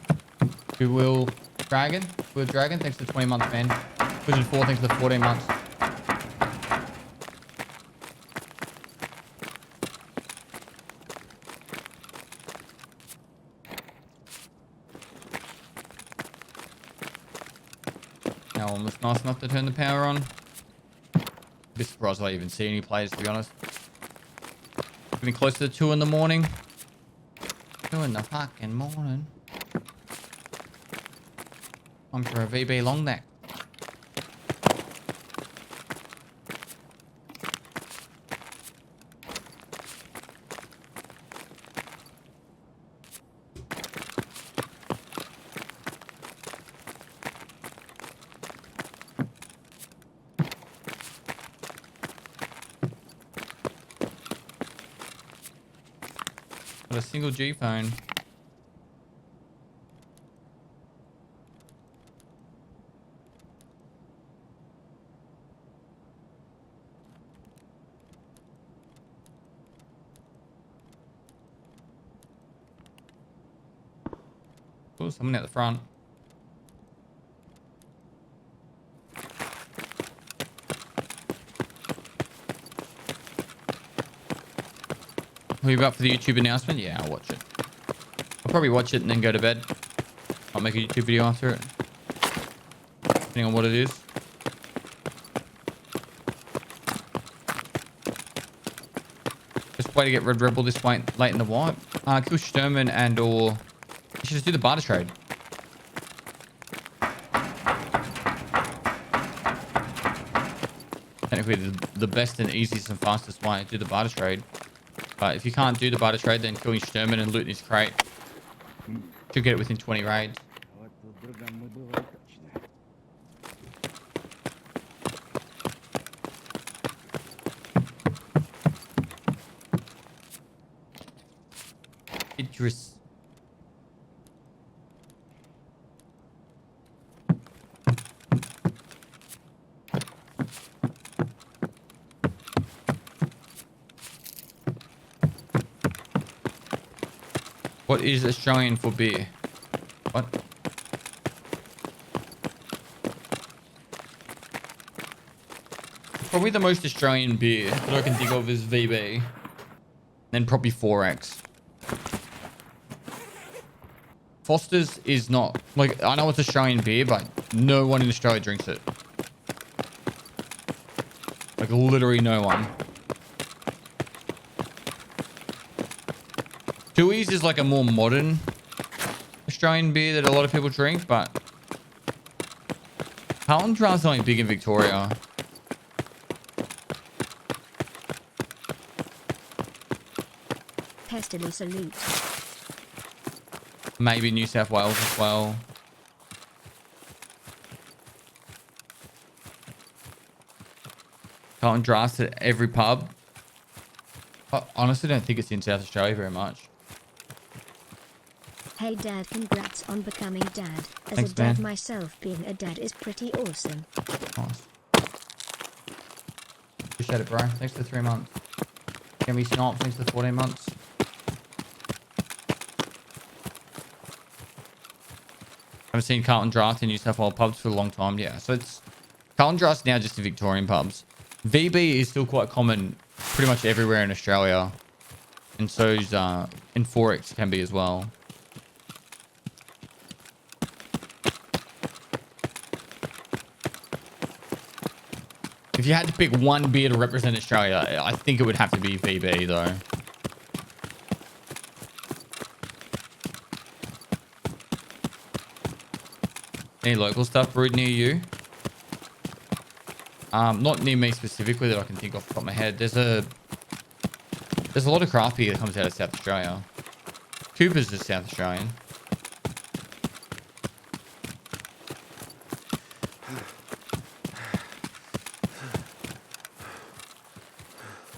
Will Dragon, thanks for the 20 months, man. Wizard 4, thanks for the 14 months. Now one was nice enough to turn the power on. A bit surprised I even see any players, to be honest. Getting close to 2 in the morning. 2 in the fucking morning. I'm for a VB long neck. Got a single G phone. Oh, someone at the front. Are you up for the YouTube announcement? Yeah, I'll watch it. I'll probably watch it and then go to bed. I'll make a YouTube video after it. Depending on what it is. Best way to get Red Rebel this late in the wipe. Kill Sturman and or... You should just do the barter trade. Technically the best and easiest and fastest way to do the barter trade. But if you can't do the barter trade, then killing Sturman and looting his crate. Should get it within 20 raids. Idris. What is Australian for beer? What? Probably the most Australian beer that I can think of is VB. Then probably 4X. Foster's is not... Like, I know it's Australian beer, but no one in Australia drinks it. Like, literally no one. Tooheys is like a more modern Australian beer that a lot of people drink, but Carlton Draft's only big in Victoria. Pestily salute. Maybe New South Wales as well. Carlton Draft's at every pub. I honestly don't think it's in South Australia very much. Hey dad, congrats on becoming dad. As Thanks, a dad man. myself, being a dad is pretty awesome. Nice. Appreciate it, bro. Thanks for the 3 months. Can we snap? Thanks for the 14 months. Haven't seen Carlton Draft in New South Wales pubs for a long time. Yeah, so it's Carlton Draft's now just in Victorian pubs. VB is still quite common pretty much everywhere in Australia, and so's in Forex can be as well. If you had to pick one beer to represent Australia, I think it would have to be VB though. Any local stuff brewed near you? Not near me specifically that I can think off the top of my head. There's a lot of craft beer that comes out of South Australia. Cooper's is South Australian.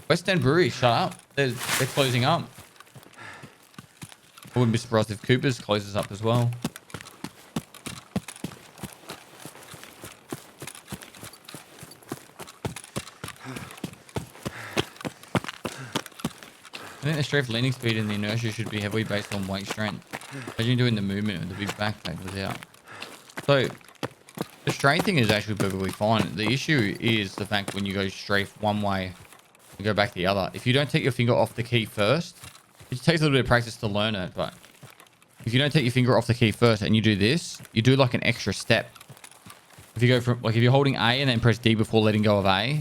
West End Brewery, shut up. They're closing up. I wouldn't be surprised if Cooper's closes up as well. I think the strafe leaning speed and the inertia should be heavily based on weight strength. Imagine doing the movement with the big backpack without. So the strafe thing is actually perfectly fine. The issue is the fact when you go strafe one way, you go back the other. If you don't take your finger off the key first, it takes a little bit of practice to learn it, but if you don't take your finger off the key first and you do this, you do like an extra step. If you go from, like if you're holding A and then press D before letting go of A,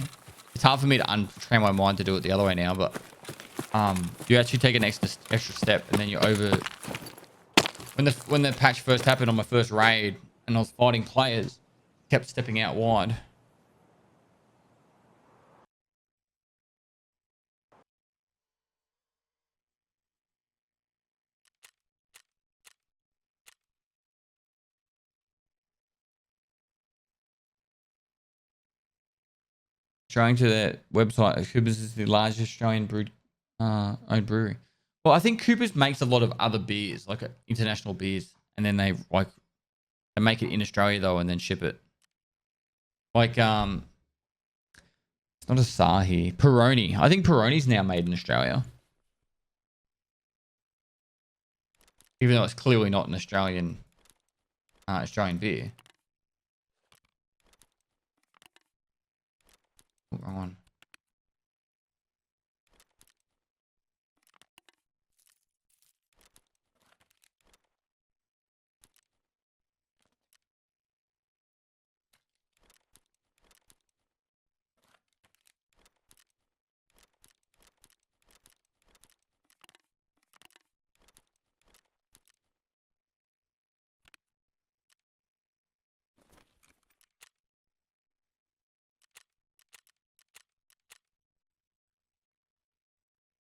it's hard for me to untrain my mind to do it the other way now, but you actually take an extra step and then you're over. When the patch first happened on my first raid and I was fighting players, kept stepping out wide. Trying to their website, Cooper's is the largest Australian owned brewery. Well, I think Cooper's makes a lot of other beers, like international beers, and then they make it in Australia though, and then ship it. Like it's not Asahi, Peroni. I think Peroni's now made in Australia, even though it's clearly not an Australian beer. Wrong one.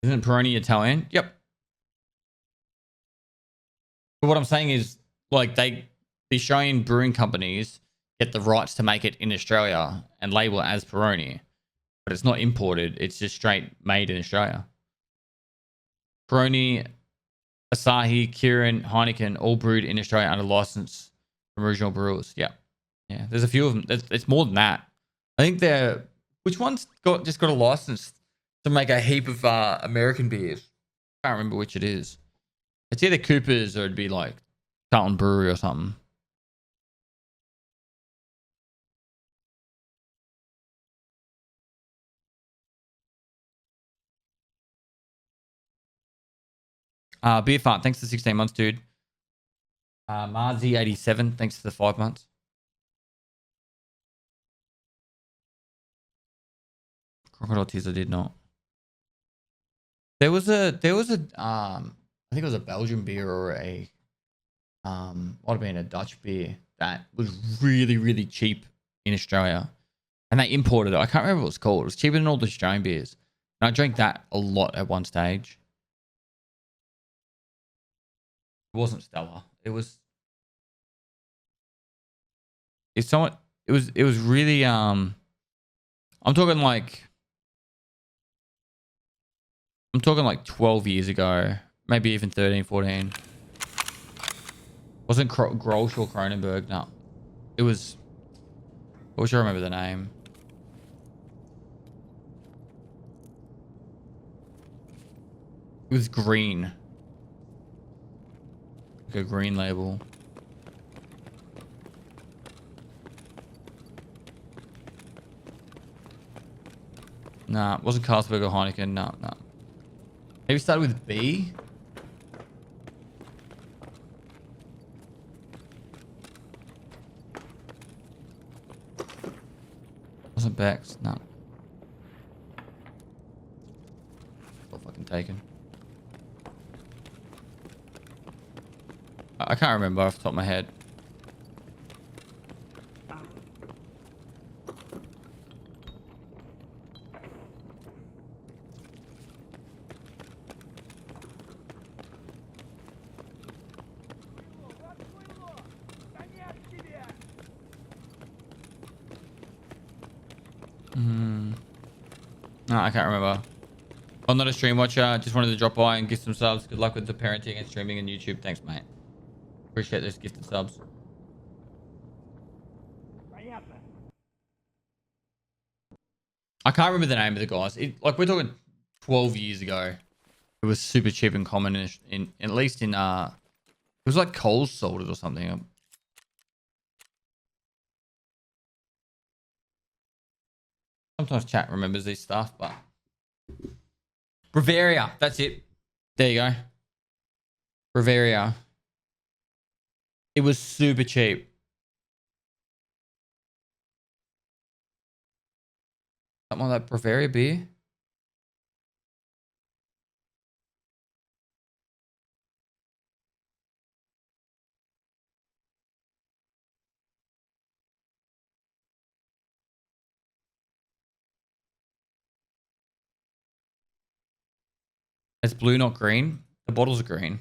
Isn't Peroni Italian? Yep. But what I'm saying is, like, the Australian brewing companies get the rights to make it in Australia and label it as Peroni, but it's not imported. It's just straight made in Australia. Peroni, Asahi, Kirin, Heineken, all brewed in Australia under license from original brewers. Yeah. Yeah. There's a few of them. It's more than that. I think which one's just got a license to make a heap of American beers? I can't remember which it is. It's either Cooper's or it'd be like Carlton Brewery or something. Beer Fart, thanks for 16 months, dude. Marzi87, thanks for the 5 months. Crocodile Tears, I did not. There was a I think it was a Belgian beer or a might have been a Dutch beer that was really, really cheap in Australia, and they imported it. I can't remember what it's called. It was cheaper than all the Australian beers, and I drank that a lot at one stage. It wasn't Stella. It's somewhat. It was really I'm talking like 12 years ago, maybe even 13, 14. Wasn't Grolsch or Kronenberg? No, it was. I wish I remember the name. It was green, like a green label. Nah, it wasn't Carlsberg or Heineken. No. Maybe it started with B. Wasn't Beck's. No. Got fucking taken. I can't remember off the top of my head. No, I can't remember. I'm not a stream watcher. Just wanted to drop by and give some subs. Good luck with the parenting and streaming and YouTube. Thanks, mate. Appreciate those gifted subs. I can't remember the name of the guys. Like, we're talking 12 years ago. It was super cheap and common in at least in it was like Coles sold it or something. Sometimes chat remembers these stuff, but Bavaria, that's it. There you go. Bavaria. It was super cheap. Something like that Bavaria beer. It's blue, not green. The bottles are green.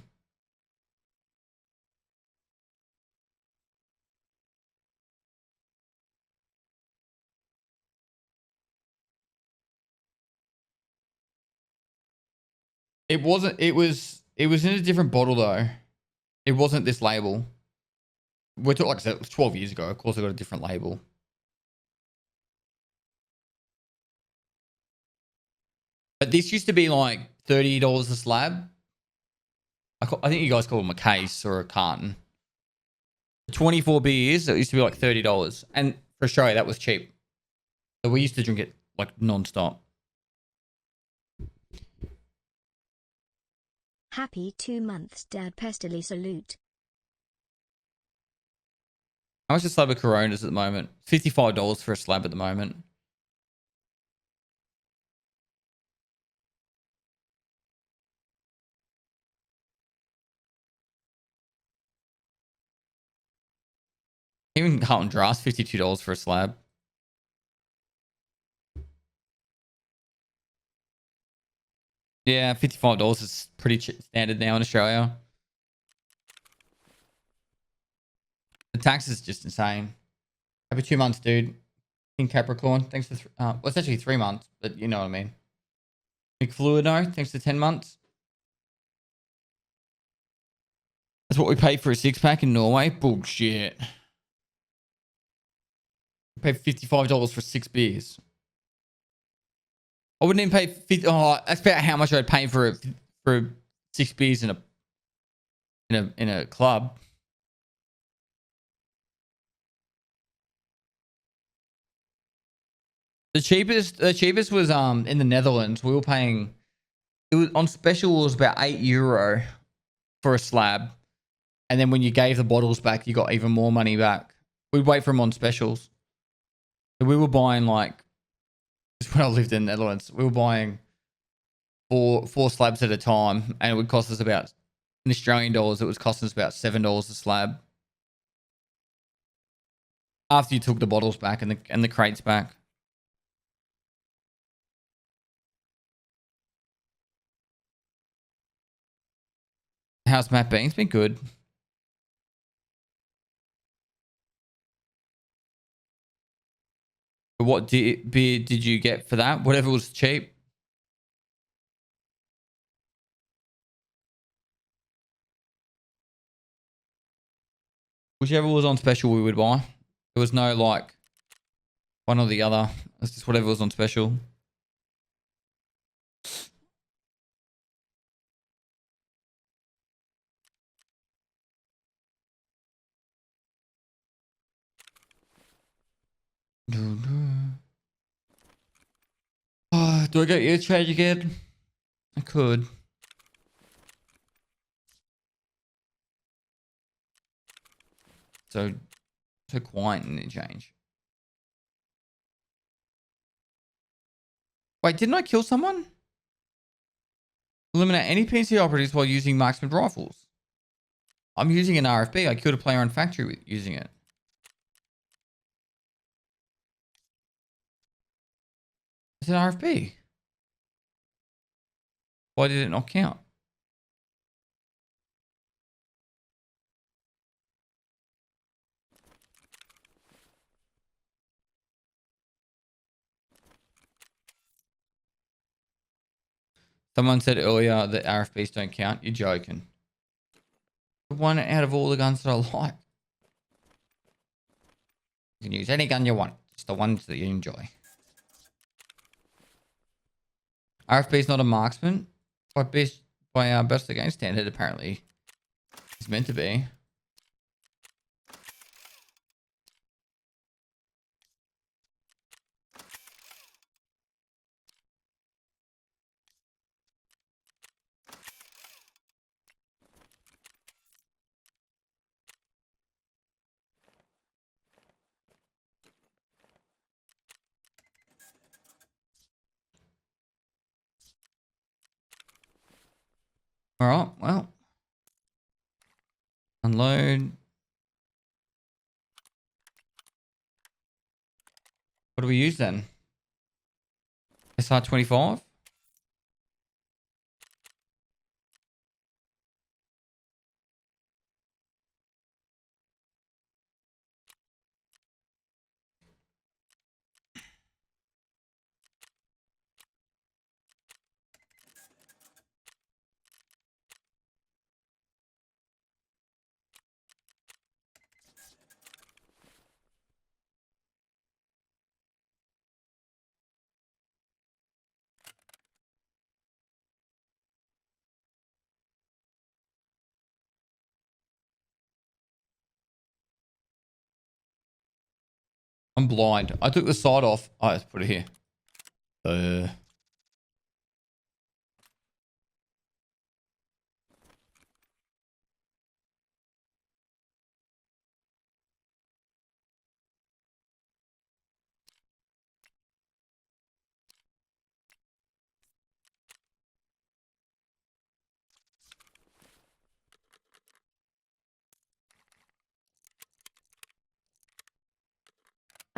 It wasn't. It was in a different bottle though. It wasn't this label. We're talking, like I said, it was 12 years ago. Of course, I got a different label. But this used to be like $30 a slab. I think you guys call them a case or a carton. 24 beers, it used to be like $30. And for Australia, that was cheap. So we used to drink it like non-stop. Happy 2 months, Dad. Pestily salute. How much is a slab of Coronas at the moment? $55 for a slab at the moment. Even Carlton Draft, $52 for a slab. Yeah, $55 is pretty standard now in Australia. The tax is just insane. Happy 2 months, dude. In Capricorn, thanks for well, it's actually 3 months, but you know what I mean. McFluido, thanks for 10 months. That's what we pay for a 6-pack in Norway. Bullshit. We pay $55 for 6 beers. I wouldn't even pay 50. Oh, that's about how much I'd pay for 6 beers in a club. The cheapest was in the Netherlands. We were paying, it was on special, it was about €8 for a slab. And then when you gave the bottles back, you got even more money back. We'd wait for them on specials. So we were buying like, when I lived in the Netherlands, we were buying four slabs at a time, and it would cost us about, in Australian dollars, it was costing us about $7 a slab. After you took the bottles back and the crates back. How's Matt been? It's been good. What beer did you get for that? Whatever was cheap. Whichever was on special, we would buy. There was no like one or the other. It's just whatever was on special. Oh, do I get your trade again? I could. So quiet in change. Wait, didn't I kill someone? Eliminate any PC operatives while using marksman rifles. I'm using an RFB. I killed a player on factory with using it. It's an RFB. Why did it not count? Someone said earlier that RFBs don't count. You're joking. The one out of all the guns that I like. You can use any gun you want. Just the ones that you enjoy. RFB is not a marksman. By best of the game standard, apparently. It's meant to be. All right, well. Unload. What do we use then? SR25? I'm blind. I took the side off. Oh, let's put it here.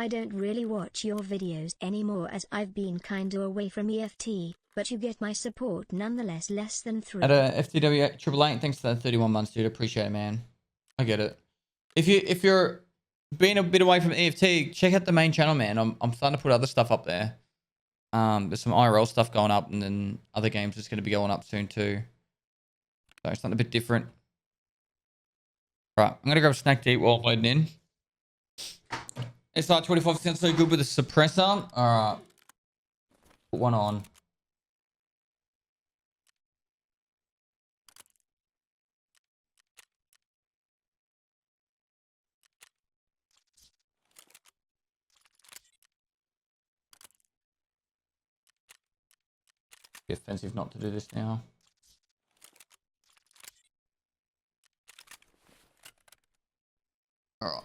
I don't really watch your videos anymore as I've been kinda away from EFT, but you get my support nonetheless. Less than 3. At a FTW 888, thanks for that 31 months, dude. Appreciate it, man. I get it. If you're being a bit away from EFT, check out the main channel, man. I'm starting to put other stuff up there. There's some IRL stuff going up, and then other games is going to be going up soon too. So something a bit different. Right, I'm gonna grab a snack to eat while loading in. It's not 25% so good with a suppressor. Alright. Put one on. Be offensive not to do this now. Alright.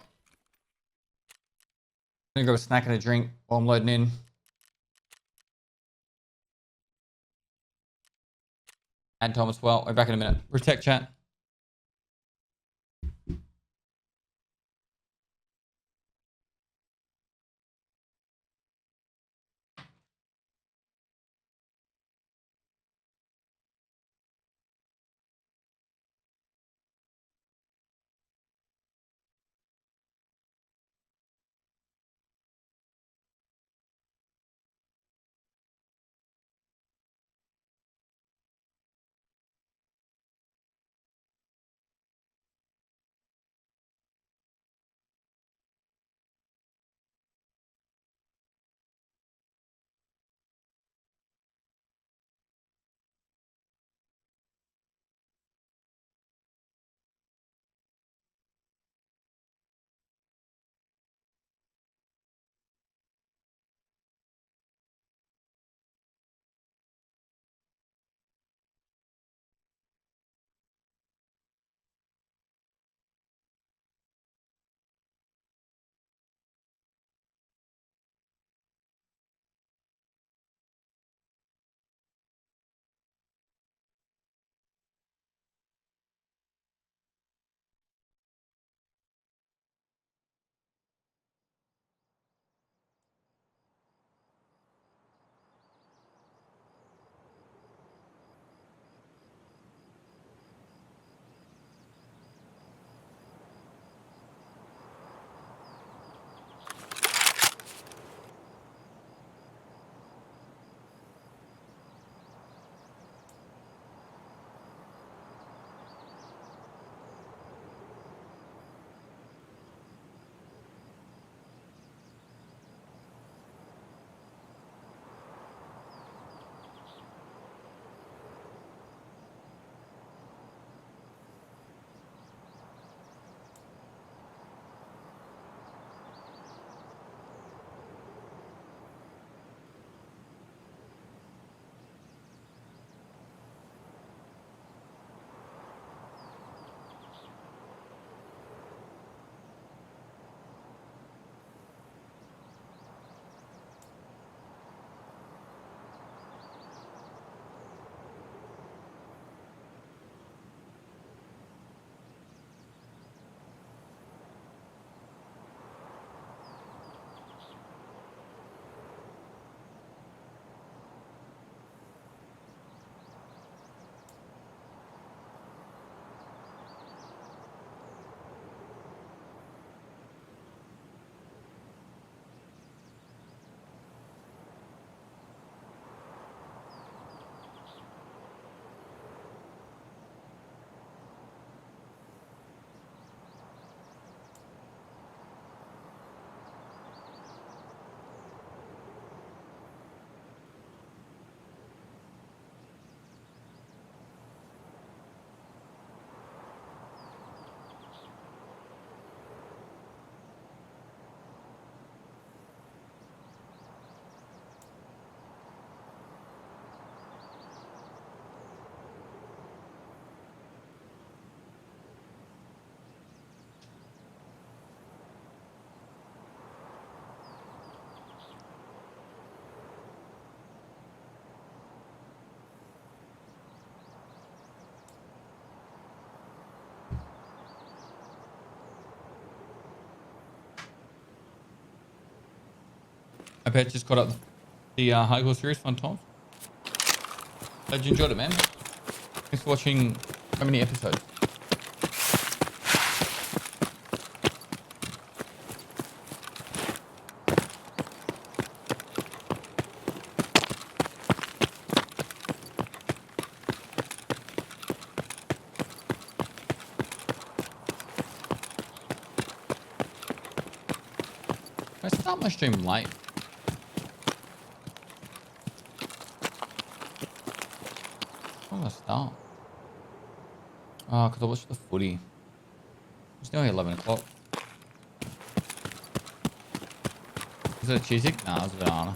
I'm gonna grab a snack and a drink while I'm loading in. Add Tom as well. We're back in a minute. Protect chat. I bet just caught up the hardcore series. Fun times. Glad you enjoyed it, man. Thanks for watching so many episodes. I start my stream late. I'm gonna start. Oh, because I watched the footy. It's nearly 11 o'clock. Is it a cheesy? Nah, it's a banana.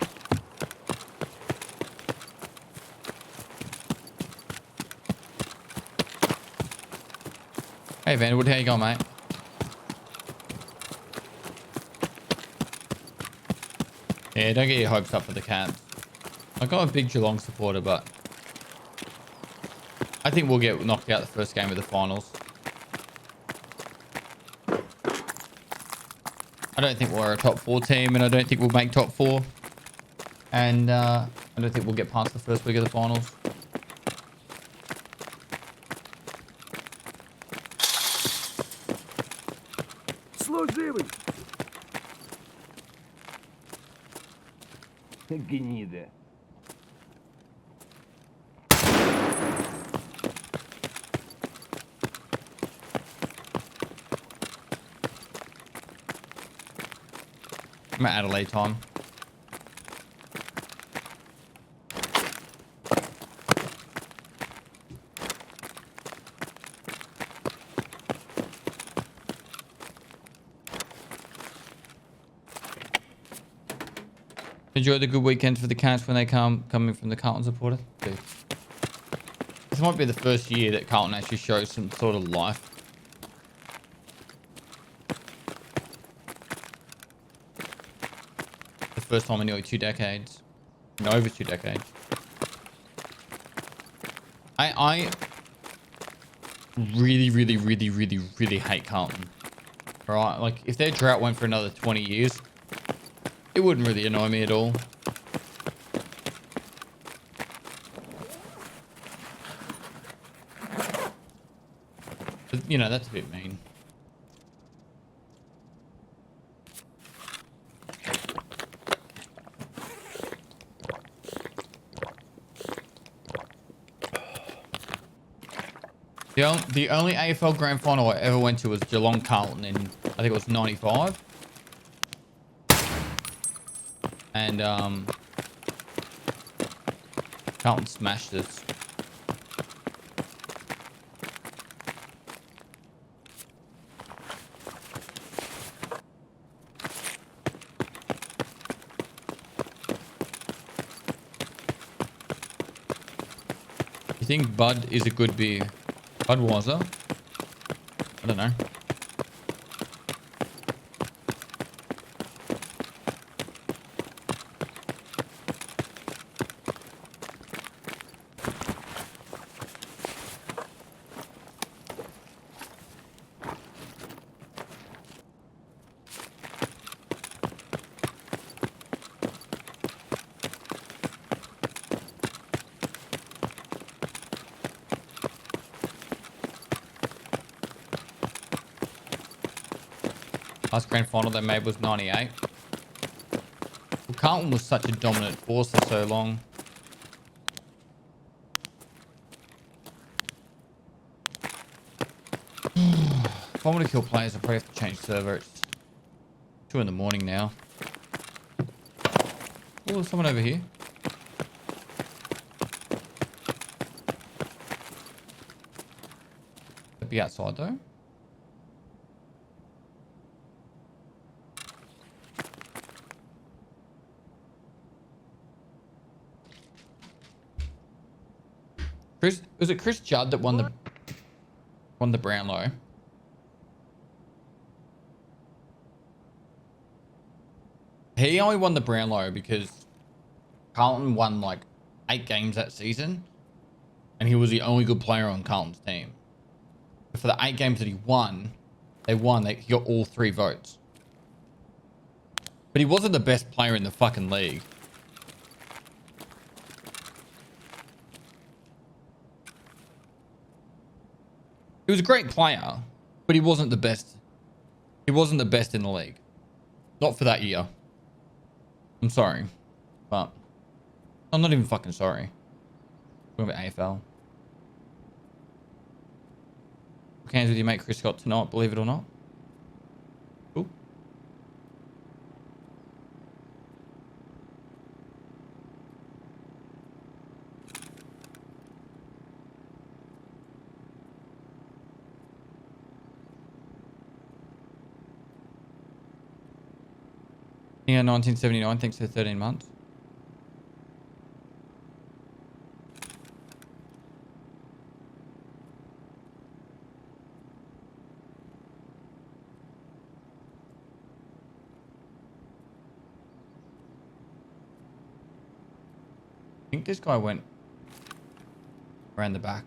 Hey Vanderwood, how you going, mate? Yeah, don't get your hopes up for the Cats. I've got a big Geelong supporter, but I think we'll get knocked out the first game of the finals. I don't think we're a top 4 team, and I don't think we'll make top 4. And I don't think we'll get past the first week of the finals. Служивый! Гнида. I'm at Adelaide time. Enjoy the good weekends for the Cats when they coming from the Carlton supporter. Dude. This might be the first year that Carlton actually shows some sort of life. The first time in nearly 2 decades. No, over 2 decades. I really hate Carlton. Right? Like, if their drought went for another 20 years, it wouldn't really annoy me at all. But, you know, that's a bit mean. The only AFL Grand Final I ever went to was Geelong Carlton in, I think it was 95. And Carlton smashed us. You think Bud is a good beer? Budweiser? I don't know. Last grand final they made was 98. Well, Carlton was such a dominant force for so long. If I want to kill players, I probably have to change server. It's 2 in the morning now. Oh, there's someone over here. They'd be outside though. Was it Chris Judd that won the Brownlow? He only won the Brownlow because Carlton won like 8 games that season, and he was the only good player on Carlton's team. But for the 8 games that he won, he got all 3 votes. But he wasn't the best player in the fucking league. He was a great player, but he wasn't the best. He wasn't the best in the league. Not for that year. I'm sorry. But I'm not even fucking sorry. Talking about AFL. Cans with your mate Chris Scott tonight, believe it or not. Cool. Yeah, 1979, thanks for 13 months. I think this guy went around the back.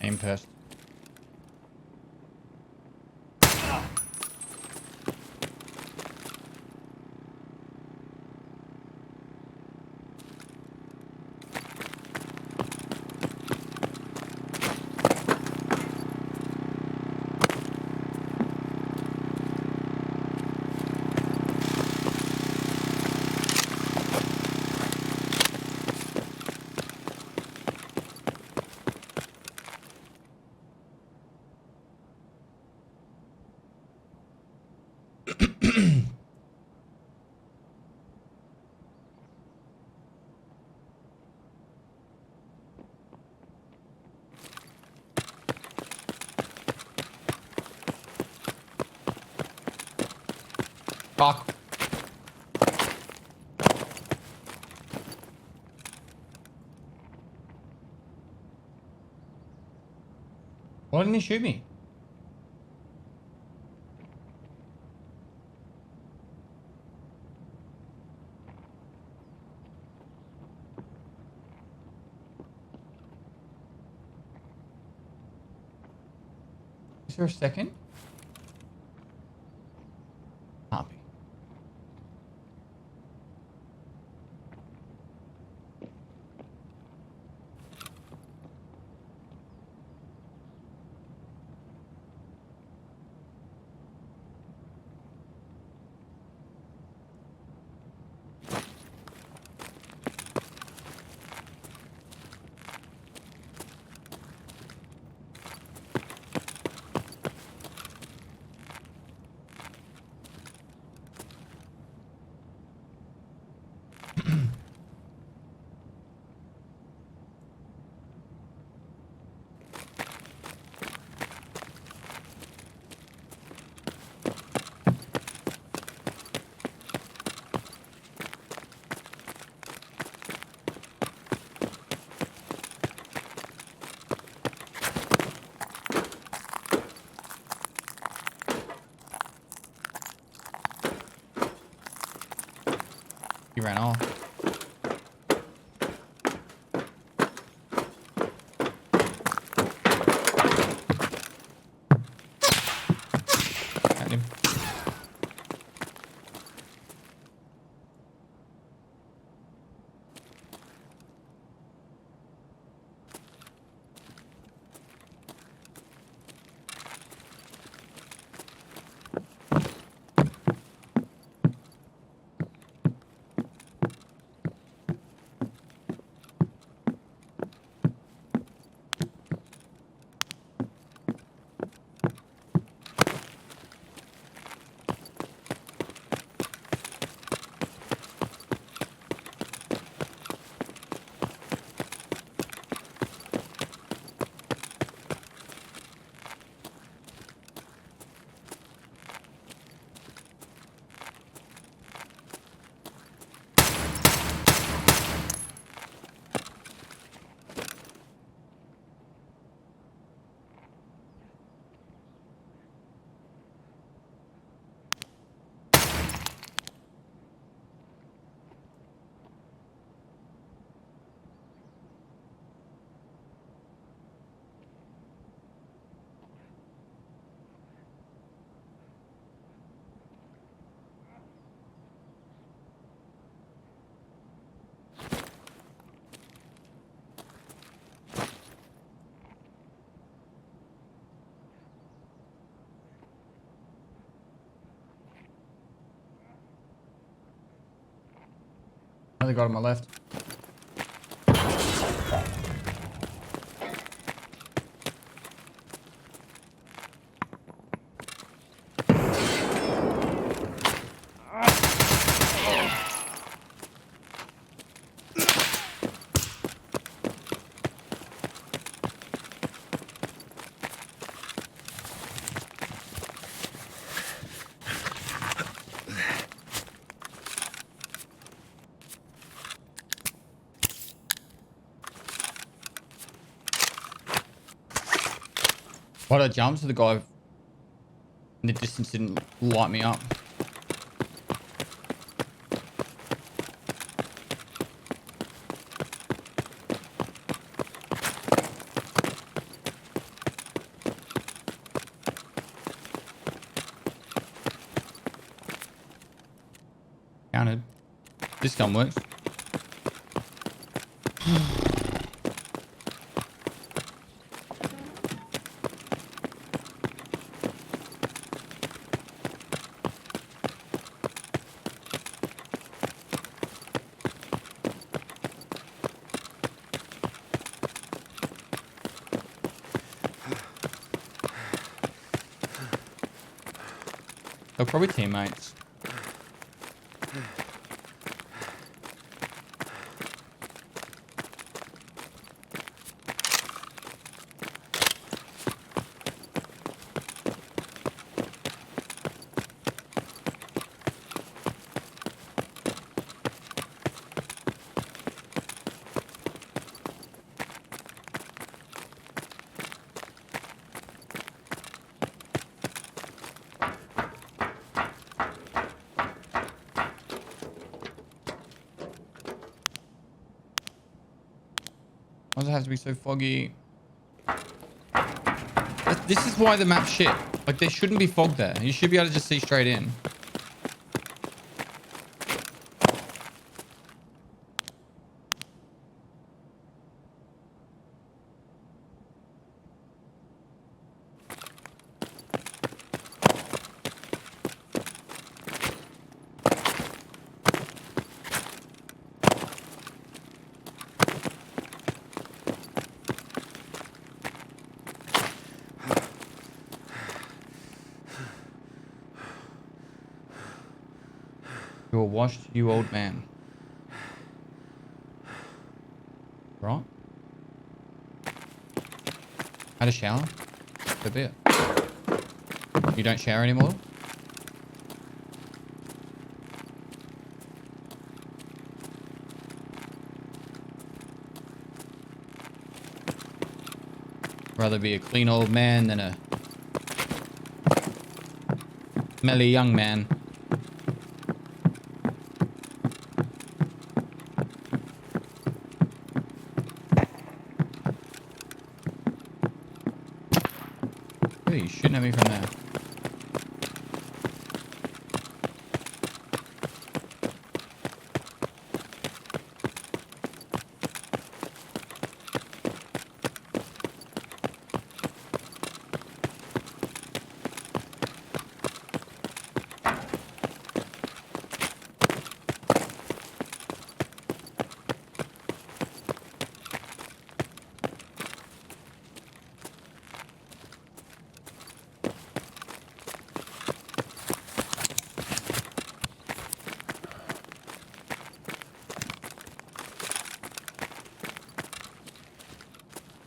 Aim test. Fuck. Why didn't he shoot me? Is there a second? Copy. He ran off. Got him. Another guy on my left. Why did I jump to the guy in the distance didn't light me up? Counted. This gun works. They're probably teammates. Why does it have to be so foggy? This is why the map's shit. Like, there shouldn't be fog there. You should be able to just see straight in. You're washed, you old man. Right? Had a shower? So be it. You don't shower anymore? Rather be a clean old man than a smelly young man. He's shooting at me from there.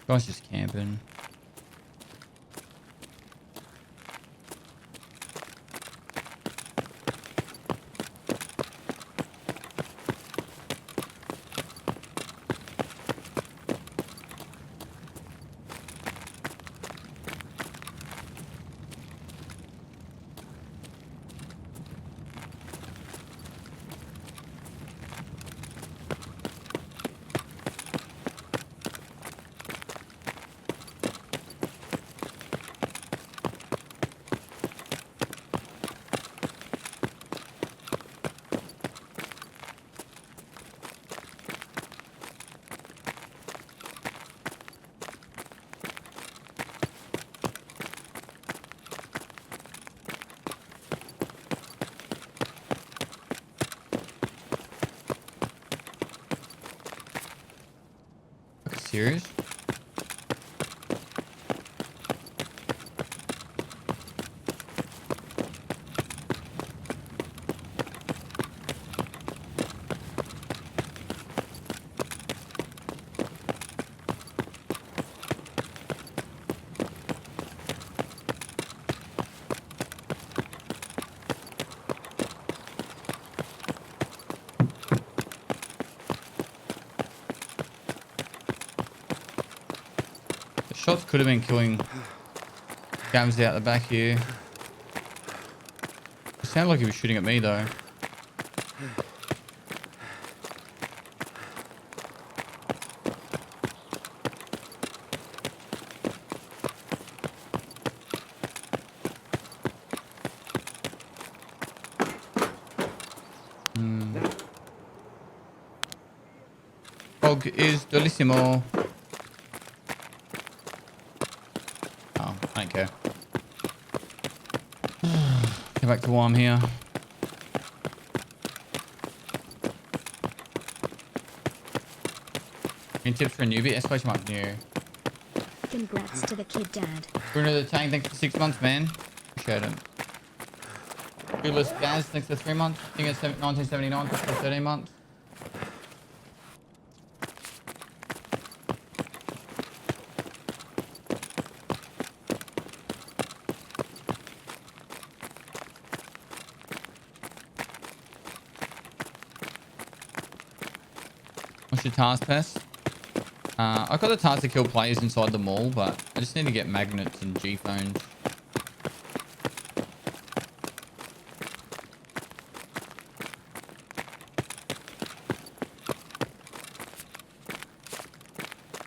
Guy's just camping. serious? Shots could have been killing Gams out the back here. It sounded like he was shooting at me though. Fog is delissimo. Oh, I don't care. Go back to why I'm here. Any tips for a newbie? Exclamation mark new. Congrats to the kid, Dad. Bruno the Tank, thanks for 6 months, man. Appreciate it. Goodless Gaz, thanks for 3 months. I think it's 1979, thanks for 13 months. What's your task, Pest? I've got the task to kill players inside the mall, but I just need to get magnets and G-phones.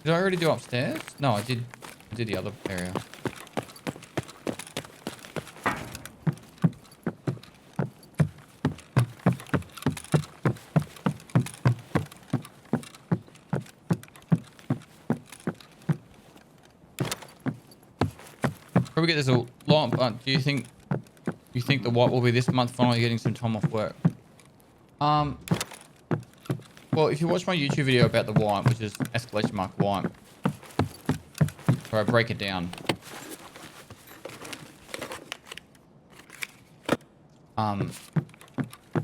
Did I already do upstairs? No, I did the other area. Probably get this a lot, but do you think the white will be this month finally getting some time off work? Well, if you watch my YouTube video about the white, which is exclamation mark white, where I break it down.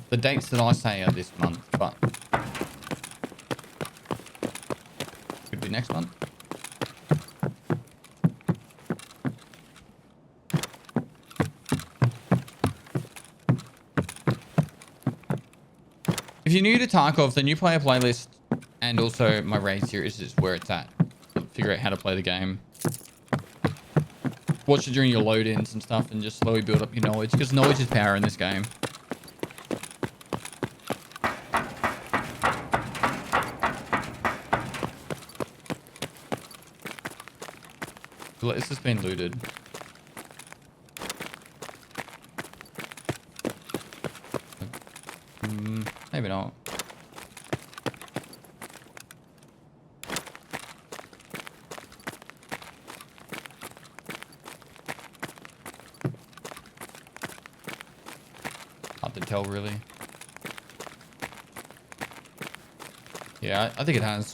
The dates that I say are this month, but could be next month. If you're new to Tarkov, the new player playlist and also my raid series is where it's at. Figure out how to play the game. Watch it during your load-ins and stuff and just slowly build up your knowledge, because knowledge is power in this game. This has been looted. Maybe not. Hard to tell, really. Yeah, I think it has.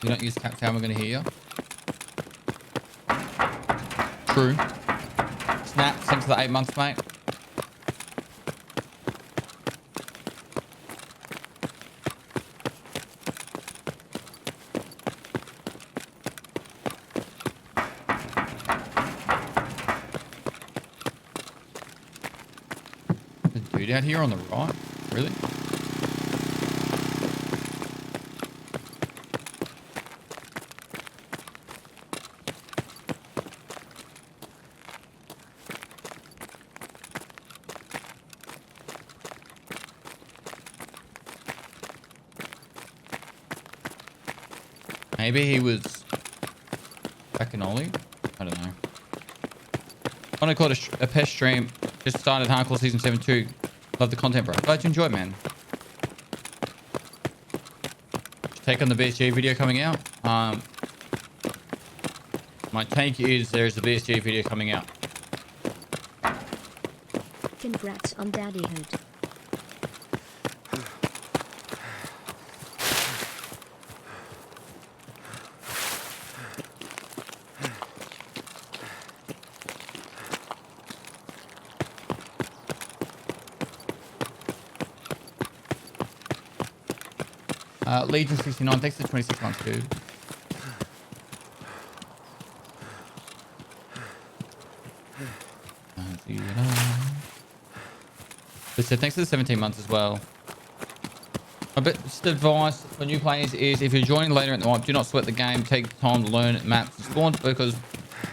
You don't use Cap's how we're going to hear you. True. Snap, thanks for the 8 months, mate. There's a dude out here on the right? Really? Maybe he was back in Ollie? I don't know. I want to call it a pest stream. Just started Hardcore Season 7 too. Love the content, bro. Glad you enjoy it, man. Take on the BSG video coming out. My take is there's a BSG video coming out. Congrats on daddyhood. Legion 69, thanks for 26 months, dude. But so thanks for the 17 months as well. A bit just advice for new players is if you're joining later in the wipe, do not sweat the game. Take time to learn maps and spawns because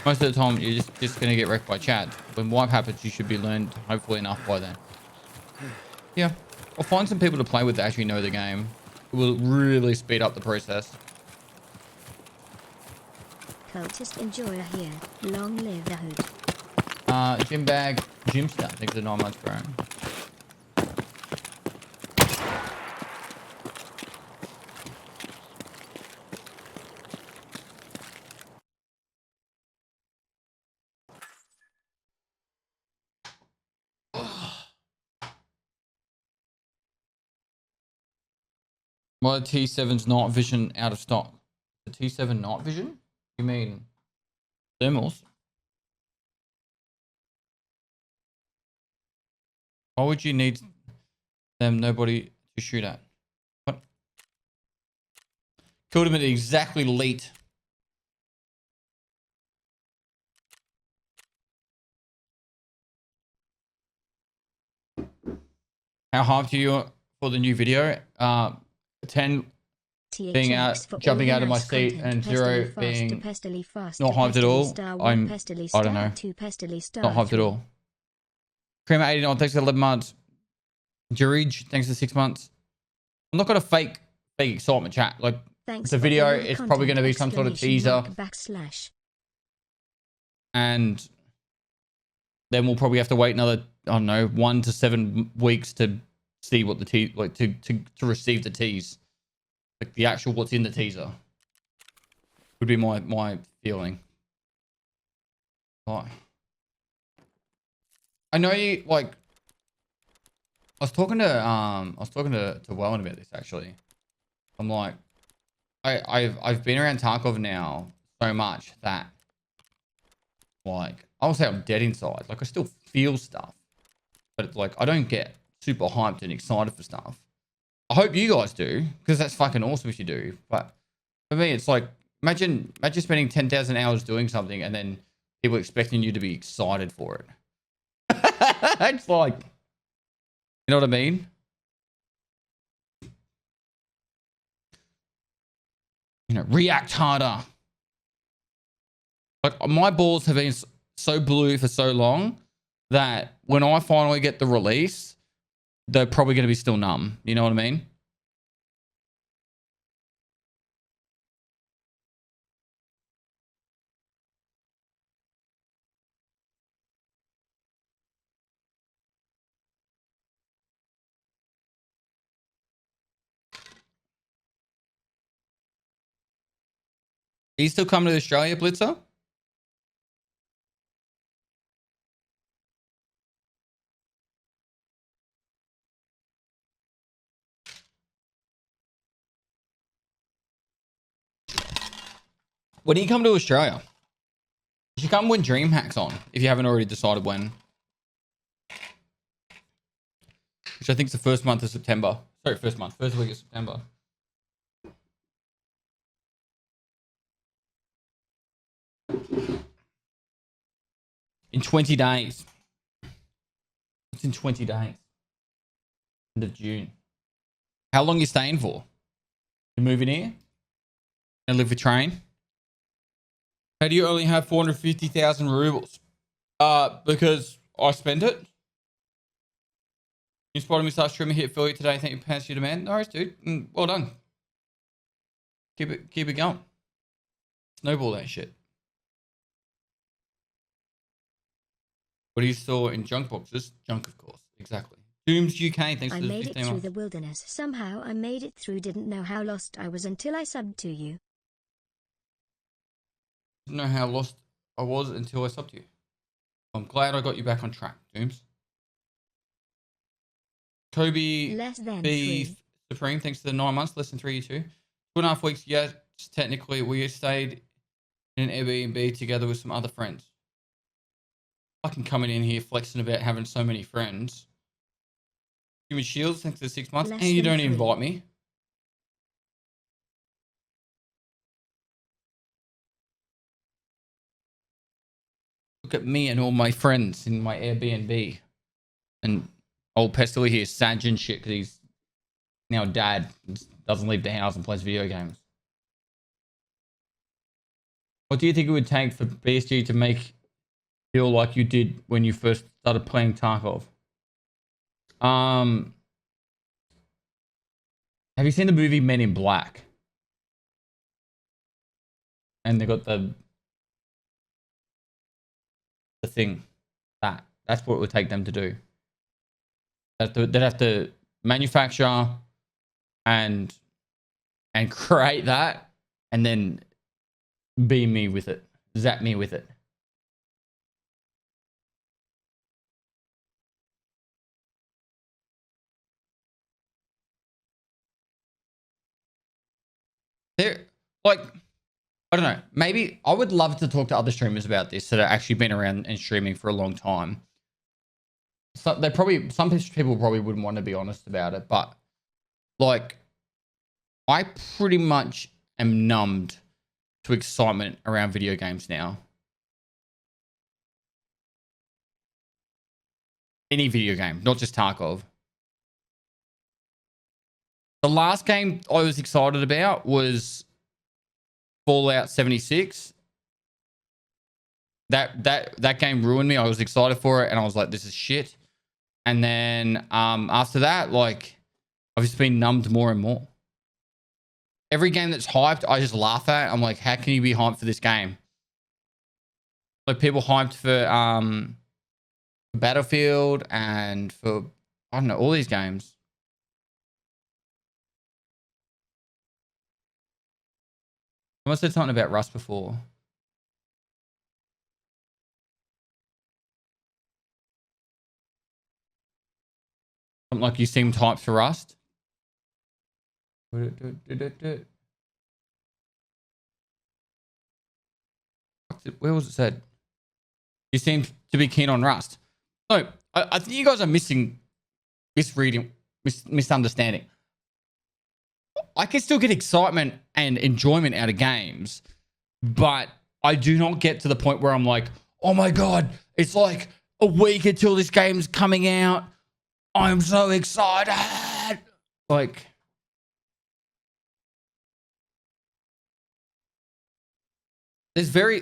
most of the time you're just going to get wrecked by Chad. When wipe happens, you should be learned hopefully enough by then. Yeah, or find some people to play with that actually know the game. It will really speed up the process. Cultist enjoyer here. Long live the hood. Gym bag, Gymstar. Thanks for 9 months, bro. Why the T7's night vision out of stock? The T7 night vision? You mean thermals? Why would you need them? Nobody to shoot at. What? Killed him at exactly late. How hyped are you for the new video? 10 being out, jumping out of my seat, and 0 being not hyped at all. I don't know. Not hyped at all. Cream 89, thanks for 11 months. Jurij, thanks for 6 months. I'm not gonna fake excitement, chat. Like it's a video, it's probably gonna be some sort of teaser. And then we'll probably have to wait another, I don't know, 1 to 7 weeks to see what the to receive the tease. Like the actual what's in the teaser. Would be my feeling. Right. I know you like I was talking to Wellen about this actually. I'm like I've been around Tarkov now so much that like I won't say I'm dead inside. Like I still feel stuff. But it's like I don't get super hyped and excited for stuff. I hope you guys do, because that's fucking awesome if you do. But for me, it's like imagine spending 10,000 hours doing something and then people expecting you to be excited for it. It's like, you know what I mean? You know, react harder. Like my balls have been so blue for so long that when I finally get the release, they're probably going to be still numb. You know what I mean? Are you still coming to Australia, Blitzer? When do you come to Australia? You should come when DreamHack's on, if you haven't already decided when. Which I think is the first month of September. Sorry, first week of September. In 20 days. It's in 20 days. End of June. How long are you staying for? You moving here? And live with train? How do you only have 450,000 rubles? Because I spent it. You spotted me start streaming hit affiliate today. Thank you, pants you demand. No worries, dude. Well done. Keep it going. Snowball that shit. What do you store in junk boxes? Junk, of course. Exactly. Dooms UK. Thanks for the 15 months. I made it through the wilderness. Somehow I made it through. Didn't know how lost I was until I subbed to you. Didn't know how lost I was until I stopped you. I'm glad I got you back on track, Dooms. Kobe Less than B 3. Supreme, thanks to the 9 months, less than 3 2. 2.5 weeks, yes, technically. We stayed in an Airbnb together with some other friends. Fucking coming in here flexing about having so many friends. Human Shields, thanks to the 6 months. Less And you than don't 3. invite me. Look at me and all my friends in my Airbnb. And old Pestle here, sad and shit, because he's now dad, doesn't leave the house and plays video games. What do you think it would take for BSG to make feel like you did when you first started playing Tarkov? Have you seen the movie Men in Black? And they got the thing. That's what it would take them to do. They'd have to manufacture and create that, and then beam me with it, zap me with it. They're like, I don't know. Maybe I would love to talk to other streamers about this that have actually been around and streaming for a long time. So they probably, some people probably wouldn't want to be honest about it, but like, I pretty much am numbed to excitement around video games now. Any video game, not just Tarkov. The last game I was excited about was Fallout 76. That game ruined me. I was excited for it and I was like, this is shit. And then after that, like, I've just been numbed more and more. Every game that's hyped, I just laugh at. I'm like, how can you be hyped for this game? Like, people hyped for Battlefield and for, I don't know, all these games. Someone said something about Rust before. Something like you seemed hyped for Rust. Where was it said? You seem to be keen on Rust. No, I think you guys are misunderstanding. I can still get excitement and enjoyment out of games, but I do not get to the point where I'm like, oh my God, it's like a week until this game's coming out. I'm so excited. Like, there's very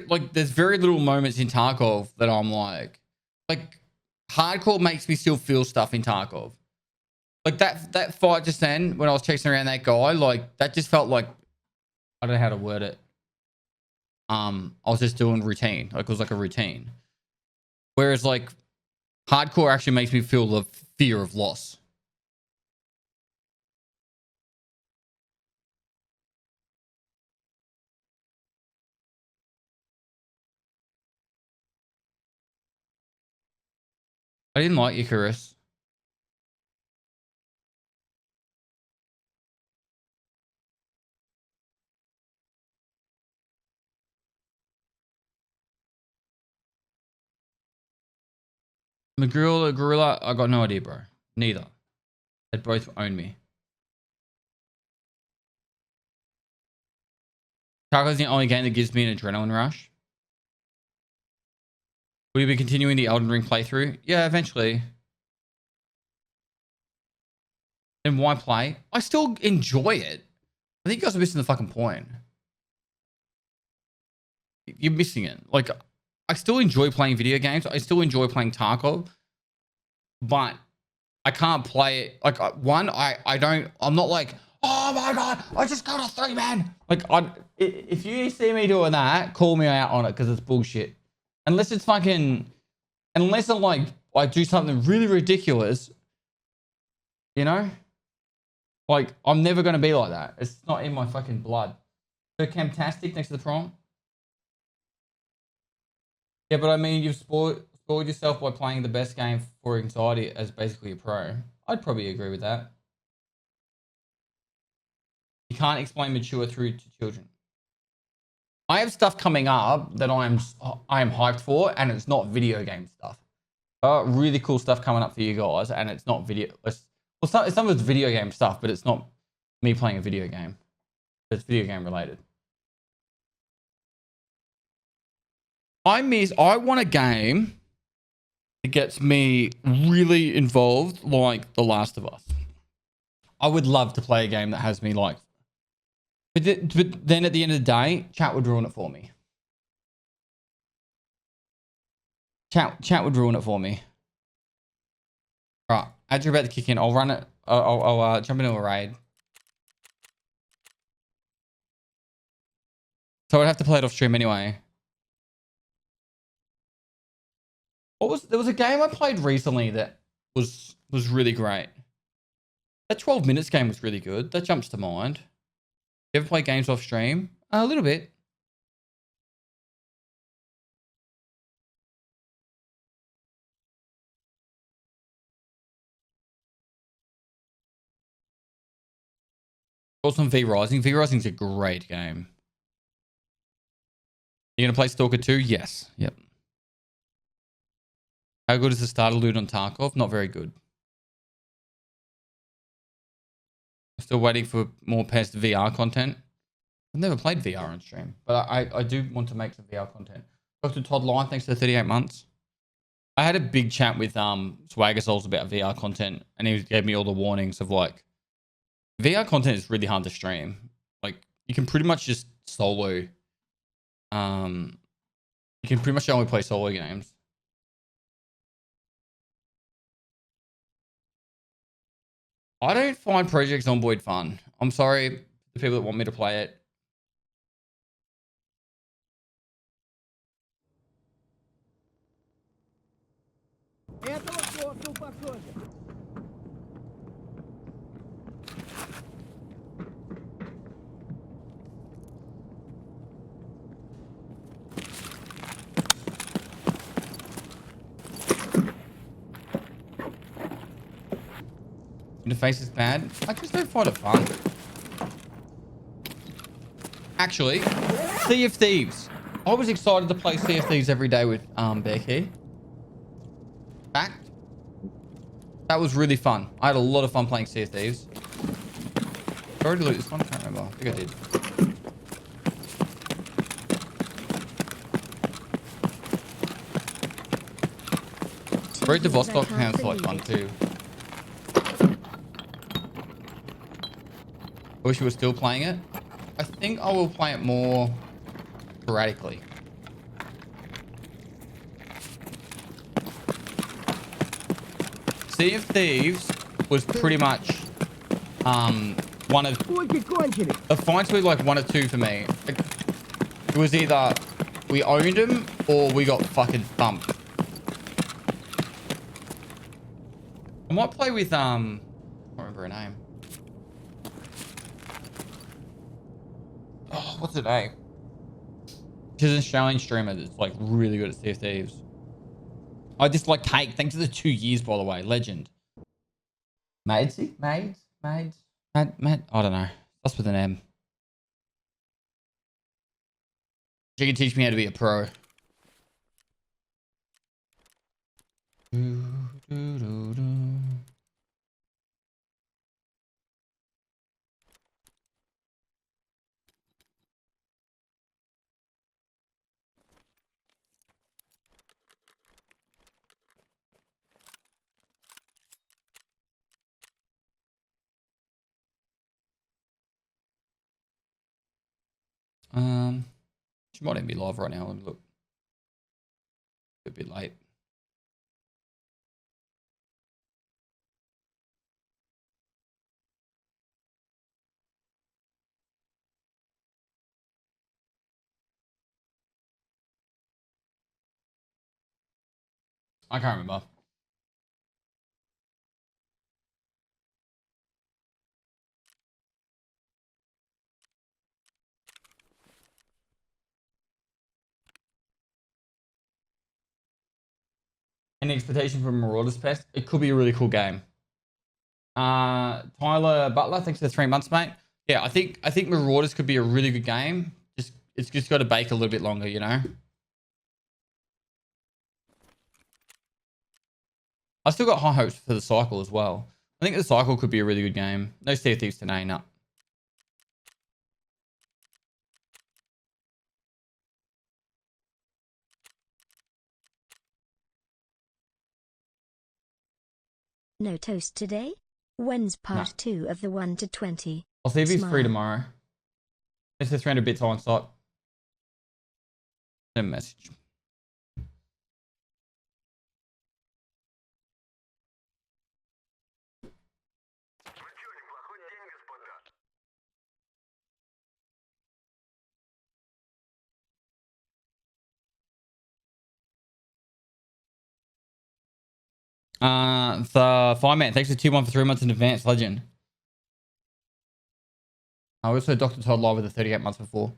little moments in Tarkov that I'm like hardcore makes me still feel stuff in Tarkov. Like that fight just then when I was chasing around that guy, like that just felt like, I don't know how to word it. I was just doing routine. Like it was like a routine. Whereas like hardcore actually makes me feel the fear of loss. I didn't like Icarus. Gorilla, I got no idea, bro. Neither. They both own me. Tarkov's the only game that gives me an adrenaline rush. Will you be continuing the Elden Ring playthrough? Yeah, eventually. Then why play? I still enjoy it. I think you guys are missing the fucking point. You're missing it. Like, I still enjoy playing video games. I still enjoy playing Tarkov. But I can't play it. Like, I'm not like, oh my God, I just got a 3-man. Like, if you see me doing that, call me out on it because it's bullshit. Unless it's fucking, unless I'm like, I do something really ridiculous, you know? Like, I'm never going to be like that. It's not in my fucking blood. So, Camtastic, next to the prompt. Yeah, but I mean, you've spoiled yourself by playing the best game for anxiety as basically a pro. I'd probably agree with that. You can't explain mature through to children. I have stuff coming up that I am hyped for, and it's not video game stuff. Really cool stuff coming up for you guys, and it's not video. Some of it's video game stuff, but it's not me playing a video game. It's video game related. I want a game that gets me really involved, like The Last of Us. I would love to play a game that has me like. But then at the end of the day, chat would ruin it for me. Chat would ruin it for me. All right, as you're about to kick in, I'll run it. I'll jump into a raid. So I'd have to play it off stream anyway. There was a game I played recently that was really great. That 12 minutes game was really good. That jumps to mind. You ever play games off stream? A little bit. Also on V Rising. V Rising's a great game. You gonna play Stalker 2? Yes. Yep. How good is the starter loot on Tarkov? Not very good. I'm still waiting for more past VR content. I've never played VR on stream, but I do want to make some VR content. Dr. Todd Line, thanks for 38 months. I had a big chat with Swagger Souls about VR content, and he gave me all the warnings of like, VR content is really hard to stream. Like, you can pretty much just solo. You can pretty much only play solo games. I don't find Project Zomboid fun. I'm sorry, the people that want me to play it. Interface is bad. I just don't find it fun. Actually, Sea of Thieves. I was excited to play Sea of Thieves every day with Bearkey. Fact. That was really fun. I had a lot of fun playing Sea of Thieves. Did I already loot this one? I can't remember. I think I did. Road to Vostok sounds like fun too. I wish we were still playing it. I think I will play it more sporadically. Sea of Thieves was pretty much one of the fights were like one or two for me. It was either we owned him or we got fucking thumped. I might play with I can't remember her name. Oh, what's her name? She's an Australian streamer that's like really good at Sea of Thieves. I just like Cake. Thanks for the 2 years, by the way. Legend. Maidsy? Maids? I don't know. That's with an M. She can teach me how to be a pro. She might even be live right now. Let me look. A bit late. I can't remember. Any expectation from Marauders Pest? It could be a really cool game. Tyler Butler, thanks for the 3 months, mate. Yeah, I think Marauders could be a really good game. It's just got to bake a little bit longer, you know. I still got high hopes for the cycle as well. I think the cycle could be a really good game. No Sea of Thieves today, no. No toast today? When's part 2 of the 1 to 20? I'll see if he's free Smile. tomorrow. It's the 300 bits on site. Send a message. The Fireman, thanks for 2-1 for 3 months in advance, legend. I also Dr. Todd live with the 38 months before.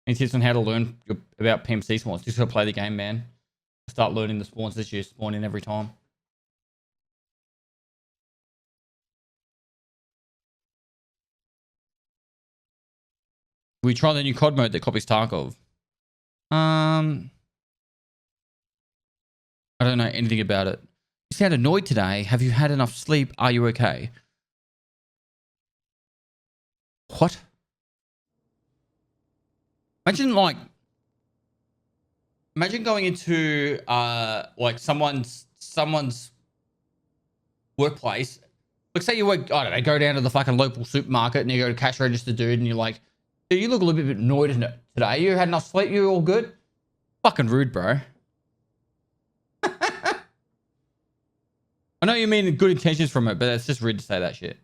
Any tips on how to learn about PMC spawns? Just gotta play the game, man. Start learning the spawns this year, spawn in every time. We try the new COD mode that copies Tarkov. I don't know anything about it. You sound annoyed today. Have you had enough sleep? Are you okay? What? Imagine going into like someone's workplace. Like say you work, I don't know, go down to the fucking local supermarket and you go to cash register dude and you're like, dude, you look a little bit annoyed today. You had enough sleep? You all good? Fucking rude, bro. I know you mean good intentions from it, but it's just rude to say that shit.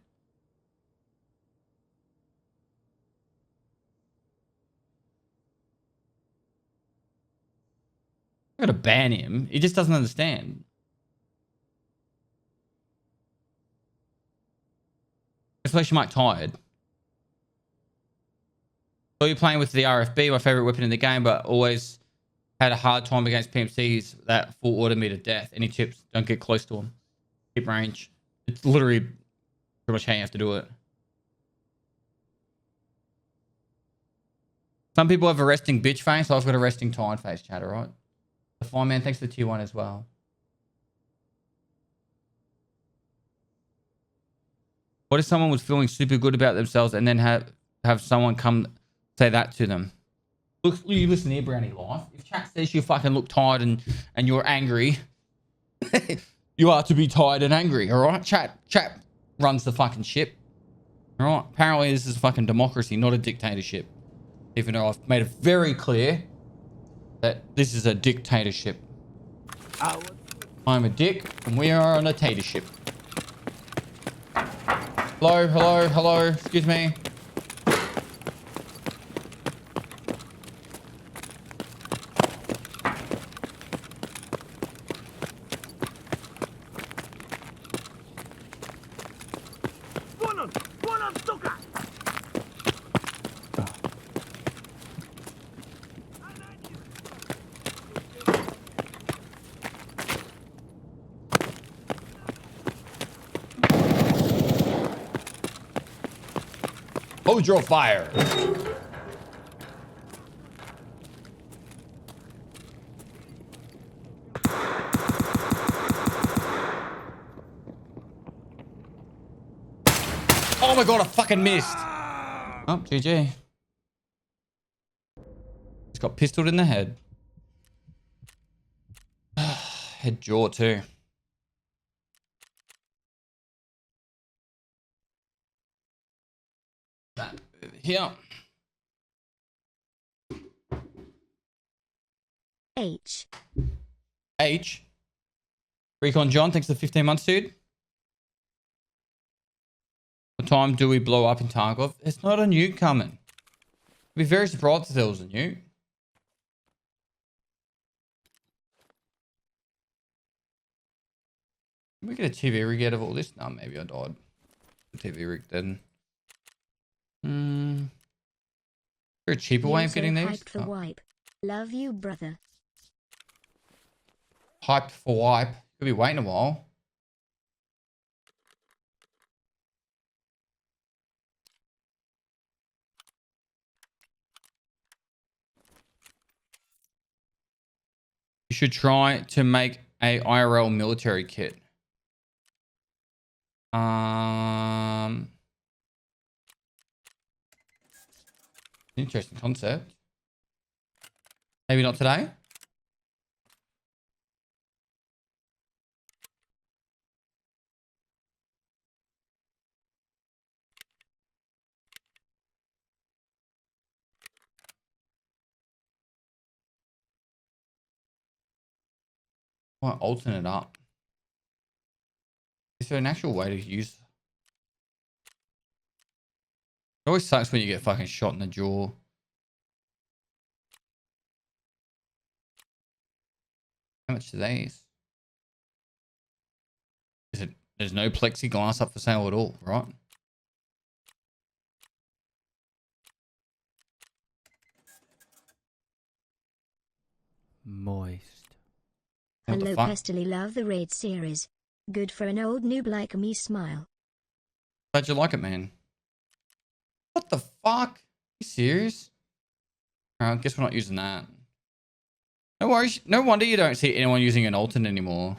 I'm gonna ban him. He just doesn't understand. Especially Mike tired. So you're playing with the RFB, my favorite weapon in the game, but always had a hard time against PMCs that full auto me to death. Any tips? Don't get close to them. Keep range. It's literally pretty much how you have to do it. Some people have a resting bitch face, so I've got a resting tired face, chat, alright? The Fireman, thanks for the tier 1 as well. What if someone was feeling super good about themselves and then have someone come say that to them? Look, you listen here, Brownie Life. If chat says you fucking look tired and you're angry, you are to be tired and angry, alright? Chat runs the fucking ship. Alright? Apparently this is a fucking democracy, not a dictatorship. Even though I've made it very clear that this is a dictatorship. I'm a dick and we are on a dictatorship. Hello, excuse me. Hold your fire. Oh my god, I fucking missed. Oh, GG. He's got pistoled in the head. Head jaw too. That over here. H. Recon John, thanks for the 15 months, dude. What time do we blow up in Tarkov? It's not a nuke coming. I'd be very surprised if there was a nuke. Can we get a TV rig out of all this? No, maybe I died. TV rig then. Is there a cheaper way of getting these? For wipe. Love you, brother. hyped for wipe. Could be waiting a while. You should try to make a IRL military kit. Interesting concept. Maybe not today. I want to alternate it up. Is there an actual way to use? It always sucks when you get fucking shot in the jaw. How much are these? Is it? There's no plexiglass up for sale at all, right? Moist. What the Hello, fuck? Pestily, love the raid series. Good for an old noob like me, smile. Glad you like it, man. What the fuck? You serious? I guess we're not using that. No worries. No wonder you don't see anyone using an Alton anymore.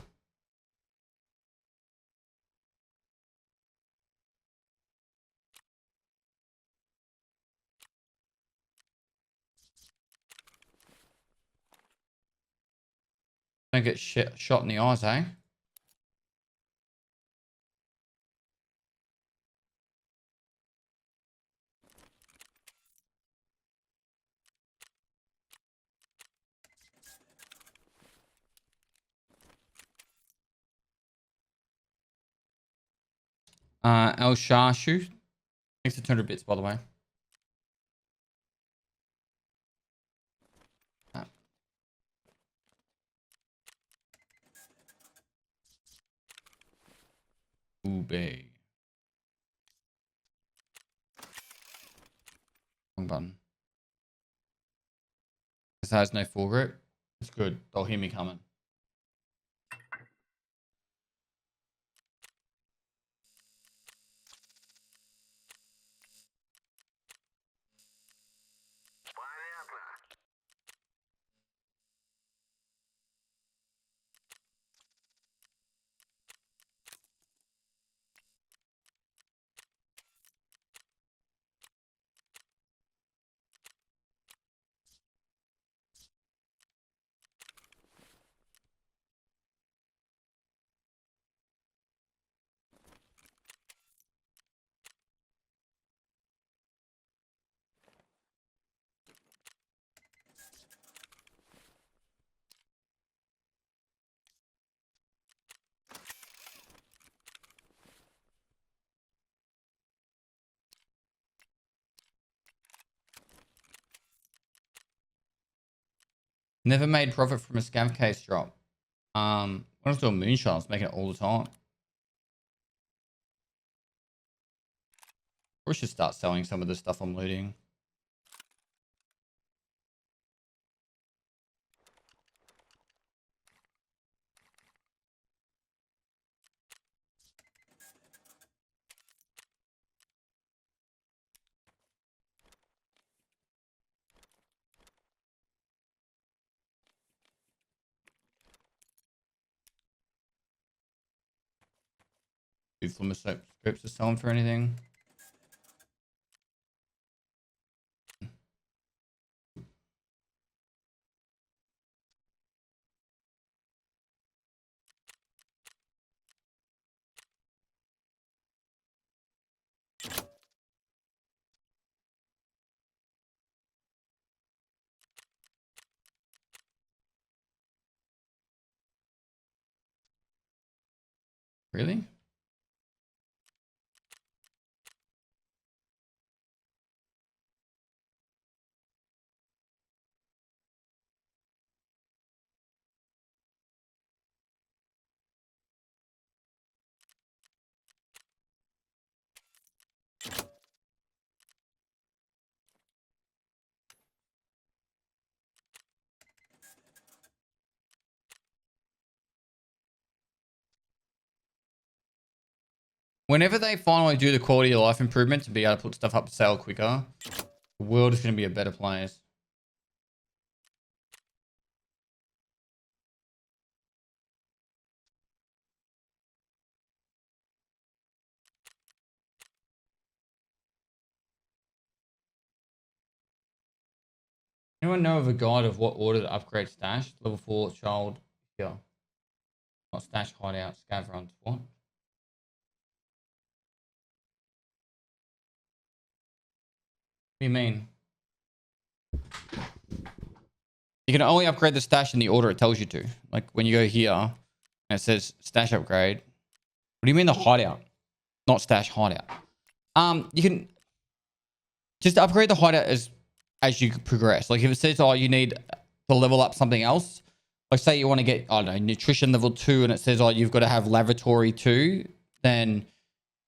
Don't get shot in the eyes, eh? El Shashu. Thanks for 200 bits, by the way. Ube. Wrong button. This has no full grip. It's good. They'll hear me coming. Never made profit from a scam case drop. When I was doing moonshot, I was making it all the time. We should start selling some of the stuff I'm looting. Do Flimmer scripts are selling for anything? Really? Whenever they finally do the quality of life improvement to be able to put stuff up for sale quicker, the world is going to be a better place. Anyone know of a guide of what order to upgrade stash? Level 4 child here. Not stash hideout, scav runs. What? What do you mean? You can only upgrade the stash in the order it tells you to. Like when you go here and it says stash upgrade. What do you mean the hideout? Not stash hideout. You can just upgrade the hideout as you progress. Like if it says, oh, you need to level up something else. Like say you want to get, I don't know, nutrition level 2 and it says, oh, you've got to have lavatory 2. Then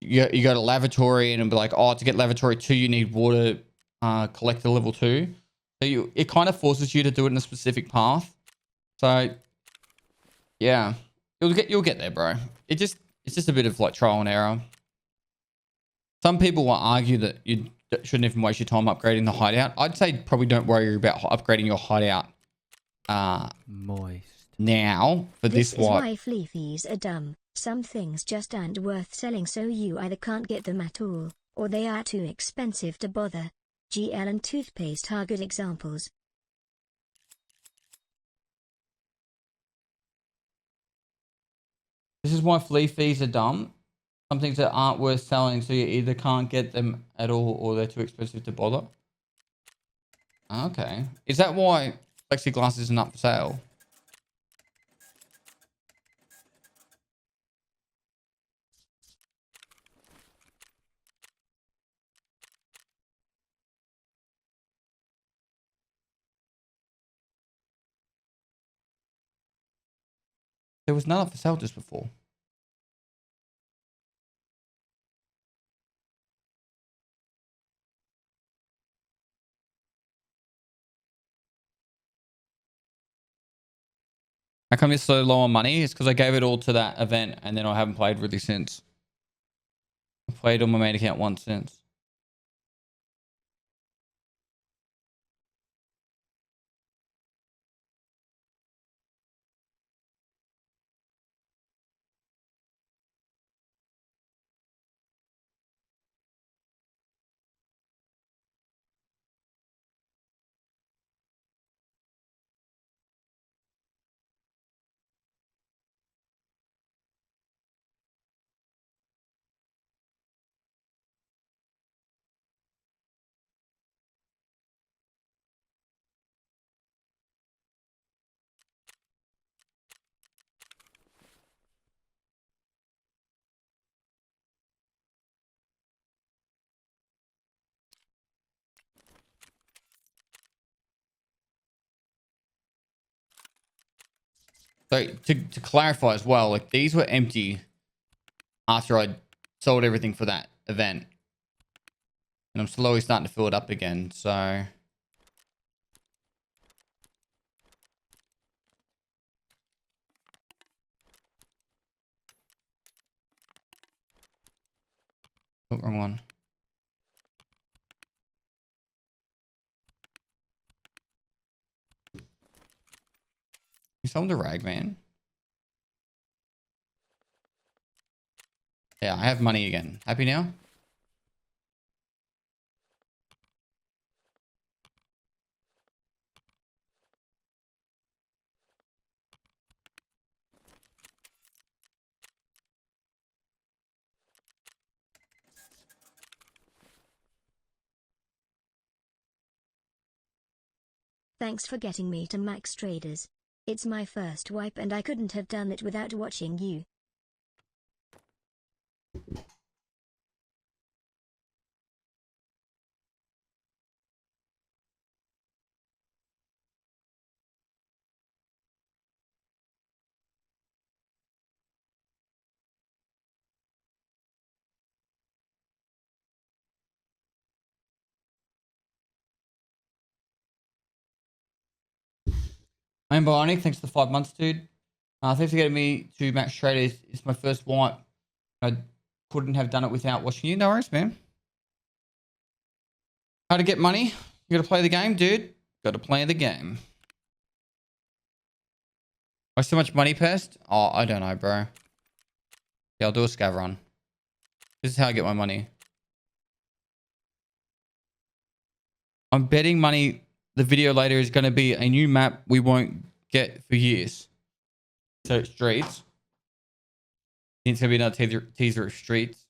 you go to lavatory and it'll be like, oh, to get lavatory 2, you need water collector level 2. So it kind of forces you to do it in a specific path. So yeah, you'll get there, bro. It's just a bit of like trial and error. Some people will argue that you shouldn't even waste your time upgrading the hideout. I'd say probably don't worry about upgrading your hideout Moist. now for this is what. why flea fees are dumb. Some things just aren't worth selling, so you either can't get them at all, or they are too expensive to bother. GL and toothpaste are good examples. This is why flea fees are dumb. Some things that aren't worth selling, so you either can't get them at all or they're too expensive to bother. Okay. Is that why plexiglass isn't up for sale? There was none up for sale just before. How come it's so low on money? It's because I gave it all to that event and then I haven't played really since. I've played on my main account once since. So to clarify as well, like these were empty after I sold everything for that event. And I'm slowly starting to fill it up again, so... Oh, wrong one. You sold the rag, man. Yeah, I have money again. Happy now? Thanks for getting me to Max Traders. It's my first wipe and I couldn't have done it without watching you. I'm Bionic. Thanks for the 5 months, dude. Thanks for getting me to Max Traders. It's my first wipe. I couldn't have done it without watching you. No worries, man. How to get money? You gotta play the game, dude. Gotta play the game. Why so much money, Pest? Oh, I don't know, bro. Yeah, I'll do a scav run. This is how I get my money. I'm betting money the video later is going to be a new map we won't get for years. So, streets. It's going to be another teaser of streets.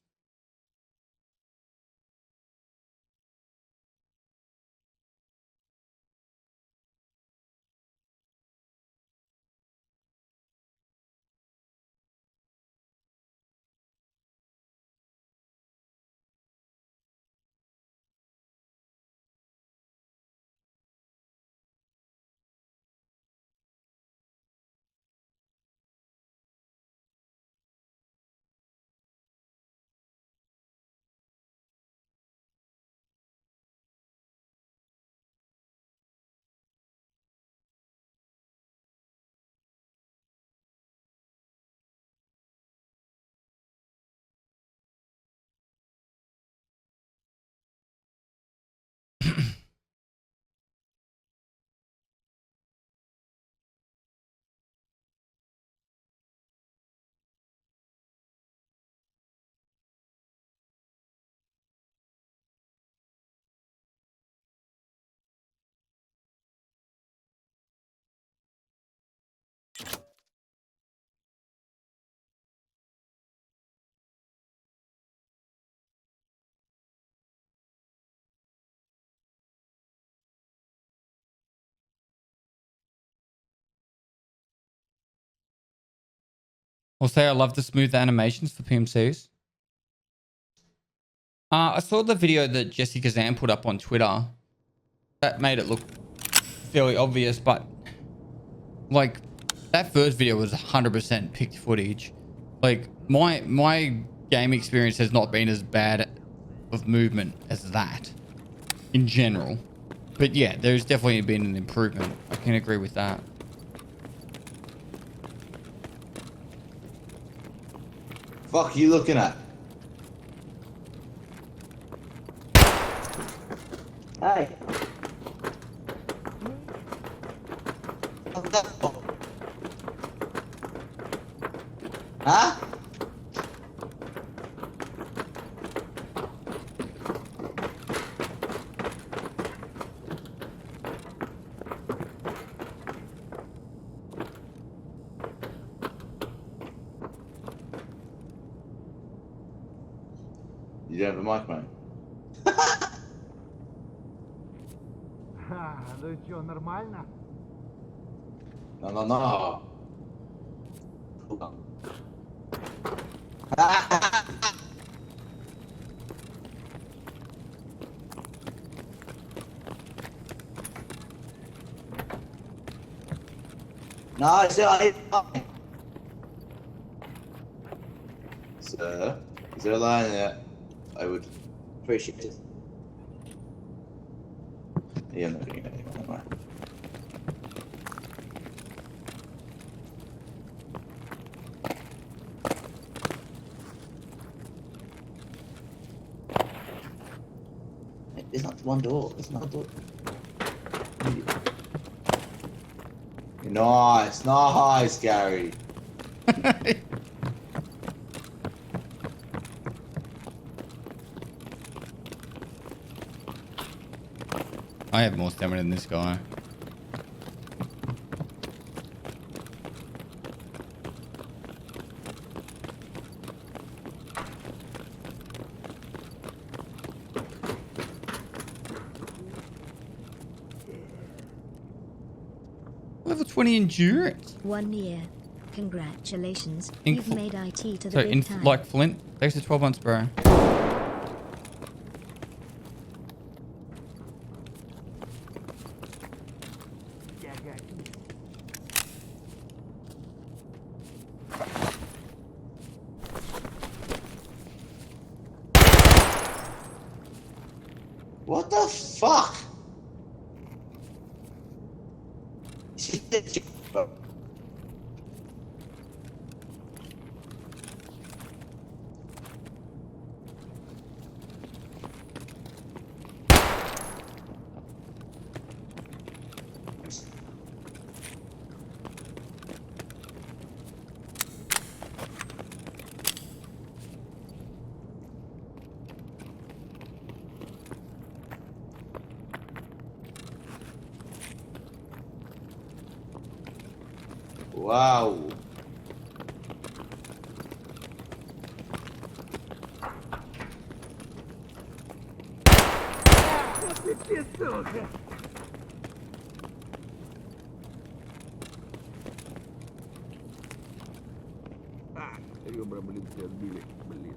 I'll say I love the smooth animations for PMCs. I saw the video that Jesse Kazan put up on Twitter. That made it look fairly obvious, but like that first video was 100% picked footage. Like my game experience has not been as bad of movement as that in general. But yeah, there's definitely been an improvement. I can agree with that. Fuck you looking at? Hey. Huh? You don't have a mic, mate. Ну что, нормально? No. No, sir, sir, is there a line there? I would appreciate it. Yeah, I'm not getting anything on that. There's not one door. There's not a door. Nice, Gary. I have more stamina than this guy. Level 20 endurance. 1 year. Congratulations. In You've made IT to the So big in time. like Flint, thanks for 12 months, bro. What the fuck? Wow. Ребра, блин, все отбили. Блин.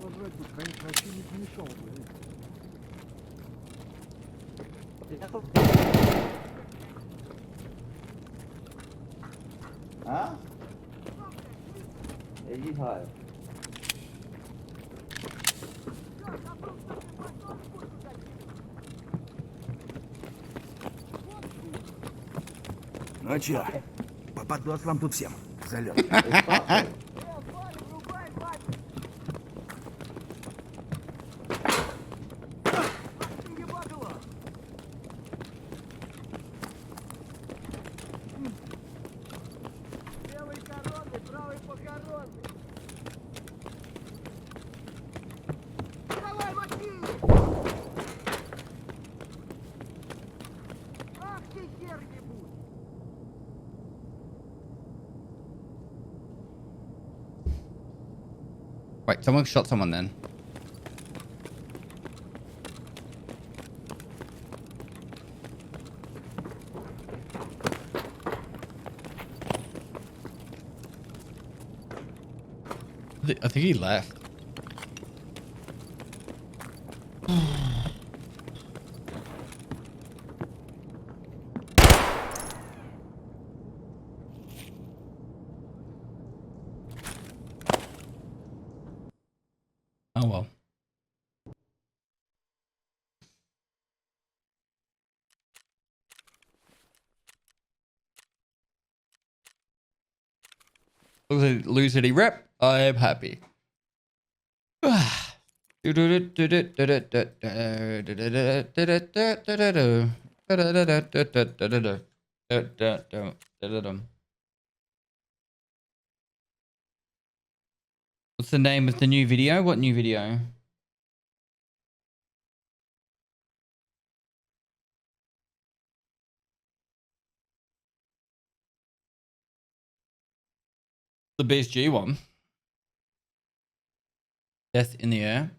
Ложать тут, конечно, вообще не помешал, блядь. Hả? Để gì thời? Ну чё, попадос вам тут всем. Залет. Левый коронный, правый похоронный. Давай, мочи! Ах ты хер не будь! Wait, someone shot someone then. I think he left. Oh well. Loser rep. I am happy. What's the name of the new video? What new video? The BSG one. Death in the air.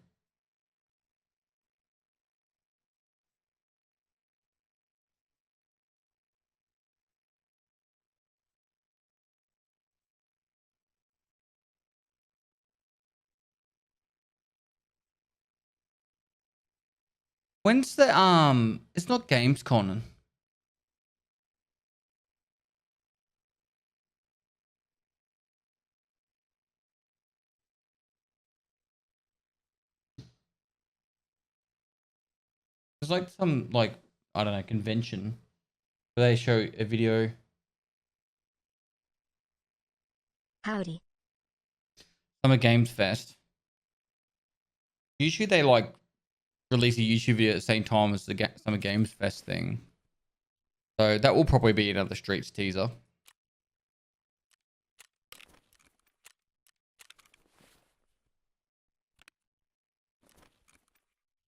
When's the it's not Gamescom. There's like some like I don't know convention where they show a video. Howdy. Summer Games Fest. Usually they like release a YouTube video at the same time as the Summer Games Fest thing. So that will probably be another Streets teaser.